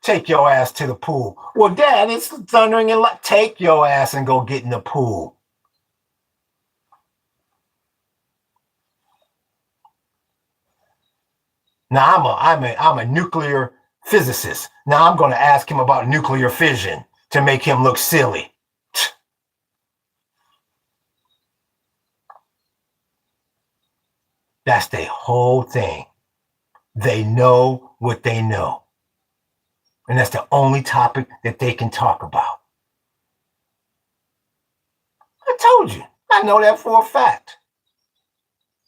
[SPEAKER 1] Take your ass to the pool." Well, Dad, it's thundering and take your ass and go get in the pool. Now I'm a nuclear physicist. Now I'm going to ask him about nuclear fission to make him look silly. That's the whole thing. They know what they know. And that's the only topic that they can talk about. I told you. I know that for a fact.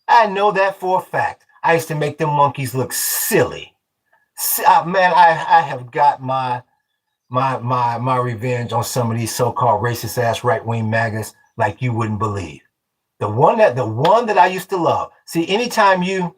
[SPEAKER 1] I know that for a fact. I used to make them monkeys look silly. Man, I have got my revenge on some of these so-called racist ass right-wing MAGAs like you wouldn't believe. The one that I used to love. See, anytime you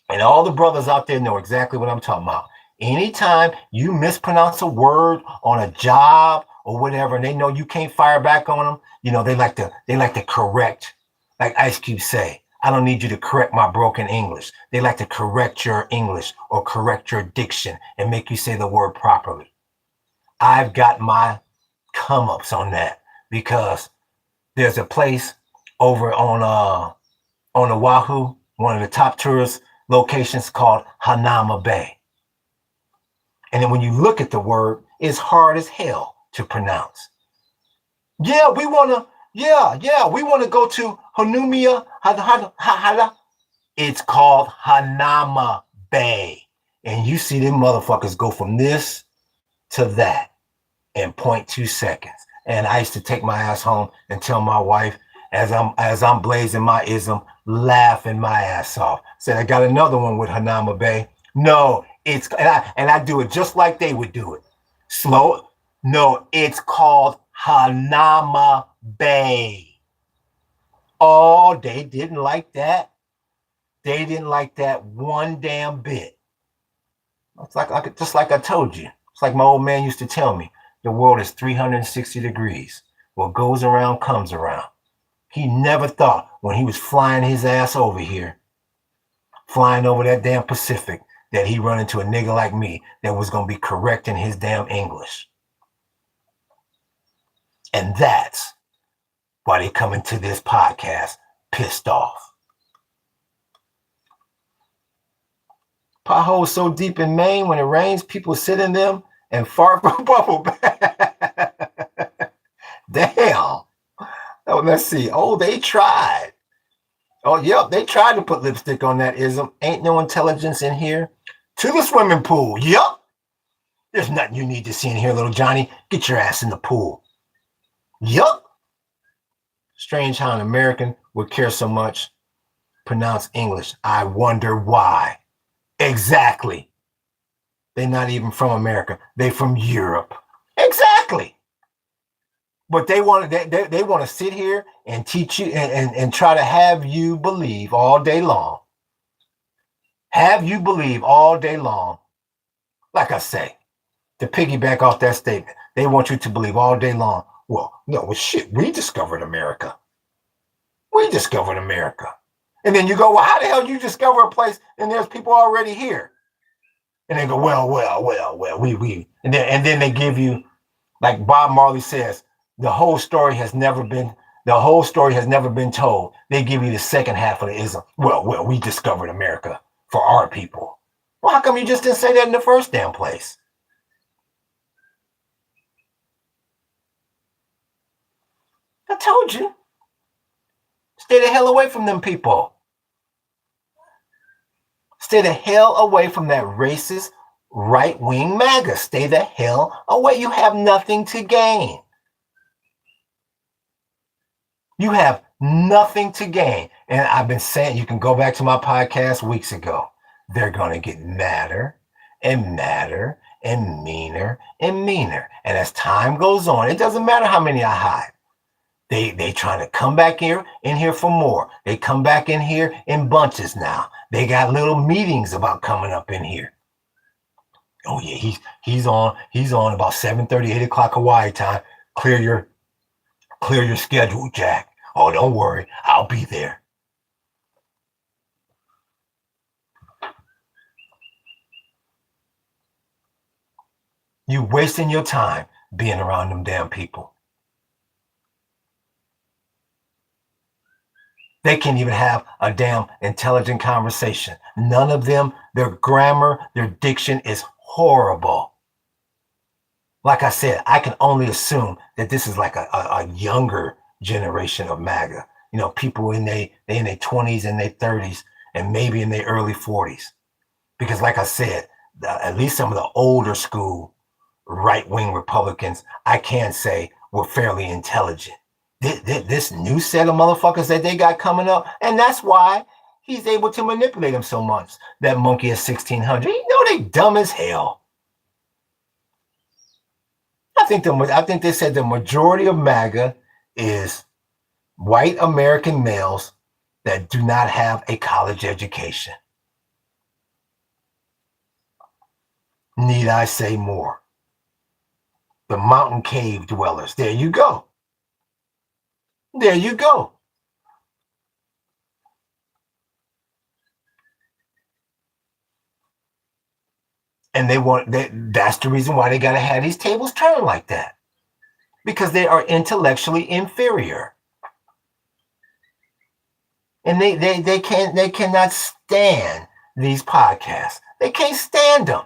[SPEAKER 1] and all the brothers out there know exactly what I'm talking about. Anytime you mispronounce a word on a job or whatever, and they know you can't fire back on them, you know, they like to correct, like Ice Cube say, "I don't need you to correct my broken English." They like to correct your English or correct your diction and make you say the word properly. I've got my come-ups on that because there's a place over on Oahu, one of the top tourist locations, called Hanauma Bay. And then when you look at the word, it's hard as hell to pronounce. Yeah, we want to go to Hanumia. It's called Hanauma Bay. And you see them motherfuckers go from this to that in 0.2 seconds. And I used to take my ass home and tell my wife, as I'm blazing my ism, laughing my ass off. Said, "I got another one with Hanauma Bay." No, and I do it just like they would do it. Slow. No, it's called Hanauma Bay. Oh, they didn't like that. They didn't like that one damn bit. It's like just like I told you. It's like my old man used to tell me, the world is 360 degrees. What goes around comes around. He never thought when he was flying his ass over here, flying over that damn Pacific, that he run into a nigga like me that was going to be correcting his damn English. And that's why they come into this podcast pissed off. Potholes so deep in Maine, when it rains, people sit in them and fart from bubble bath. Damn. Oh, let's see. Oh, they tried. Oh, yep, they tried to put lipstick on that ism. Ain't no intelligence in here. To the swimming pool. Yep. There's nothing you need to see in here, little Johnny. Get your ass in the pool. Yup. Strange how an American would care so much. Pronounce English. I wonder why. Exactly. They're not even from America. They're from Europe. Exactly. But they want to sit here and teach you and try to have you believe all day long. Have you believe all day long. Like I say, to piggyback off that statement, they want you to believe all day long. Well, no, well, shit, we discovered America. We discovered America. And then you go, well, how the hell you discover a place and there's people already here? And they go, well, we. And then they give you, like Bob Marley says, the whole story has never been told. They give you the second half of the ism. Well, we discovered America for our people. Well, how come you just didn't say that in the first damn place? I told you. Stay the hell away from them people. Stay the hell away from that racist right-wing MAGA. Stay the hell away. You have nothing to gain. You have nothing to gain. And I've been saying, you can go back to my podcast weeks ago. They're going to get madder and madder and meaner and meaner. And as time goes on, it doesn't matter how many I hide. They trying to come back in here for more. They come back in here in bunches now. They got little meetings about coming up in here. Oh yeah, he's on about 7:30, 8 o'clock Hawaii time. Clear your schedule, Jack. Oh, don't worry, I'll be there. You wasting your time being around them damn people. They can't even have a damn intelligent conversation. None of them, their grammar, their diction is horrible. Like I said, I can only assume that this is like a younger generation of MAGA. You know, people in their 20s and their 30s and maybe in their early 40s. Because like I said, at least some of the older school right-wing Republicans, I can say, were fairly intelligent. This new set of motherfuckers that they got coming up, and that's why he's able to manipulate them so much. That monkey at 1600, you know they dumb as hell. I think they said the majority of MAGA is white American males that do not have a college education. Need I say more? The mountain cave dwellers. There you go. There you go. And that's the reason why they got to have these tables turned like that. Because they are intellectually inferior. And they cannot stand these podcasts. They can't stand them.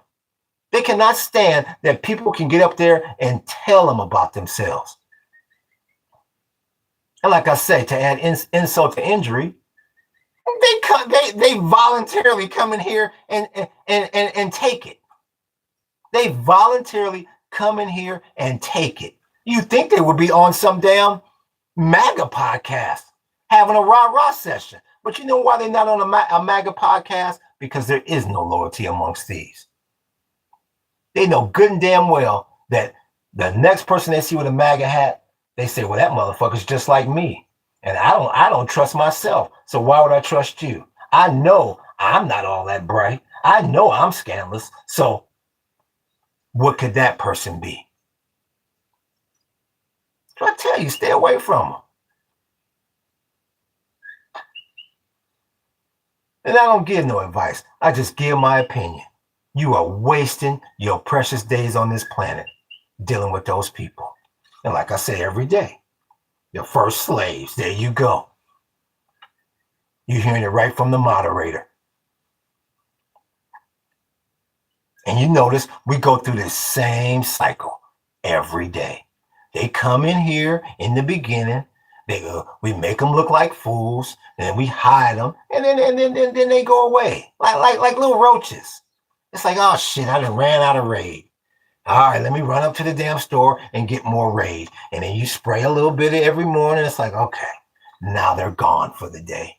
[SPEAKER 1] They cannot stand that people can get up there and tell them about themselves. And like I say, to add insult to injury, they voluntarily come in here and take it. They voluntarily come in here and take it. You think they would be on some damn MAGA podcast having a rah-rah session. But you know why they're not on a MAGA podcast? Because there is no loyalty amongst thieves. They know good and damn well that the next person they see with a MAGA hat, they say, well, that motherfucker's just like me. And I don't trust myself. So why would I trust you? I know I'm not all that bright. I know I'm scandalous. So what could that person be? So I tell you, stay away from them. And I don't give no advice. I just give my opinion. You are wasting your precious days on this planet dealing with those people. And like I say every day, the first slaves, there you go. You're hearing it right from the moderator. And you notice we go through this same cycle every day. They come in here in the beginning. We make them look like fools, and then we hide them, and then they go away like little roaches. It's like, oh shit, I done ran out of raid. All right, let me run up to the damn store and get more raid. And then you spray a little bit every morning. It's like, okay, now they're gone for the day.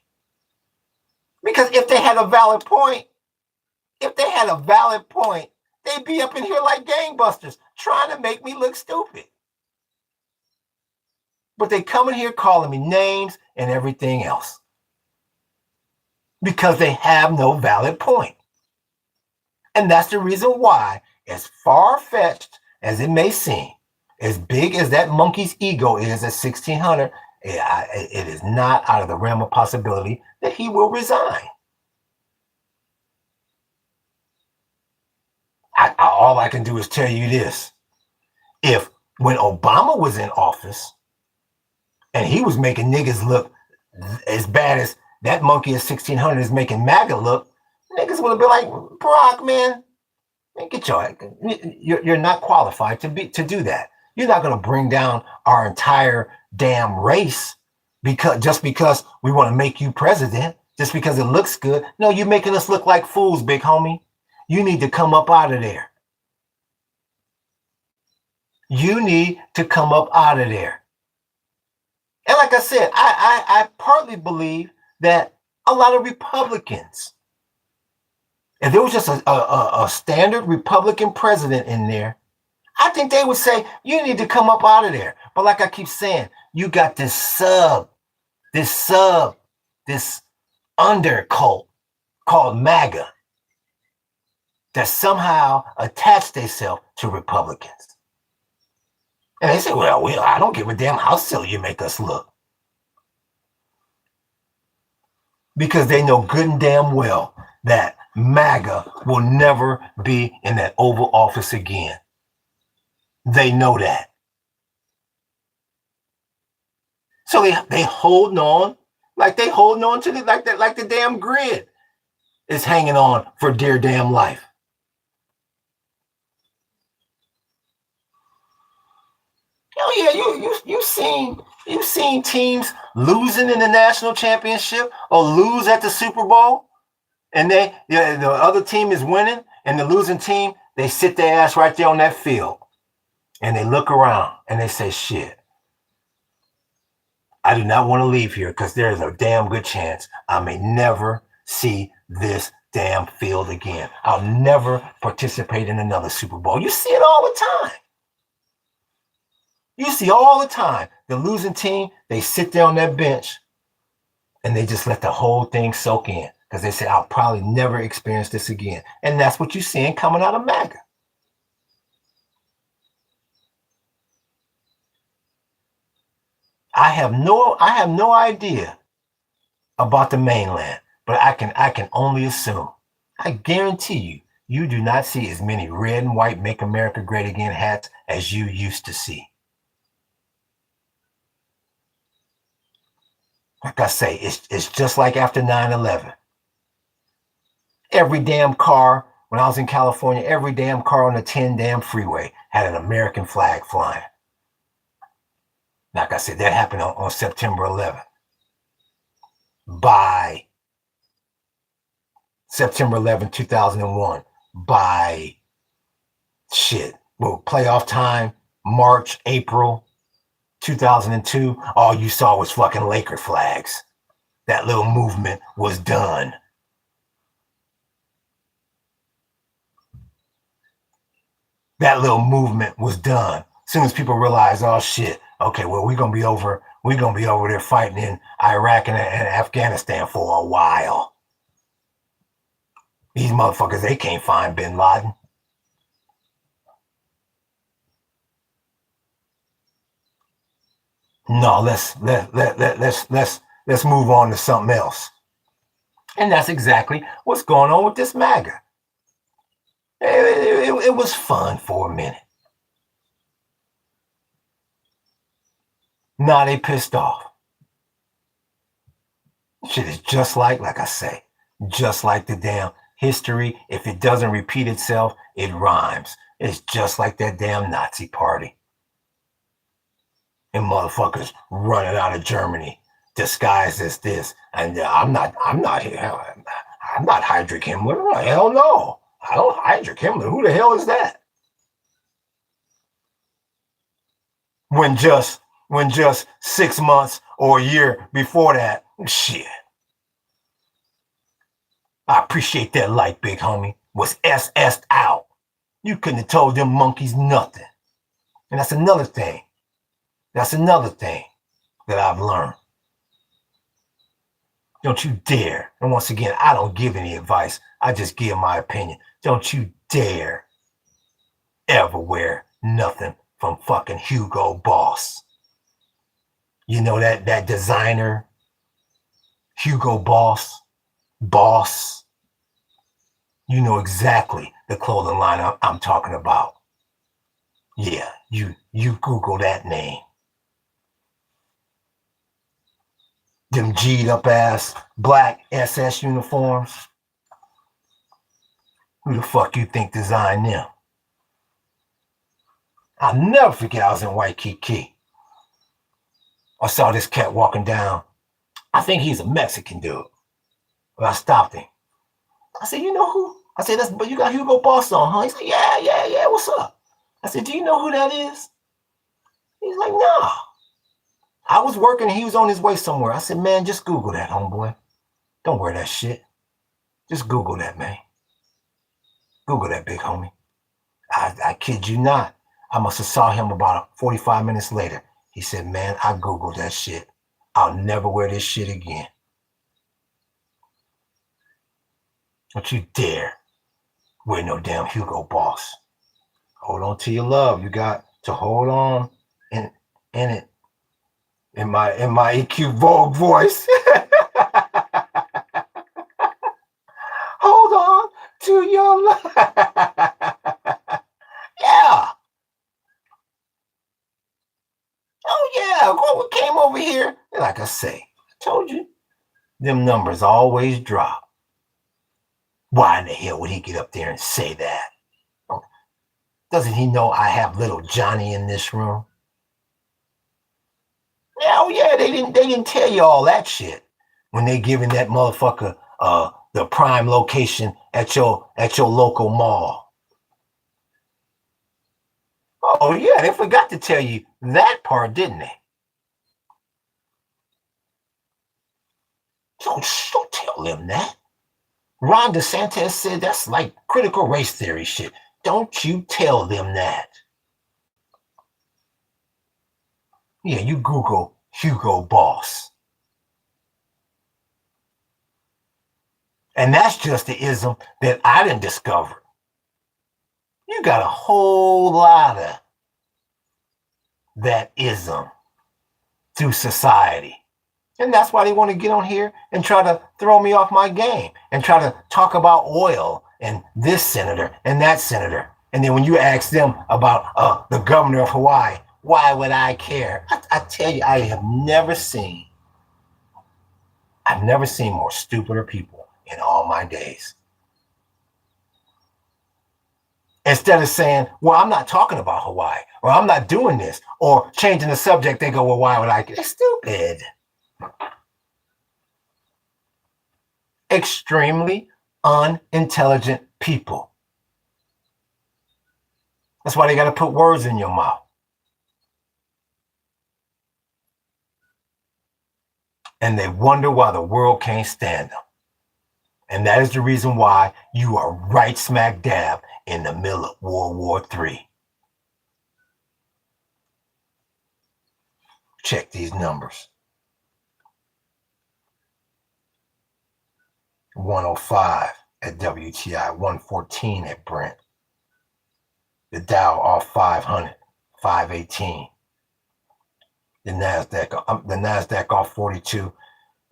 [SPEAKER 1] Because if they had a valid point, they'd be up in here like gangbusters trying to make me look stupid. But they come in here calling me names and everything else because they have no valid point. And that's the reason why, as far-fetched as it may seem, as big as that monkey's ego is at 1600, it is not out of the realm of possibility that he will resign. All I can do is tell you this. If when Obama was in office and he was making niggas look as bad as that monkey at 1600 is making MAGA look, niggas would have been like, Barack, man, get you're not qualified to do that. You're not going to bring down our entire damn race just because we want to make you president, just because it looks good. No, you're making us look like fools, big homie. You need to come up out of there. You need to come up out of there. And like I said, I partly believe that a lot of Republicans, if there was just a standard Republican president in there, I think they would say, you need to come up out of there. But like I keep saying, you got this under cult called MAGA that somehow attached themselves to Republicans. And they say, well, I don't give a damn how silly you make us look. Because they know good and damn well that MAGA will never be in that Oval Office again. They know that. So they holding on, like they holding on to like the damn grid is hanging on for dear damn life. Oh yeah, you've seen teams losing in the national championship or lose at the Super Bowl, and the other team is winning, and the losing team, they sit their ass right there on that field, and they look around and they say, shit, I do not want to leave here because there's a damn good chance I may never see this damn field again. I'll never participate in another Super Bowl. You see it all the time. You see all the time, the losing team, they sit there on that bench and they just let the whole thing soak in because they say, I'll probably never experience this again. And that's what you're seeing coming out of MAGA. I have no idea about the mainland, but I can only assume. I guarantee you do not see as many red and white Make America Great Again hats as you used to see. Like I say, it's just like after 9/11. Every damn car, when I was in California, every damn car on the 10 damn freeway had an American flag flying. Like I said, that happened on September 11th. By September 11th, 2001, by playoff time, March, April 2002, all you saw was fucking Laker flags. That little movement was done. That little movement was done. As soon as people realized, oh shit, okay, well, we're gonna be over there fighting in Iraq and Afghanistan for a while. These motherfuckers, they can't find bin Laden. No, let's move on to something else. And that's exactly what's going on with this MAGA. It was fun for a minute. Now they pissed off. Shit is just like I say, just like the damn history. If it doesn't repeat itself, it rhymes. It's just like that damn Nazi party. And motherfuckers running out of Germany disguised as this. And I'm not Heydrich Himmler. Hell no. I don't Heydrich Himmler. Who the hell is that? When just 6 months or a year before that, shit. I appreciate that light, big homie. Was SS'd out. You couldn't have told them monkeys nothing. And that's another thing. That's another thing that I've learned. Don't you dare. And once again, I don't give any advice. I just give my opinion. Don't you dare ever wear nothing from fucking Hugo Boss. You know that designer, Hugo Boss? Boss. You know exactly the clothing line I'm talking about. Yeah, you Google that name. Them G'd up ass black SS uniforms. Who the fuck you think designed them? I'll never forget I was in Waikiki. I saw this cat walking down. I think he's a Mexican dude. But I stopped him. I said, you know who? I said, but you got Hugo Boss on, huh? He said, yeah, what's up? I said, do you know who that is? He's like, nah. I was working and he was on his way somewhere. I said, man, just Google that, homeboy. Don't wear that shit. Just Google that, man. Google that, big homie. I kid you not. I must have saw him about 45 minutes later. He said, man, I Googled that shit. I'll never wear this shit again. Don't you dare wear no damn Hugo Boss. Hold on to your love. You got to hold on in it. In my EQ Vogue voice. Hold on to your love. Yeah. Oh yeah. What came over here? Like I say, I told you, them numbers always drop. Why in the hell would he get up there and say that? Doesn't he know I have little Johnny in this room? Oh yeah, they didn't tell you all that shit when they giving that motherfucker the prime location at your local mall. Oh yeah, they forgot to tell you that part, didn't they? Don't tell them that. Ron DeSantis said that's like critical race theory shit. Don't you tell them that. Yeah, you Google Hugo Boss. And that's just the ism that I didn't discover. You got a whole lot of that ism through society. And that's why they want to get on here and try to throw me off my game and try to talk about oil and this senator and that senator. And then when you ask them about the governor of Hawaii, why would I care? I tell you, I've never seen more stupider people in all my days. Instead of saying, well, I'm not talking about Hawaii, or I'm not doing this, or changing the subject, they go, well, why would I care? It's stupid. Extremely unintelligent people. That's why they got to put words in your mouth. And they wonder why the world can't stand them. And that is the reason why you are right smack dab in the middle of World War III. Check these numbers. 105 at WTI, 114 at Brent. The Dow off 500, 518. The Nasdaq off 42,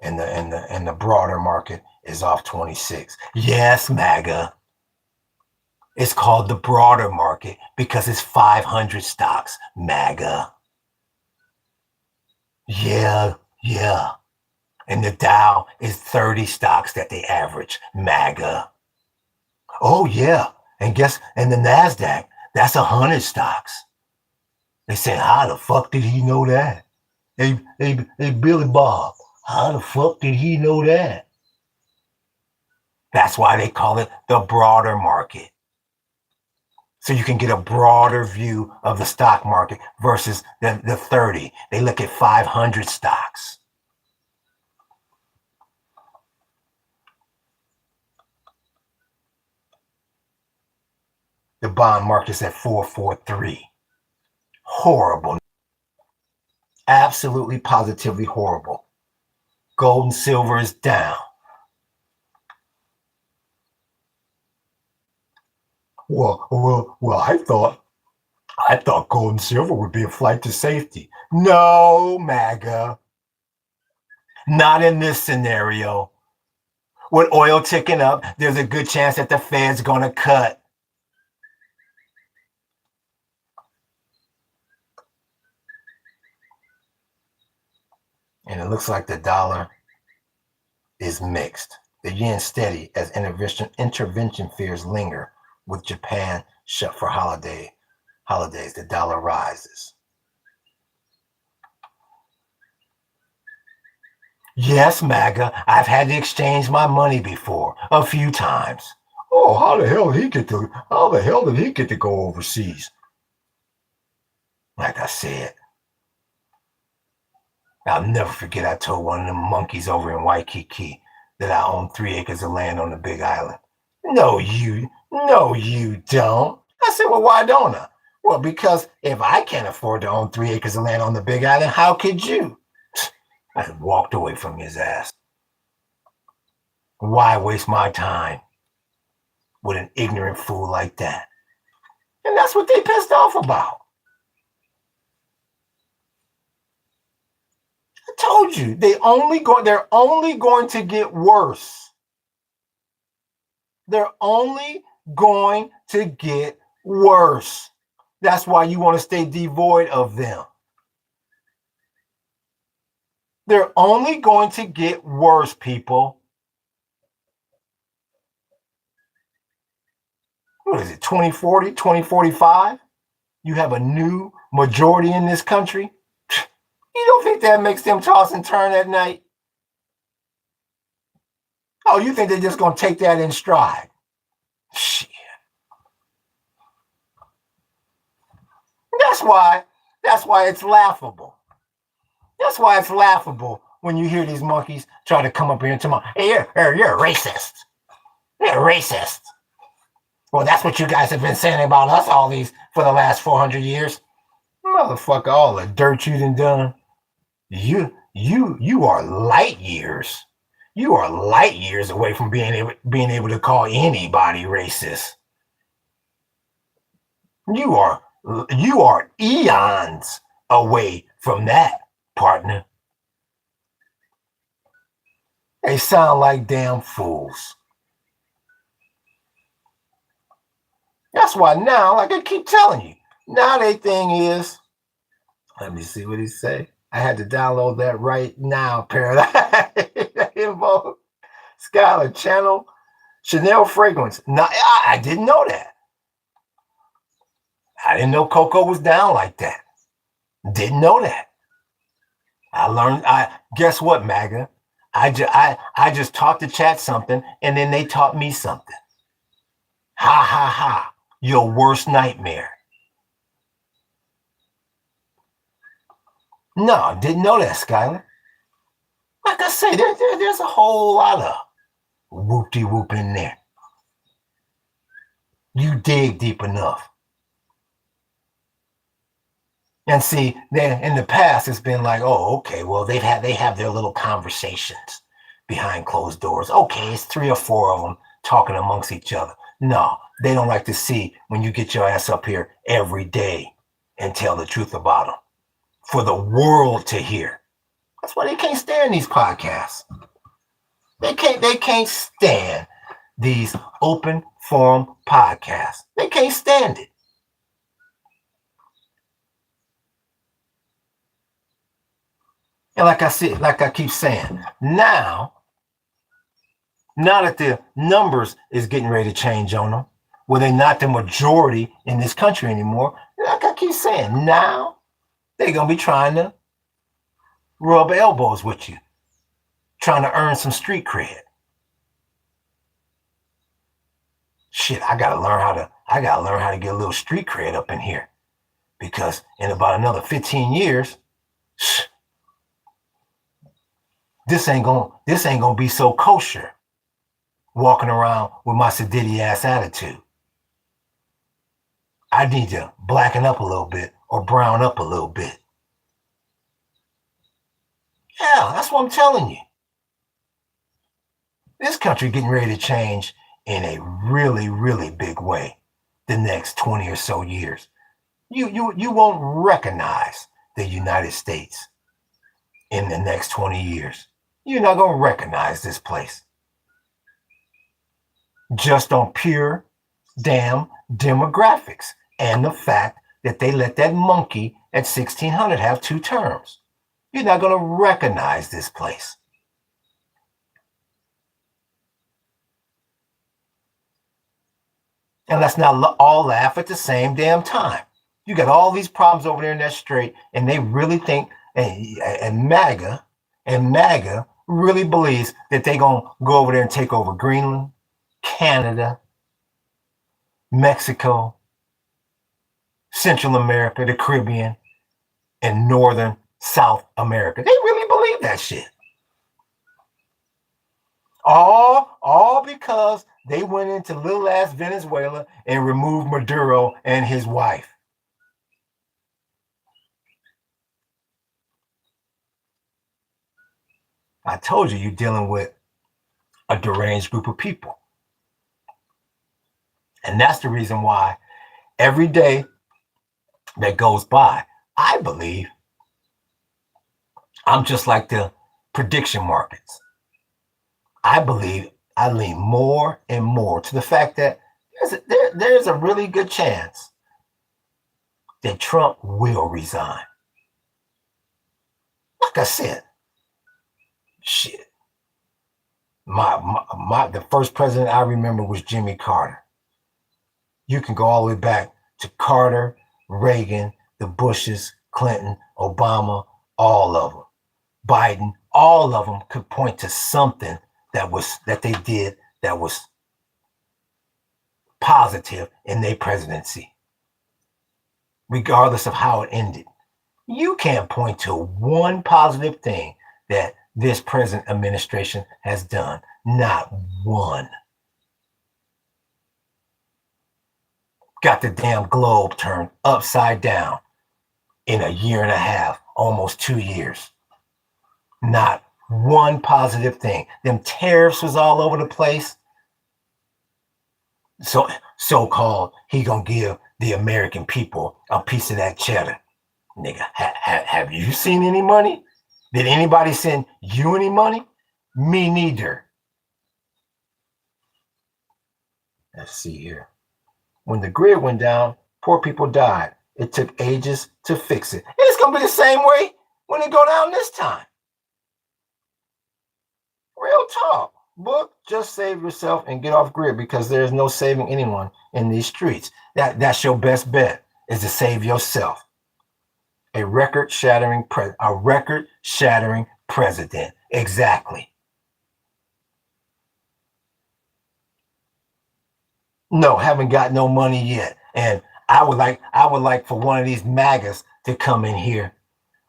[SPEAKER 1] and the broader market is off 26. Yes, MAGA. It's called the broader market because it's 500 stocks, MAGA. Yeah, yeah. And the Dow is 30 stocks that they average. MAGA. Oh, yeah. And the NASDAQ, that's 100 stocks. They say, how the fuck did he know that? Hey, Billy Bob, how the fuck did he know that? That's why they call it the broader market. So you can get a broader view of the stock market versus the 30. They look at 500 stocks. The bond market is at 443. Horrible. Absolutely, positively horrible. Gold and silver is down. Well, I thought gold and silver would be a flight to safety. No, MAGA. Not in this scenario. With oil ticking up, there's a good chance that the Fed's going to cut. And it looks like the dollar is mixed. The yen steady as intervention fears linger. With Japan shut for holidays, the dollar rises. Yes, MAGA, I've had to exchange my money before, a few times. Oh, how the hell did he get to go overseas? Like I said, I'll never forget I told one of them monkeys over in Waikiki that I own 3 acres of land on the Big Island. No, you don't. I said, well, why don't I? Well, because if I can't afford to own 3 acres of land on the Big Island, how could you? I walked away from his ass. Why waste my time with an ignorant fool like that? And that's what they pissed off about. I told you, they're only going to get worse. They're only going to get worse. That's why you want to stay devoid of them. They're only going to get worse, people. What is it, 2040, 2045? You have a new majority in this country? You don't think that makes them toss and turn at night? Oh, you think they're just going to take that in stride? Shit. That's why it's laughable. That's why it's laughable when you hear these monkeys try to come up here and tell me, hey, you're a racist. You're a racist. Well, that's what you guys have been saying about us for the last 400 years. Motherfucker, all the dirt you done. You are light years. You are light years away from being able to call anybody racist. You are eons away from that, partner. They sound like damn fools. That's why now, like I keep telling you, now their thing is, let me see what he say. I had to download that right now, Paradise. Info. Skylar Channel, Chanel fragrance. No, I didn't know that. I didn't know cocoa was down like that. Didn't know that. Guess what, MAGA? I just taught the chat something, and then they taught me something. Ha ha ha! Your worst nightmare. No, didn't know that, Skylar. Like I say, there's a whole lot of whoop-de-whoop in there. You dig deep enough. And see, then in the past, it's been like, oh, okay, well, they have their little conversations behind closed doors. Okay, it's 3 or 4 of them talking amongst each other. No, they don't like to see when you get your ass up here every day and tell the truth about them for the world to hear. That's why they can't stand these podcasts. They can't stand these open forum podcasts. They can't stand it. And like I said, like I keep saying, now that the numbers is getting ready to change on them, where they're not the majority in this country anymore, like I keep saying, now they're going to be trying to rub elbows with you, trying to earn some street cred. Shit, I gotta learn how to get a little street cred up in here, because in about another 15 years, this ain't gonna be so kosher, walking around with my sedity ass attitude. I need to blacken up a little bit or brown up a little bit. Yeah, that's what I'm telling you. This country getting ready to change in a really, really big way the next 20 or so years. You won't recognize the United States in the next 20 years. You're not going to recognize this place. Just on pure damn demographics and the fact that they let that monkey at 1600 have 2 terms. You're not going to recognize this place. And let's not all laugh at the same damn time. You got all these problems over there in that strait, and they really think, and MAGA really believes that they're going to go over there and take over Greenland, Canada, Mexico, Central America, the Caribbean, and Northern South America. They really believe that shit. All because they went into little ass Venezuela and removed Maduro and his wife. I told you, you're dealing with a deranged group of people. And that's the reason why every day that goes by, I believe I'm just like the prediction markets. I believe I lean more and more to the fact that there's a really good chance that Trump will resign. Like I said, shit. The first president I remember was Jimmy Carter. You can go all the way back to Carter, Reagan, the Bushes, Clinton, Obama, all of them. Biden, all of them could point to something that they did that was positive in their presidency, regardless of how it ended. You can't point to one positive thing that this present administration has done. Not one. Got the damn globe turned upside down in a year and a half, almost 2 years. Not one positive thing. Them tariffs was all over the place. So-called, he gonna give the American people a piece of that cheddar. Nigga, have you seen any money? Did anybody send you any money? Me neither. Let's see here. When the grid went down, poor people died. It took ages to fix it. And it's going to be the same way when it go down this time. Real talk. Book, just save yourself and get off grid, because there's no saving anyone in these streets. That's your best bet, is to save yourself. A record-shattering president. Exactly. No, haven't got no money yet. And I would like for one of these MAGAs to come in here.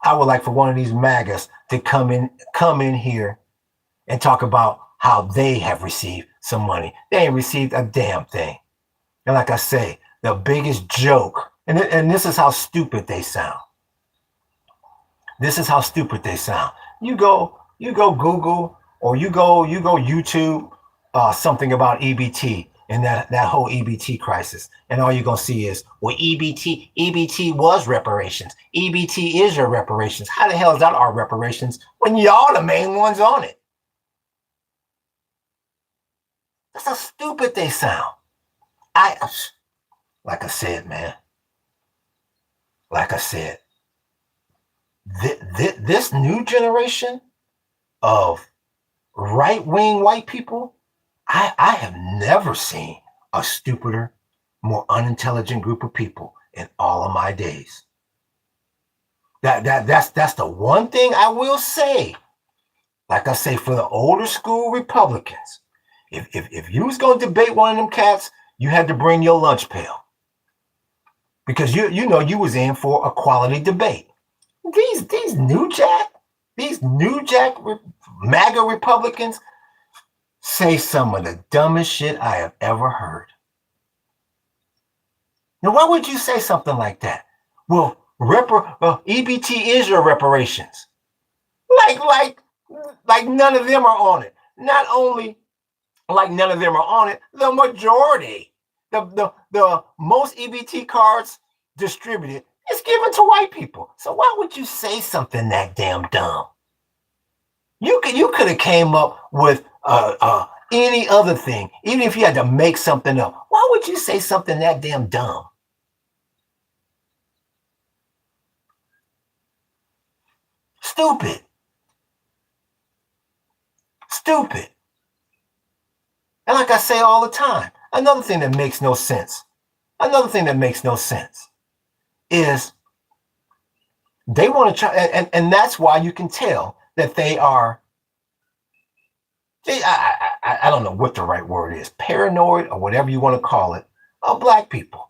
[SPEAKER 1] I would like for one of these MAGAs to come in here and talk about how they have received some money. They ain't received a damn thing. And like I say, the biggest joke, and this is how stupid they sound. This is how stupid they sound. You go Google, or you go YouTube something about EBT and that whole EBT crisis, and all you're gonna see is, well, EBT was reparations. EBT is your reparations. How the hell is that our reparations when y'all the main ones on it? That's how stupid they sound. Like I said, man. Like I said, This new generation of right-wing white people, I have never seen a stupider, more unintelligent group of people in all of my days. That's the one thing I will say. Like I say, for the older school Republicans, if you was gonna debate one of them cats, you had to bring your lunch pail, because you was in for a quality debate. These new jack MAGA Republicans say some of the dumbest shit I have ever heard. Now, why would you say something like that? Well, EBT is your reparations. Like none of them are on it. Not only like none of them are on it, the majority, the most EBT cards distributed is given to white people. So why would you say something that damn dumb? You could have came up with any other thing, even if you had to make something up. Why would you say something that damn dumb? Stupid. And like I say all the time, another thing that makes no sense is they want to try, and that's why you can tell that they are, I don't know what the right word is, paranoid or whatever you want to call it, of black people.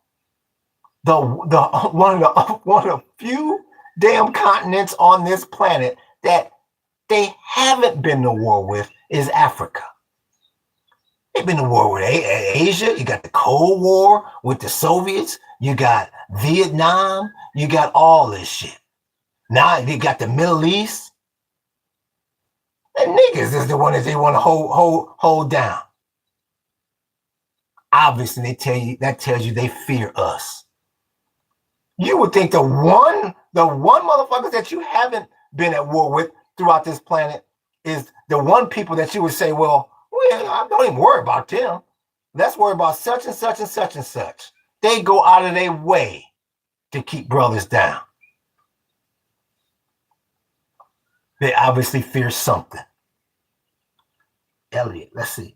[SPEAKER 1] One of the few damn continents on this planet that they haven't been to war with is Africa. They've been to war with Asia. You got the Cold War with the Soviets. You got Vietnam. You got all this shit. Now you got the Middle East. And niggas is the one that they want to hold down. Obviously, that tells you they fear us. You would think the one motherfuckers that you haven't been at war with throughout this planet is the one people that you would say, well, don't even worry about them. Let's worry about such and such and such and such. They go out of their way to keep brothers down. They obviously fear something. Elliot, let's see.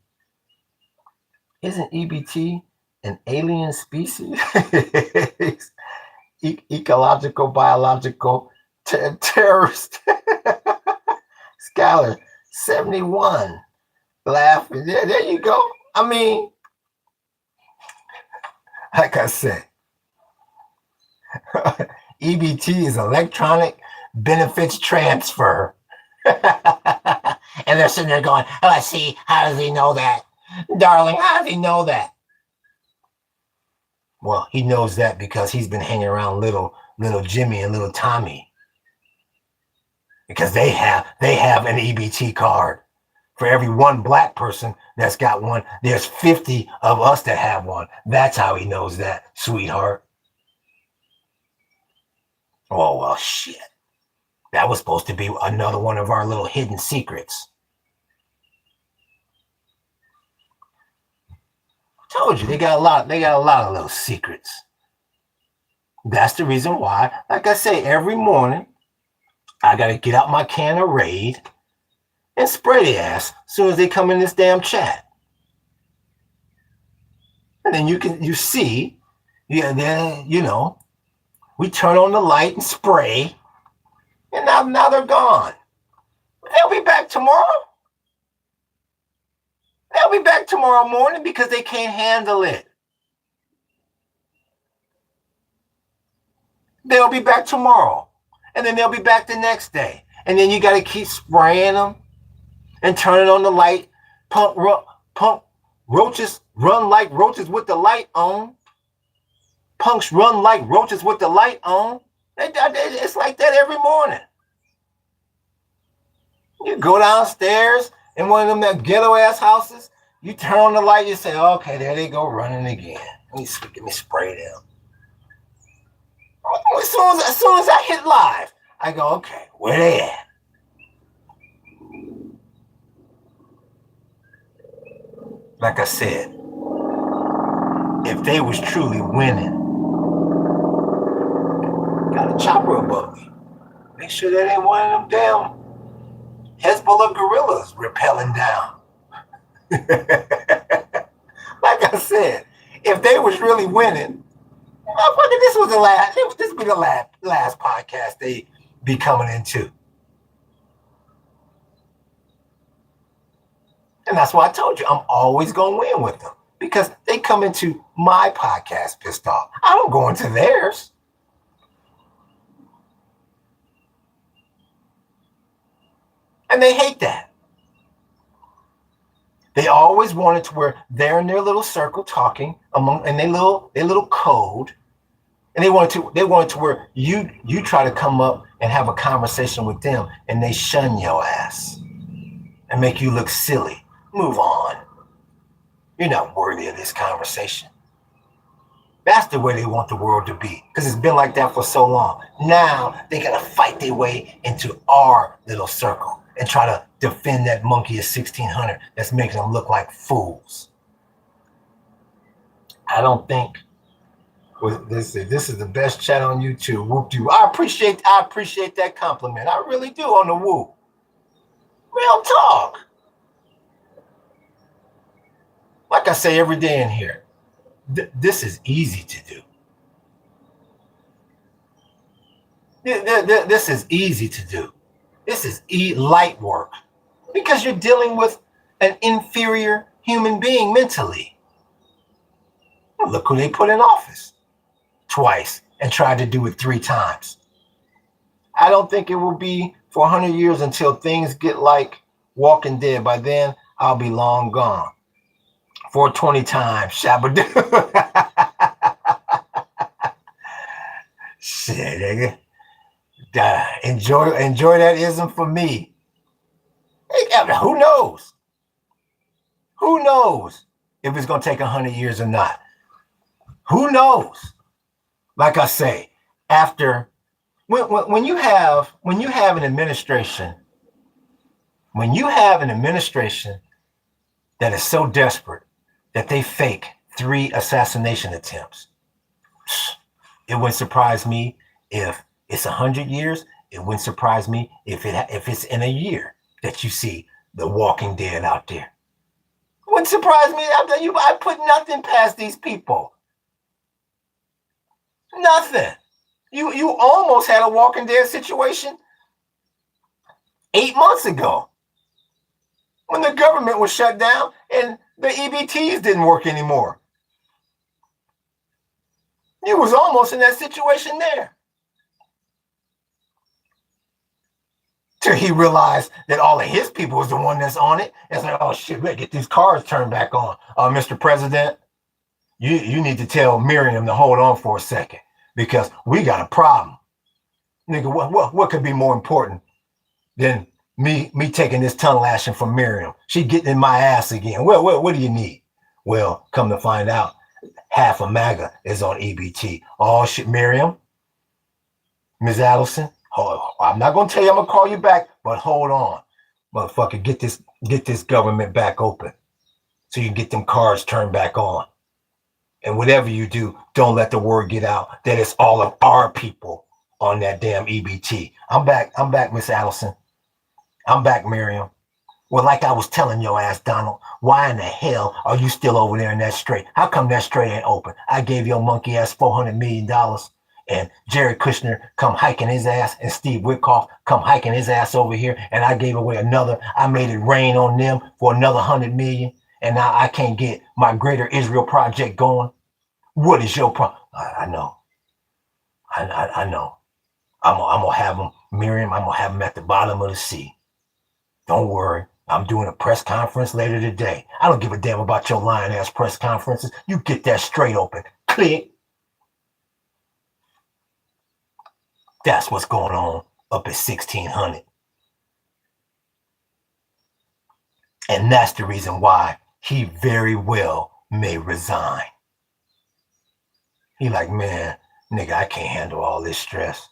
[SPEAKER 1] Isn't EBT an alien species? Ecological, biological terrorist. Scholar 71. Laughing. There you go. I mean, like I said, EBT is electronic benefits transfer. And they're sitting there going, oh, see, how does he know that? Darling, how does he know that? Well, he knows that because he's been hanging around little Jimmy and little Tommy. Because they have an EBT card. For every one black person that's got one, there's 50 of us that have one. That's how he knows that, sweetheart. Oh, well, shit. That was supposed to be another one of our little hidden secrets. Told you, they got a lot of little secrets. That's the reason why, like I say, every morning, I got to get out my can of Raid and spray their ass as soon as they come in this damn chat. And then you see, then, we turn on the light and spray, and now they're gone. They'll be back tomorrow. They'll be back tomorrow morning because they can't handle it. They'll be back tomorrow. And then they'll be back the next day. And then you got to keep spraying them and turning on the light. Pump roaches run like roaches with the light on. Punks run like roaches with the light on. It's like that every morning. You go downstairs in one of them that ghetto-ass houses, you turn on the light, you say, okay, there they go running again. Let me spray them. As soon as I hit live, I go, okay, where they at? Like I said, if they was truly winning, got a chopper above me. Make sure that ain't one of them damn Hezbollah guerrillas repelling down. Like I said, if they was really winning, motherfucker, this was the last. This would be the last podcast they be coming into. And that's why I told you I'm always gonna win with them because they come into my podcast pissed off. I don't go into theirs. And they hate that. They always wanted to where they're in their little circle talking among and their little code. And they wanted to where you try to come up and have a conversation with them and they shun your ass and make you look silly. Move on. You're not worthy of this conversation. That's the way they want the world to be because it's been like that for so long. Now they got to fight their way into our little circle and try to defend that monkey of 1600 that's making them look like fools. I don't think this is the best chat on YouTube. Whoop de. I appreciate that compliment. I really do on the woo. Real talk. Like I say every day in here, this is easy to do. This is easy to do. This is light work because you're dealing with an inferior human being mentally. Look who they put in office twice and tried to do it 3 times. I don't think it will be for 100 years until things get like Walking Dead. By then, I'll be long gone. 420 times, Shabba. Shit, nigga. Enjoy that ism for me. Who knows? Who knows if it's gonna take 100 years or not? Who knows? Like I say, after when you have an administration, that is so desperate that they fake 3 assassination attempts, it wouldn't surprise me if it's 100 years. It wouldn't surprise me if it's in a year that you see the Walking Dead out there. It wouldn't surprise me. I put nothing past these people. Nothing. You almost had a Walking Dead situation 8 months ago when the government was shut down and the EBTs didn't work anymore. You was almost in that situation there. Till he realized that all of his people was the one that's on it. It's like, oh shit, we gotta get these cars turned back on. Mr. President, you need to tell Miriam to hold on for a second because we got a problem. Nigga, what could be more important than me taking this tunnel action from Miriam? She getting in my ass again. Well, what do you need? Well, come to find out, half of MAGA is on EBT. Oh shit, Miriam, Ms. Allison. Oh, I'm not gonna tell you I'm gonna call you back, but hold on, motherfucker, get this government back open so you can get them cars turned back on. And whatever you do, don't let the word get out that it's all of our people on that damn EBT. I'm back, Miss Allison. I'm back, Miriam. Well, like I was telling your ass, Donald, why in the hell are you still over there in that strait? How come that strait ain't open? I gave your monkey ass $400 million and Jared Kushner come hiking his ass and Steve Witkoff come hiking his ass over here. And I gave away I made it rain on them for another 100 million. And now I can't get my Greater Israel project going. What is your problem? I know. I know. I'm going to have them, Miriam, I'm going to have them at the bottom of the sea. Don't worry. I'm doing a press conference later today. I don't give a damn about your lying ass press conferences. You get that straight open. Click. That's what's going on up at 1600. And that's the reason why he very well may resign. He like, man, nigga, I can't handle all this stress.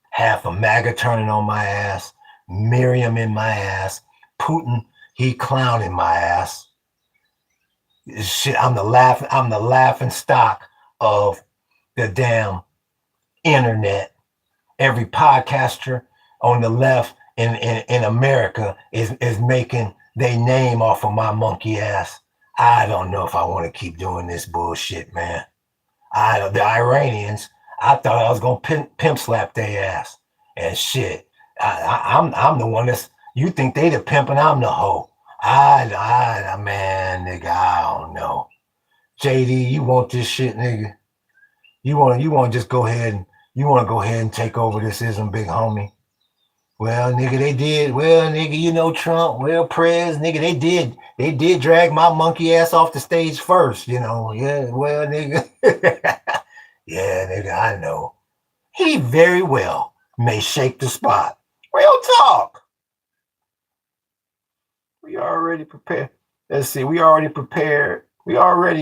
[SPEAKER 1] Half of MAGA turning on my ass, Miriam in my ass, Putin, he clowning my ass. Shit, I'm the laughing stock of the damn internet. every podcaster on the left in America is making their name off of my monkey ass. I don't know if I want to keep doing this bullshit, man. The Iranians, I thought I was gonna pimp slap their ass and shit. I'm the one that's, you think they the pimp and I'm the hoe. Man, nigga, I don't know. JD, you want this shit, nigga? You want to just go ahead and take over this ism, big homie? Well, nigga, they did. Well, nigga, you know Trump. Well, Prez, nigga, they did drag my monkey ass off the stage first, you know. Yeah, well, nigga. Yeah, nigga, I know. He very well may shake the spot. Real talk. We already prepared. Let's see,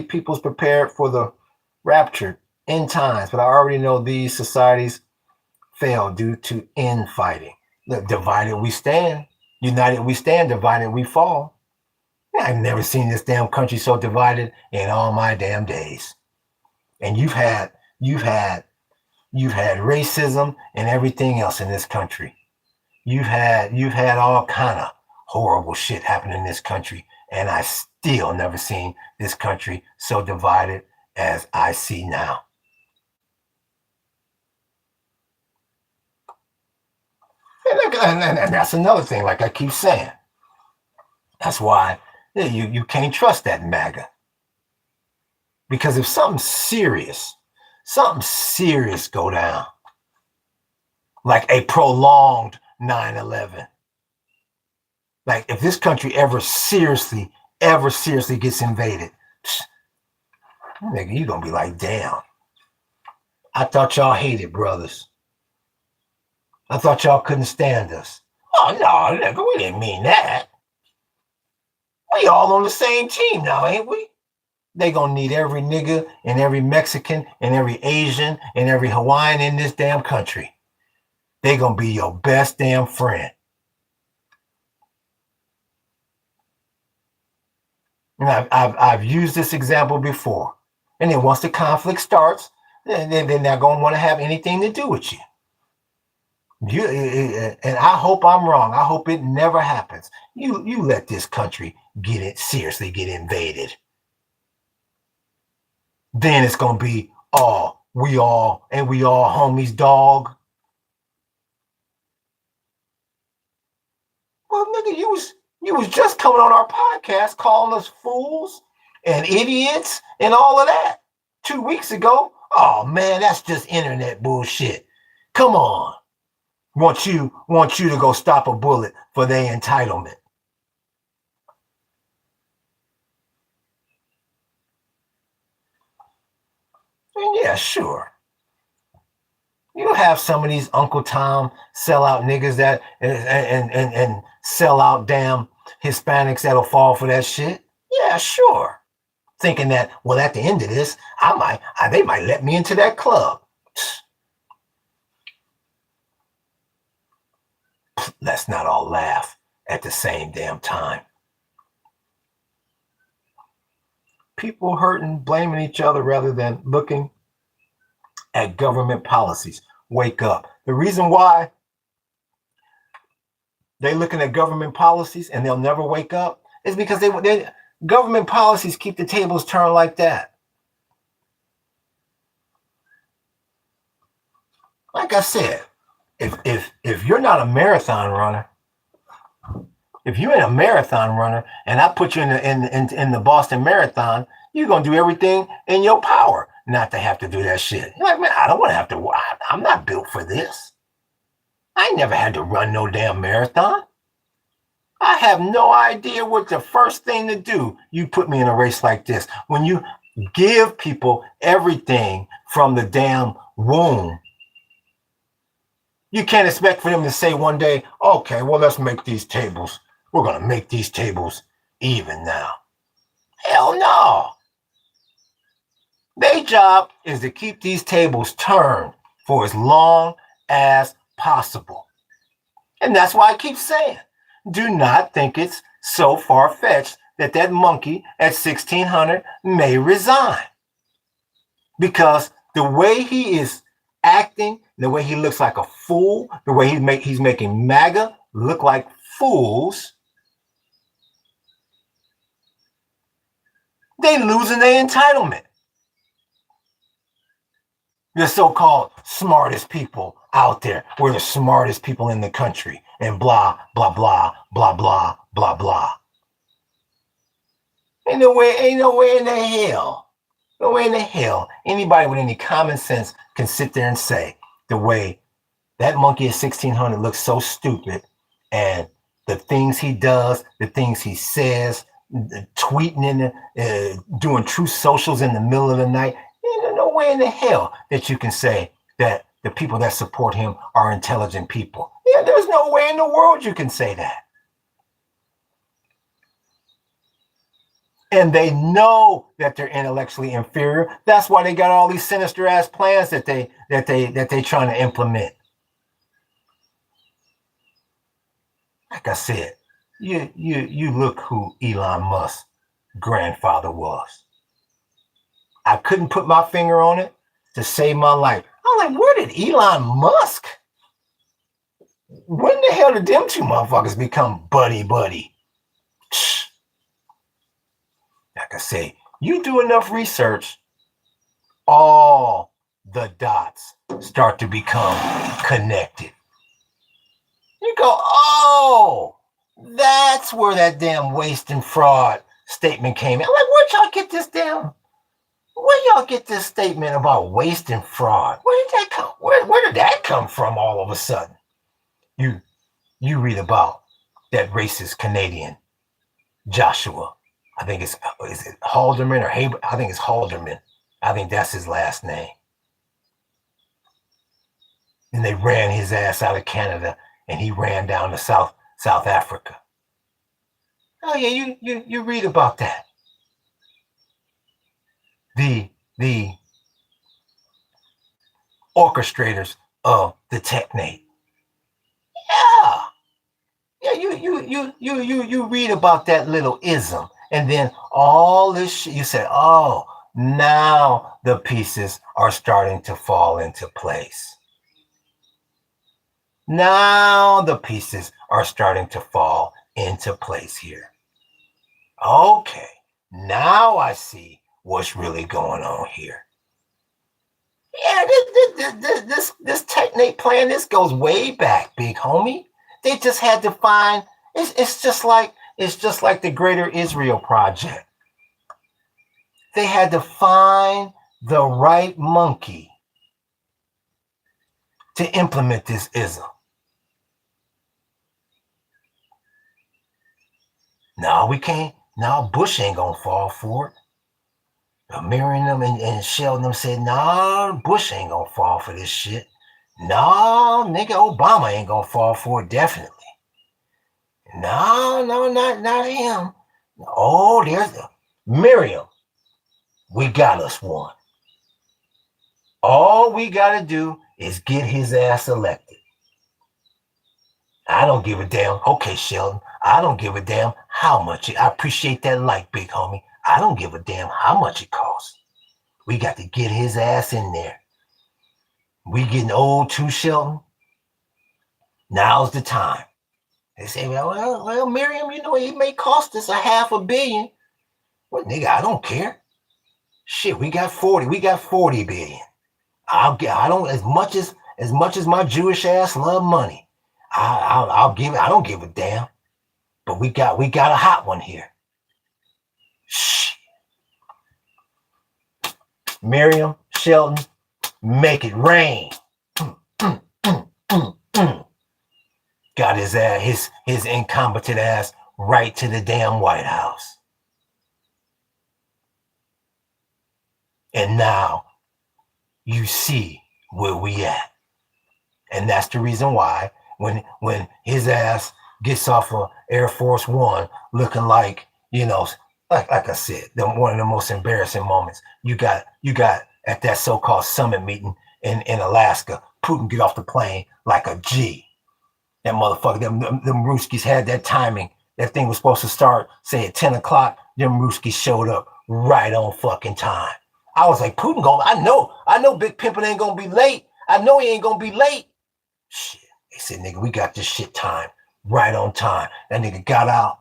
[SPEAKER 1] people's prepared for the rapture end times, but I already know these societies fail due to infighting. Look, divided we stand, united we stand, divided we fall. I've never seen this damn country so divided in all my damn days. And you've had racism and everything else in this country. You've had all kind of horrible shit happen in this country, and I still never seen this country so divided as I see now. And that's another thing, like I keep saying. That's why you can't trust that MAGA. Because if something serious go down, like a prolonged 9/11, like if this country ever seriously gets invaded, nigga, you gonna be like, damn, I thought y'all hated brothers. I thought y'all couldn't stand us. Oh, no, nigga, we didn't mean that. We all on the same team now, ain't we? They gonna need every nigga and every Mexican and every Asian and every Hawaiian in this damn country. They gonna be your best damn friend. And I've used this example before. And then once the conflict starts, then they're not gonna want to have anything to do with you. And I hope I'm wrong. I hope it never happens. You let this country get invaded. Then it's gonna be we all homies, dog. Well, nigga, you was just coming on our podcast calling us fools and idiots and all of that 2 weeks ago. Oh man, that's just internet bullshit. Come on. Want you to go stop a bullet for their entitlement. And yeah, sure. You have some of these Uncle Tom sellout niggas that and sellout damn Hispanics that'll fall for that shit. Yeah, sure. Thinking that, well, at the end of this, they might let me into that club. Let's not all laugh at the same damn time. People hurting, blaming each other rather than looking at government policies. Wake up. The reason why they're looking at government policies and they'll never wake up is because government policies keep the tables turned like that. Like I said, if you're not a marathon runner, if you're in a marathon runner and I put you in the Boston Marathon, you're gonna do everything in your power not to have to do that shit. You're like, man, I don't want to have to. I'm not built for this. I ain't never had to run no damn marathon. I have no idea what the first thing to do. You put me in a race like this. When you give people everything from the damn womb, you can't expect for them to say one day, okay, well, let's make these tables. We're going to make these tables even now. Hell no. Their job is to keep these tables turned for as long as possible. And that's why I keep saying, do not think it's so far-fetched that monkey at 1600 may resign. Because the way he is acting, the way he looks like a fool, the way he's making MAGA look like fools, they losing their entitlement. The so-called smartest people out there. We're the smartest people in the country, and blah, blah, blah, blah, blah, blah, blah. Ain't no way in the hell. No way in the hell anybody with any common sense can sit there and say the way that monkey at 1600 looks so stupid, and the things he does, the things he says, tweeting and doing truth socials in the middle of the night. Ain't no way in the hell that you can say that the people that support him are intelligent people. Yeah, there's no way in the world you can say that. And they know that they're intellectually inferior. That's why they got all these sinister ass plans that they trying to implement. Like I said, you look who Elon Musk's grandfather was. I couldn't put my finger on it to save my life. I'm like, where did Elon Musk? When the hell did them two motherfuckers become buddy? Like I say, you do enough research, all the dots start to become connected. You go, oh, that's where that damn waste and fraud statement came in. I'm like, where'd y'all get this damn? Where y'all get this statement about waste and fraud? Where did that come? Where did that come from all of a sudden? You read about that racist Canadian, Joshua. I think is it Halderman or Haber? I think it's Halderman. I think that's his last name. And they ran his ass out of Canada, and he ran down to South Africa. Oh yeah, you read about that. The orchestrators of the technate. Yeah, you read about that little ism. And then all this shit, you said, oh, now the pieces are starting to fall into place. Now the pieces are starting to fall into place here. Okay, now I see what's really going on here. Yeah, this technate plan, this goes way back, big homie. They just had to find, it's just like the Greater Israel Project. They had to find the right monkey to implement this ism. No, we can't. No, Bush ain't gonna fall for it. Miriam and Sheldon them said, no, Bush ain't gonna fall for this shit. No, nigga, Obama ain't gonna fall for it, definitely. No, not him. Oh, there's Miriam. We got us one. All we gotta do is get his ass elected. I don't give a damn. Okay, Sheldon, I don't give a damn how much I appreciate that like, big homie. I don't give a damn how much it costs. We got to get his ass in there. We getting old too, Sheldon. Now's the time. They say, well, Miriam, you know, it may cost us $500 million. Well, nigga, I don't care. Shit, we got 40. We got 40 billion. I don't, as much as my Jewish ass love money, I'll give it. I don't give a damn. But we got a hot one here. Shh. Miriam, Sheldon, make it rain. Got his ass, his incompetent ass right to the damn White House. And now you see where we at. And that's the reason why when his ass gets off of Air Force One looking like, you know, like I said, one of the most embarrassing moments. You got at that so-called summit meeting in Alaska, Putin get off the plane like a G. That motherfucker, them Ruskies had that timing. That thing was supposed to start, say, at 10 o'clock. Them Ruskies showed up right on fucking time. I was like, Putin I know Big Pimpin' ain't gonna be late. I know he ain't gonna be late. Shit. They said, nigga, we got this shit timed right on time. That nigga got out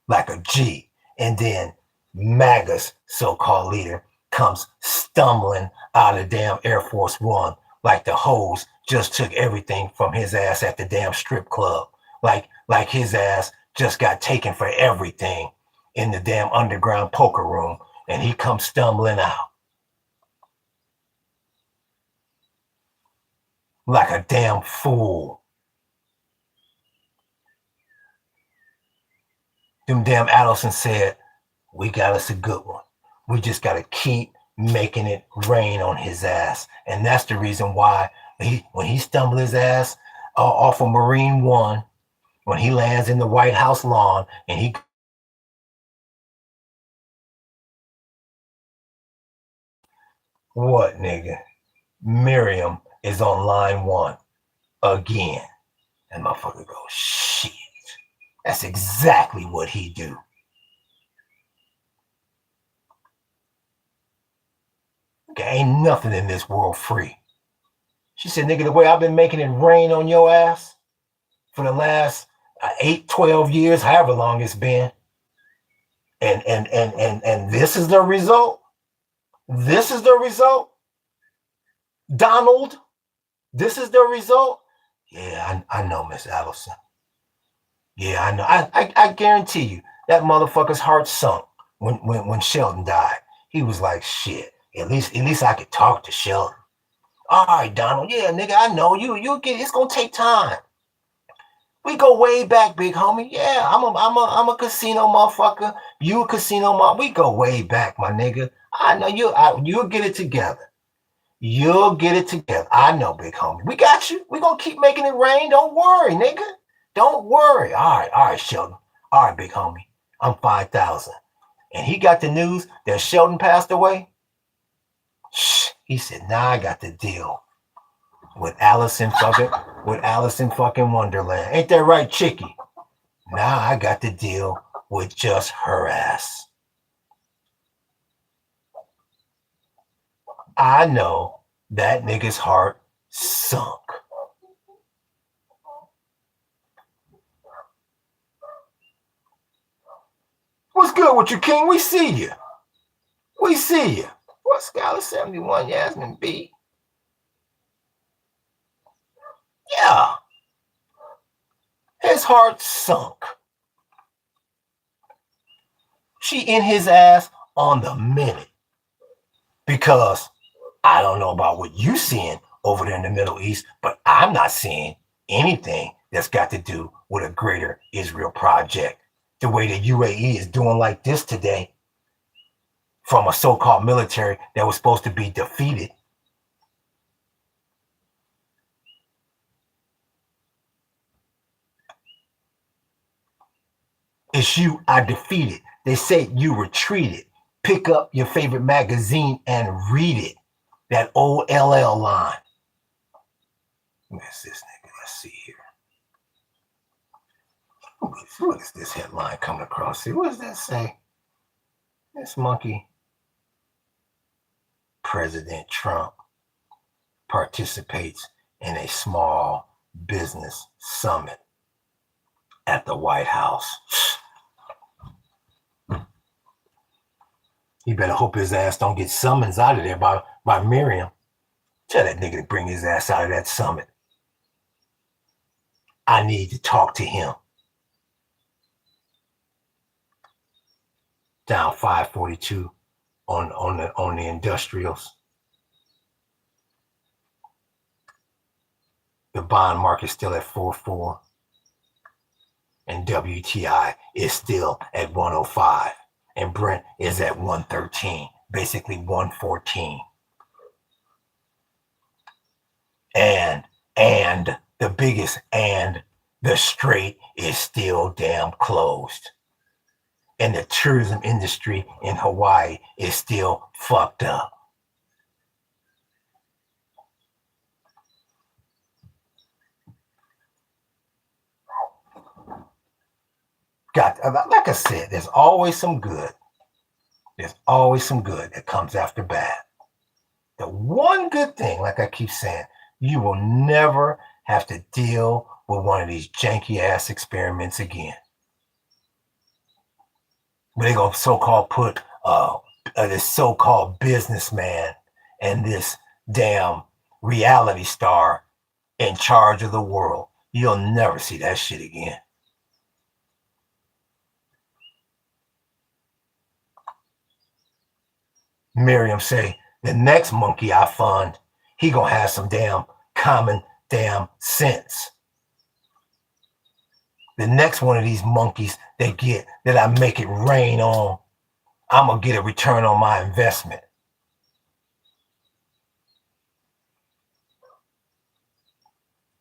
[SPEAKER 1] like a G. And then MAGA's so-called leader comes stumbling out of damn Air Force One like the hose just took everything from his ass at the damn strip club. Like his ass just got taken for everything in the damn underground poker room, and he comes stumbling out like a damn fool. Them damn Adelson said, we got us a good one. We just got to keep making it rain on his ass. And that's the reason why when he stumbled his ass off of Marine One, when he lands in the White House lawn and he what, nigga? Miriam is on line one again. And motherfucker goes, shit. That's exactly what he do. Okay, ain't nothing in this world free. She said, nigga, the way I've been making it rain on your ass for the last 8, 12 years, however long it's been. And this is the result. This is the result. Donald, this is the result. Yeah, I know, Miss Allison. Yeah, I know. I guarantee you that motherfucker's heart sunk when Sheldon died. He was like, shit. At least I could talk to Sheldon. All right, Donald. Yeah, nigga, I know you. You'll get. It's gonna take time. We go way back, big homie. Yeah, I'm a casino motherfucker. You a casino motherfucker. We go way back, my nigga. I know you. You'll get it together. You'll get it together. I know, big homie. We got you. We gonna keep making it rain. Don't worry, nigga. Don't worry. All right, Sheldon. All right, big homie. I'm 5,000. And he got the news that Sheldon passed away. Shh. He said, nah, I got the deal with Alice in fucking Wonderland. Ain't that right, Chicky? Nah, I got the deal with just her ass. I know that nigga's heart sunk. What's good with you, King? We see you. We see you. What's Scholar 71 Yasmin B? Yeah. His heart sunk. She in his ass on the minute. Because I don't know about what you seeing over there in the Middle East, but I'm not seeing anything that's got to do with a greater Israel project. The way the UAE is doing like this today from a so-called military that was supposed to be defeated. It's you I defeated. They say you retreated. Pick up your favorite magazine and read it. That old LL line. Where's this nigga? Let's see here. What is this headline coming across here? What does that say? This monkey. President Trump participates in a small business summit at the White House. You better hope his ass don't get summons out of there by Miriam. Tell that nigga to bring his ass out of that summit. I need to talk to him. Down 542 on the industrials. The bond market still at 4.4. And WTI is still at 105. And Brent is at 113, basically 114. And the biggest and the strait is still damn closed. And the tourism industry in Hawaii is still fucked up. Like I said, there's always some good. There's always some good that comes after bad. The one good thing, like I keep saying, You will never have to deal with one of these janky ass experiments again. But they're gonna so-called put this so-called businessman and this damn reality star in charge of the world. You'll never see that shit again. Miriam say, the next monkey I fund, he gonna have some damn common damn sense. The next one of these monkeys that I make it rain on, I'm gonna get a return on my investment.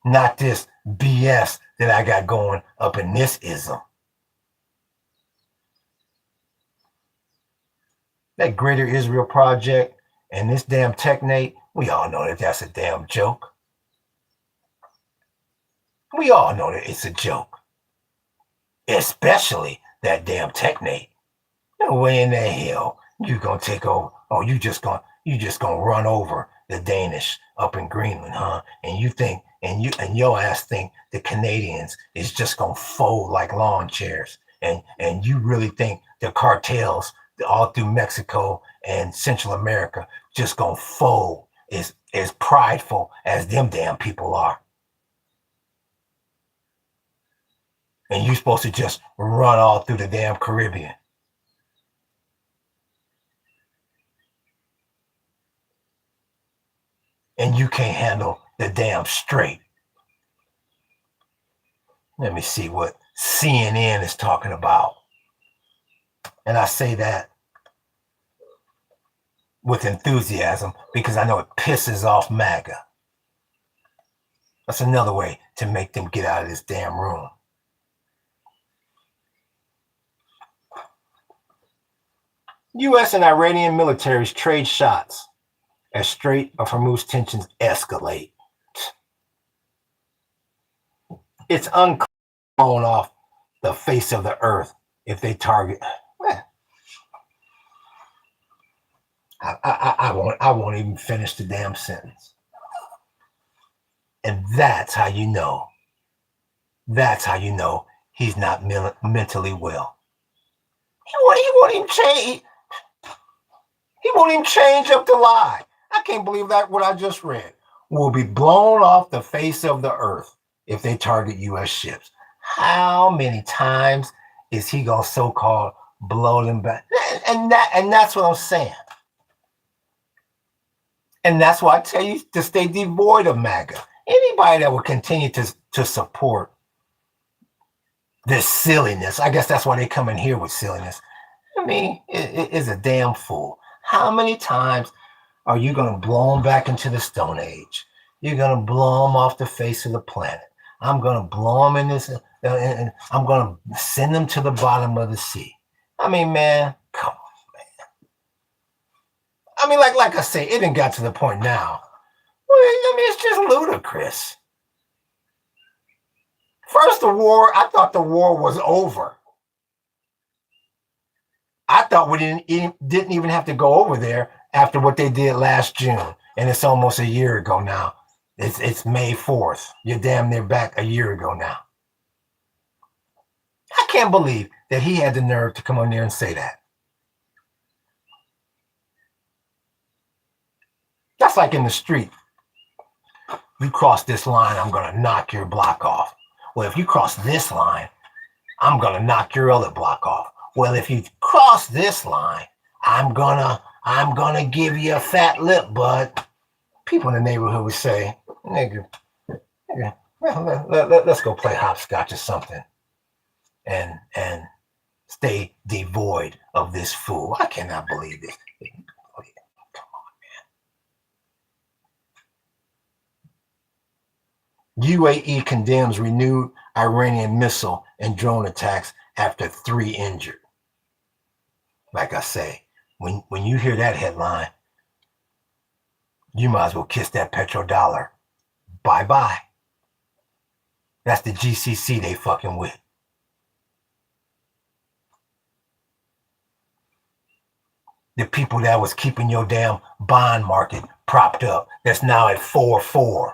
[SPEAKER 1] Not this BS that I got going up in this ism. That Greater Israel Project and this damn technate, we all know that that's a damn joke. We all know that it's a joke. Especially that damn technate. No way in the hell you gonna take over. Oh, you just gonna run over the Danish up in Greenland, huh? And you think and your ass think the Canadians is just gonna fold like lawn chairs. And you really think the cartels all through Mexico and Central America just gonna fold as prideful as them damn people are. And you're supposed to just run all through the damn Caribbean. And you can't handle the damn strait. Let me see what CNN is talking about. And I say that with enthusiasm because I know it pisses off MAGA. That's another way to make them get out of this damn room. U.S. and Iranian militaries trade shots as Strait of Hormuz tensions escalate. It's unclear off the face of the earth if they target. I won't even finish the damn sentence. And that's how you know. That's how you know he's not mentally well. He won't even change. He won't even change up the lie. I can't believe that what I just read. Will be blown off the face of the earth if they target U.S. ships. How many times is he gonna so-called blow them back? And that's what I'm saying. And that's why I tell you to stay devoid of MAGA. Anybody that will continue to support this silliness, I guess that's why they come in here with silliness. I mean, it is a damn fool. How many times are you going to blow them back into the Stone Age? You're going to blow them off the face of the planet. I'm going to blow them in this, and I'm going to send them to the bottom of the sea. I mean, man, come on, man. I mean, like I say, it didn't got to the point now. Well, I mean, it's just ludicrous. First, the war, I thought the war was over. I thought we didn't even have to go over there after what they did last June. And it's almost a year ago now. It's May 4th. You're damn near back a year ago now. I can't believe that he had the nerve to come on there and say that. That's like in the street. You cross this line, I'm going to knock your block off. Well, if you cross this line, I'm going to knock your other block off. Well, if you cross this line, I'm gonna give you a fat lip, bud. People in the neighborhood would say, nigga, let's go play hopscotch or something and stay devoid of this fool. I cannot believe this. Come on, man. UAE condemns renewed Iranian missile and drone attacks after 3 injured. Like I say, when you hear that headline, you might as well kiss that petrodollar. Bye-bye. That's the GCC they fucking with. The people that was keeping your damn bond market propped up, that's now at 4.4.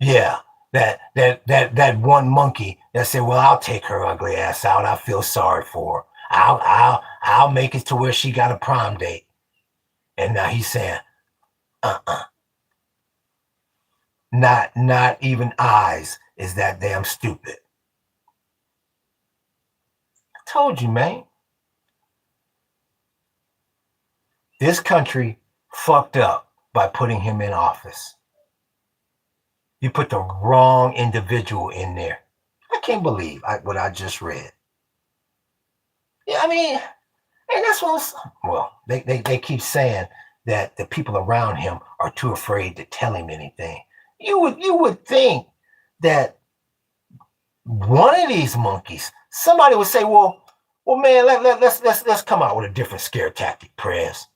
[SPEAKER 1] Yeah, that one monkey that said, "Well, I'll take her ugly ass out. I feel sorry for her. I'll make it to where she got a prom date." And now he's saying, "Uh-uh, not even eyes is that damn stupid." I told you, man. This country fucked up by putting him in office. You put the wrong individual in there. I can't believe what I just read. Yeah, I mean, and that's what. Well, they keep saying that the people around him are too afraid to tell him anything. You would think that one of these monkeys, somebody would say, well, man, let's come out with a different scare tactic, Prez.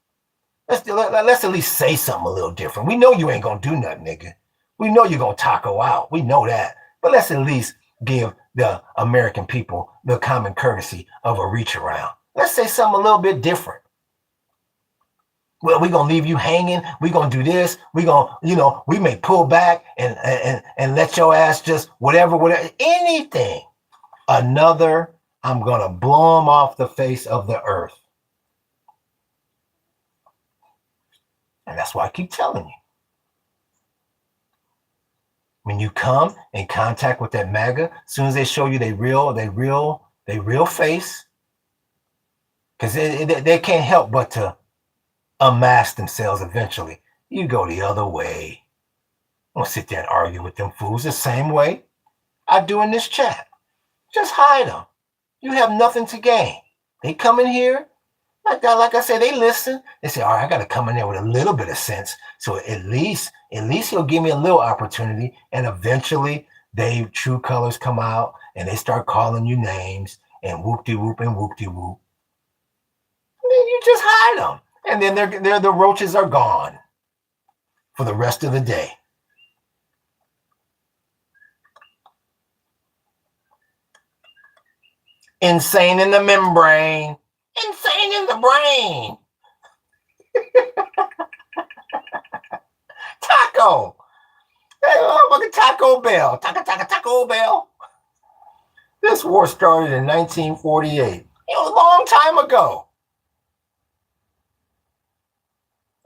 [SPEAKER 1] Let's at least say something a little different. We know you ain't gonna do nothing, nigga. We know you're gonna taco out. We know that. But let's at least give the American people the common courtesy of a reach around. Let's say something a little bit different. Well, we're gonna leave you hanging. We're gonna do this. We're gonna, we may pull back and let your ass just whatever, anything. Another, I'm gonna blow them off the face of the earth. And that's why I keep telling you. When you come in contact with that MAGA, as soon as they show you they real face, because they can't help but to unmask themselves eventually. You go the other way. I don't sit there and argue with them fools the same way I do in this chat. Just hide them. You have nothing to gain. They come in here, like I said, they listen. They say, all right, I got to come in there with a little bit of sense. So at least he'll give me a little opportunity. And eventually, they true colors come out and they start calling you names and whoop-de-whoop and whoop-de-whoop. And then you just hide them. And then the roaches are gone for the rest of the day. Insane in the membrane. Insane in the brain. Taco. Hey, motherfucking Taco Bell. Taco Bell. This war started in 1948. It was a long time ago.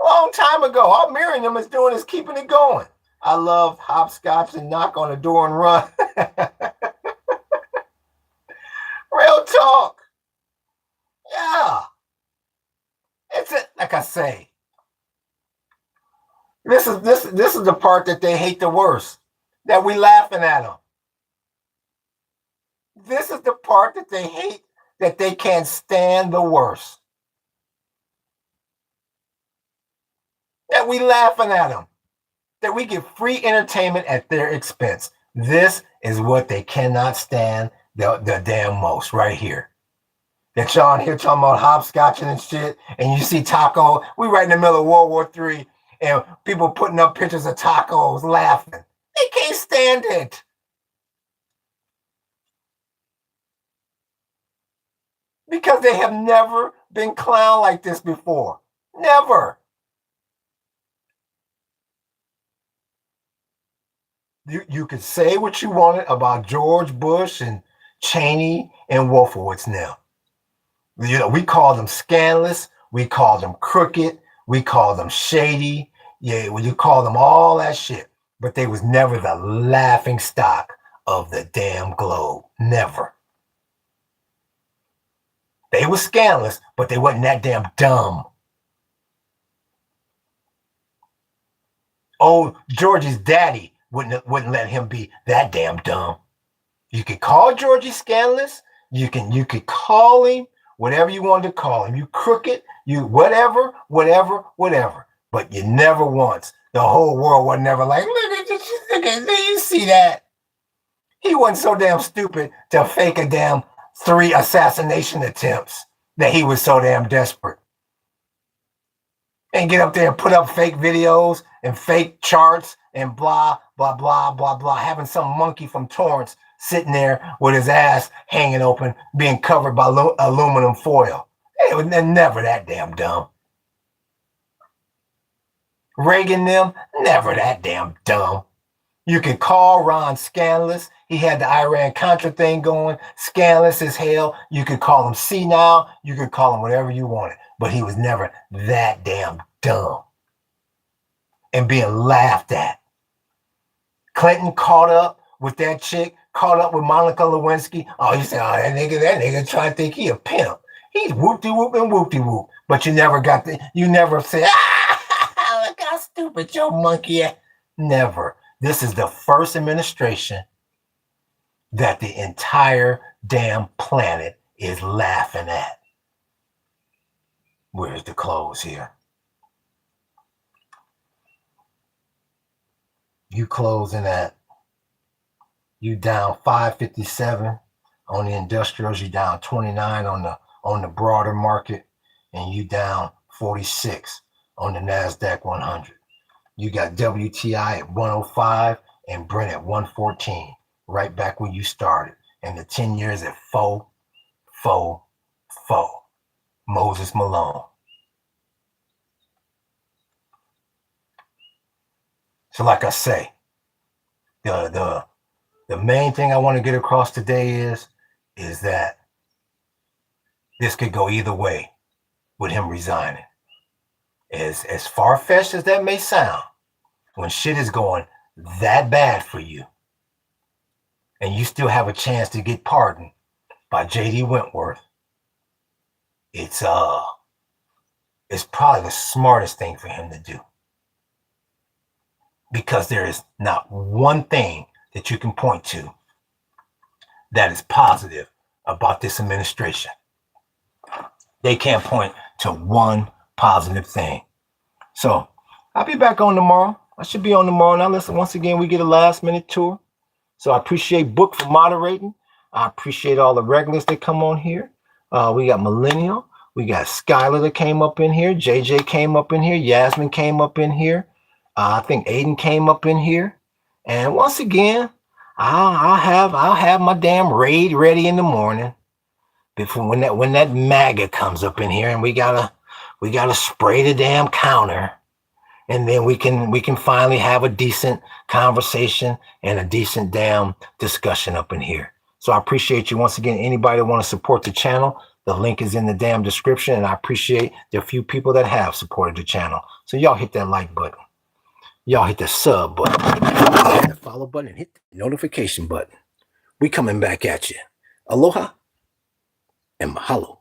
[SPEAKER 1] A long time ago. All Miriam is doing is keeping it going. I love hopscotch and knock on the door and run. Real talk. Yeah. It's it. Like I say, this is the part that they hate the worst. That we laughing at them. This is the part that they hate, that they can't stand the worst. That we laughing at them. That we get free entertainment at their expense. This is what they cannot stand the damn most right here. That y'all here talking about hopscotching and shit, and you see Taco. We right in the middle of World War III, and people putting up pictures of tacos laughing. They can't stand it. Because they have never been clowned like this before. Never. You could say what you wanted about George Bush and Cheney and Wolfowitz now. We call them scandalous. We call them crooked. We call them shady. Yeah, you call them all that shit. But they was never the laughing stock of the damn globe. Never. They were scandalous, but they wasn't that damn dumb. Oh, Georgie's daddy wouldn't let him be that damn dumb. You could call Georgie scandalous. You could call him whatever you wanted to call him. You crooked, you whatever. But you never once, the whole world was never like, look at this, do you see that? He wasn't so damn stupid to fake a damn 3 assassination attempts that he was so damn desperate. And get up there and put up fake videos and fake charts and blah, blah, blah, blah, blah, having some monkey from Torrance sitting there with his ass hanging open, being covered by aluminum foil. They were never that damn dumb. Reagan them, never that damn dumb. You can call Ron scandalous. He had the Iran-Contra thing going, scandalous as hell. You could call him senile. You could call him whatever you wanted. But he was never that damn dumb and being laughed at. Clinton caught up with that chick, caught up with Monica Lewinsky. Oh, you say, oh, that nigga trying to think he a pimp. He's whoop-de-whoop and whoop-de-whoop. But you never said, look how stupid your monkey is. Never. This is the first administration that the entire damn planet is laughing at. Where's the close here? You closing at, you down 557 on the industrials, you down 29 on the broader market, and you down 46 on the NASDAQ 100. You got WTI at 105 and Brent at 114, right back where you started. And the 10 years at 4. Moses Malone. So like I say, the main thing I want to get across today is that this could go either way with him resigning. As far-fetched as that may sound, when shit is going that bad for you, and you still have a chance to get pardoned by J.D. Wentworth, it's probably the smartest thing for him to do. Because there is not one thing that you can point to that is positive about this administration. They can't point to one positive thing. So I'll be back on tomorrow. I should be on tomorrow. Now listen, once again, we get a last minute tour. So I appreciate Book for moderating. I appreciate all the regulars that come on here. We got Millennial. We got Skylar that came up in here. JJ came up in here. Yasmin came up in here. I think Aiden came up in here. And once again, I'll have my damn raid ready in the morning. Before when that MAGA comes up in here, and we gotta spray the damn counter, and then we can finally have a decent conversation and a decent damn discussion up in here. So I appreciate you once again. Anybody that want to support the channel, the link is in the damn description, and I appreciate the few people that have supported the channel. So y'all hit that like button. Y'all hit the sub button, hit the follow button, and hit the notification button. We coming back at you. Aloha and mahalo.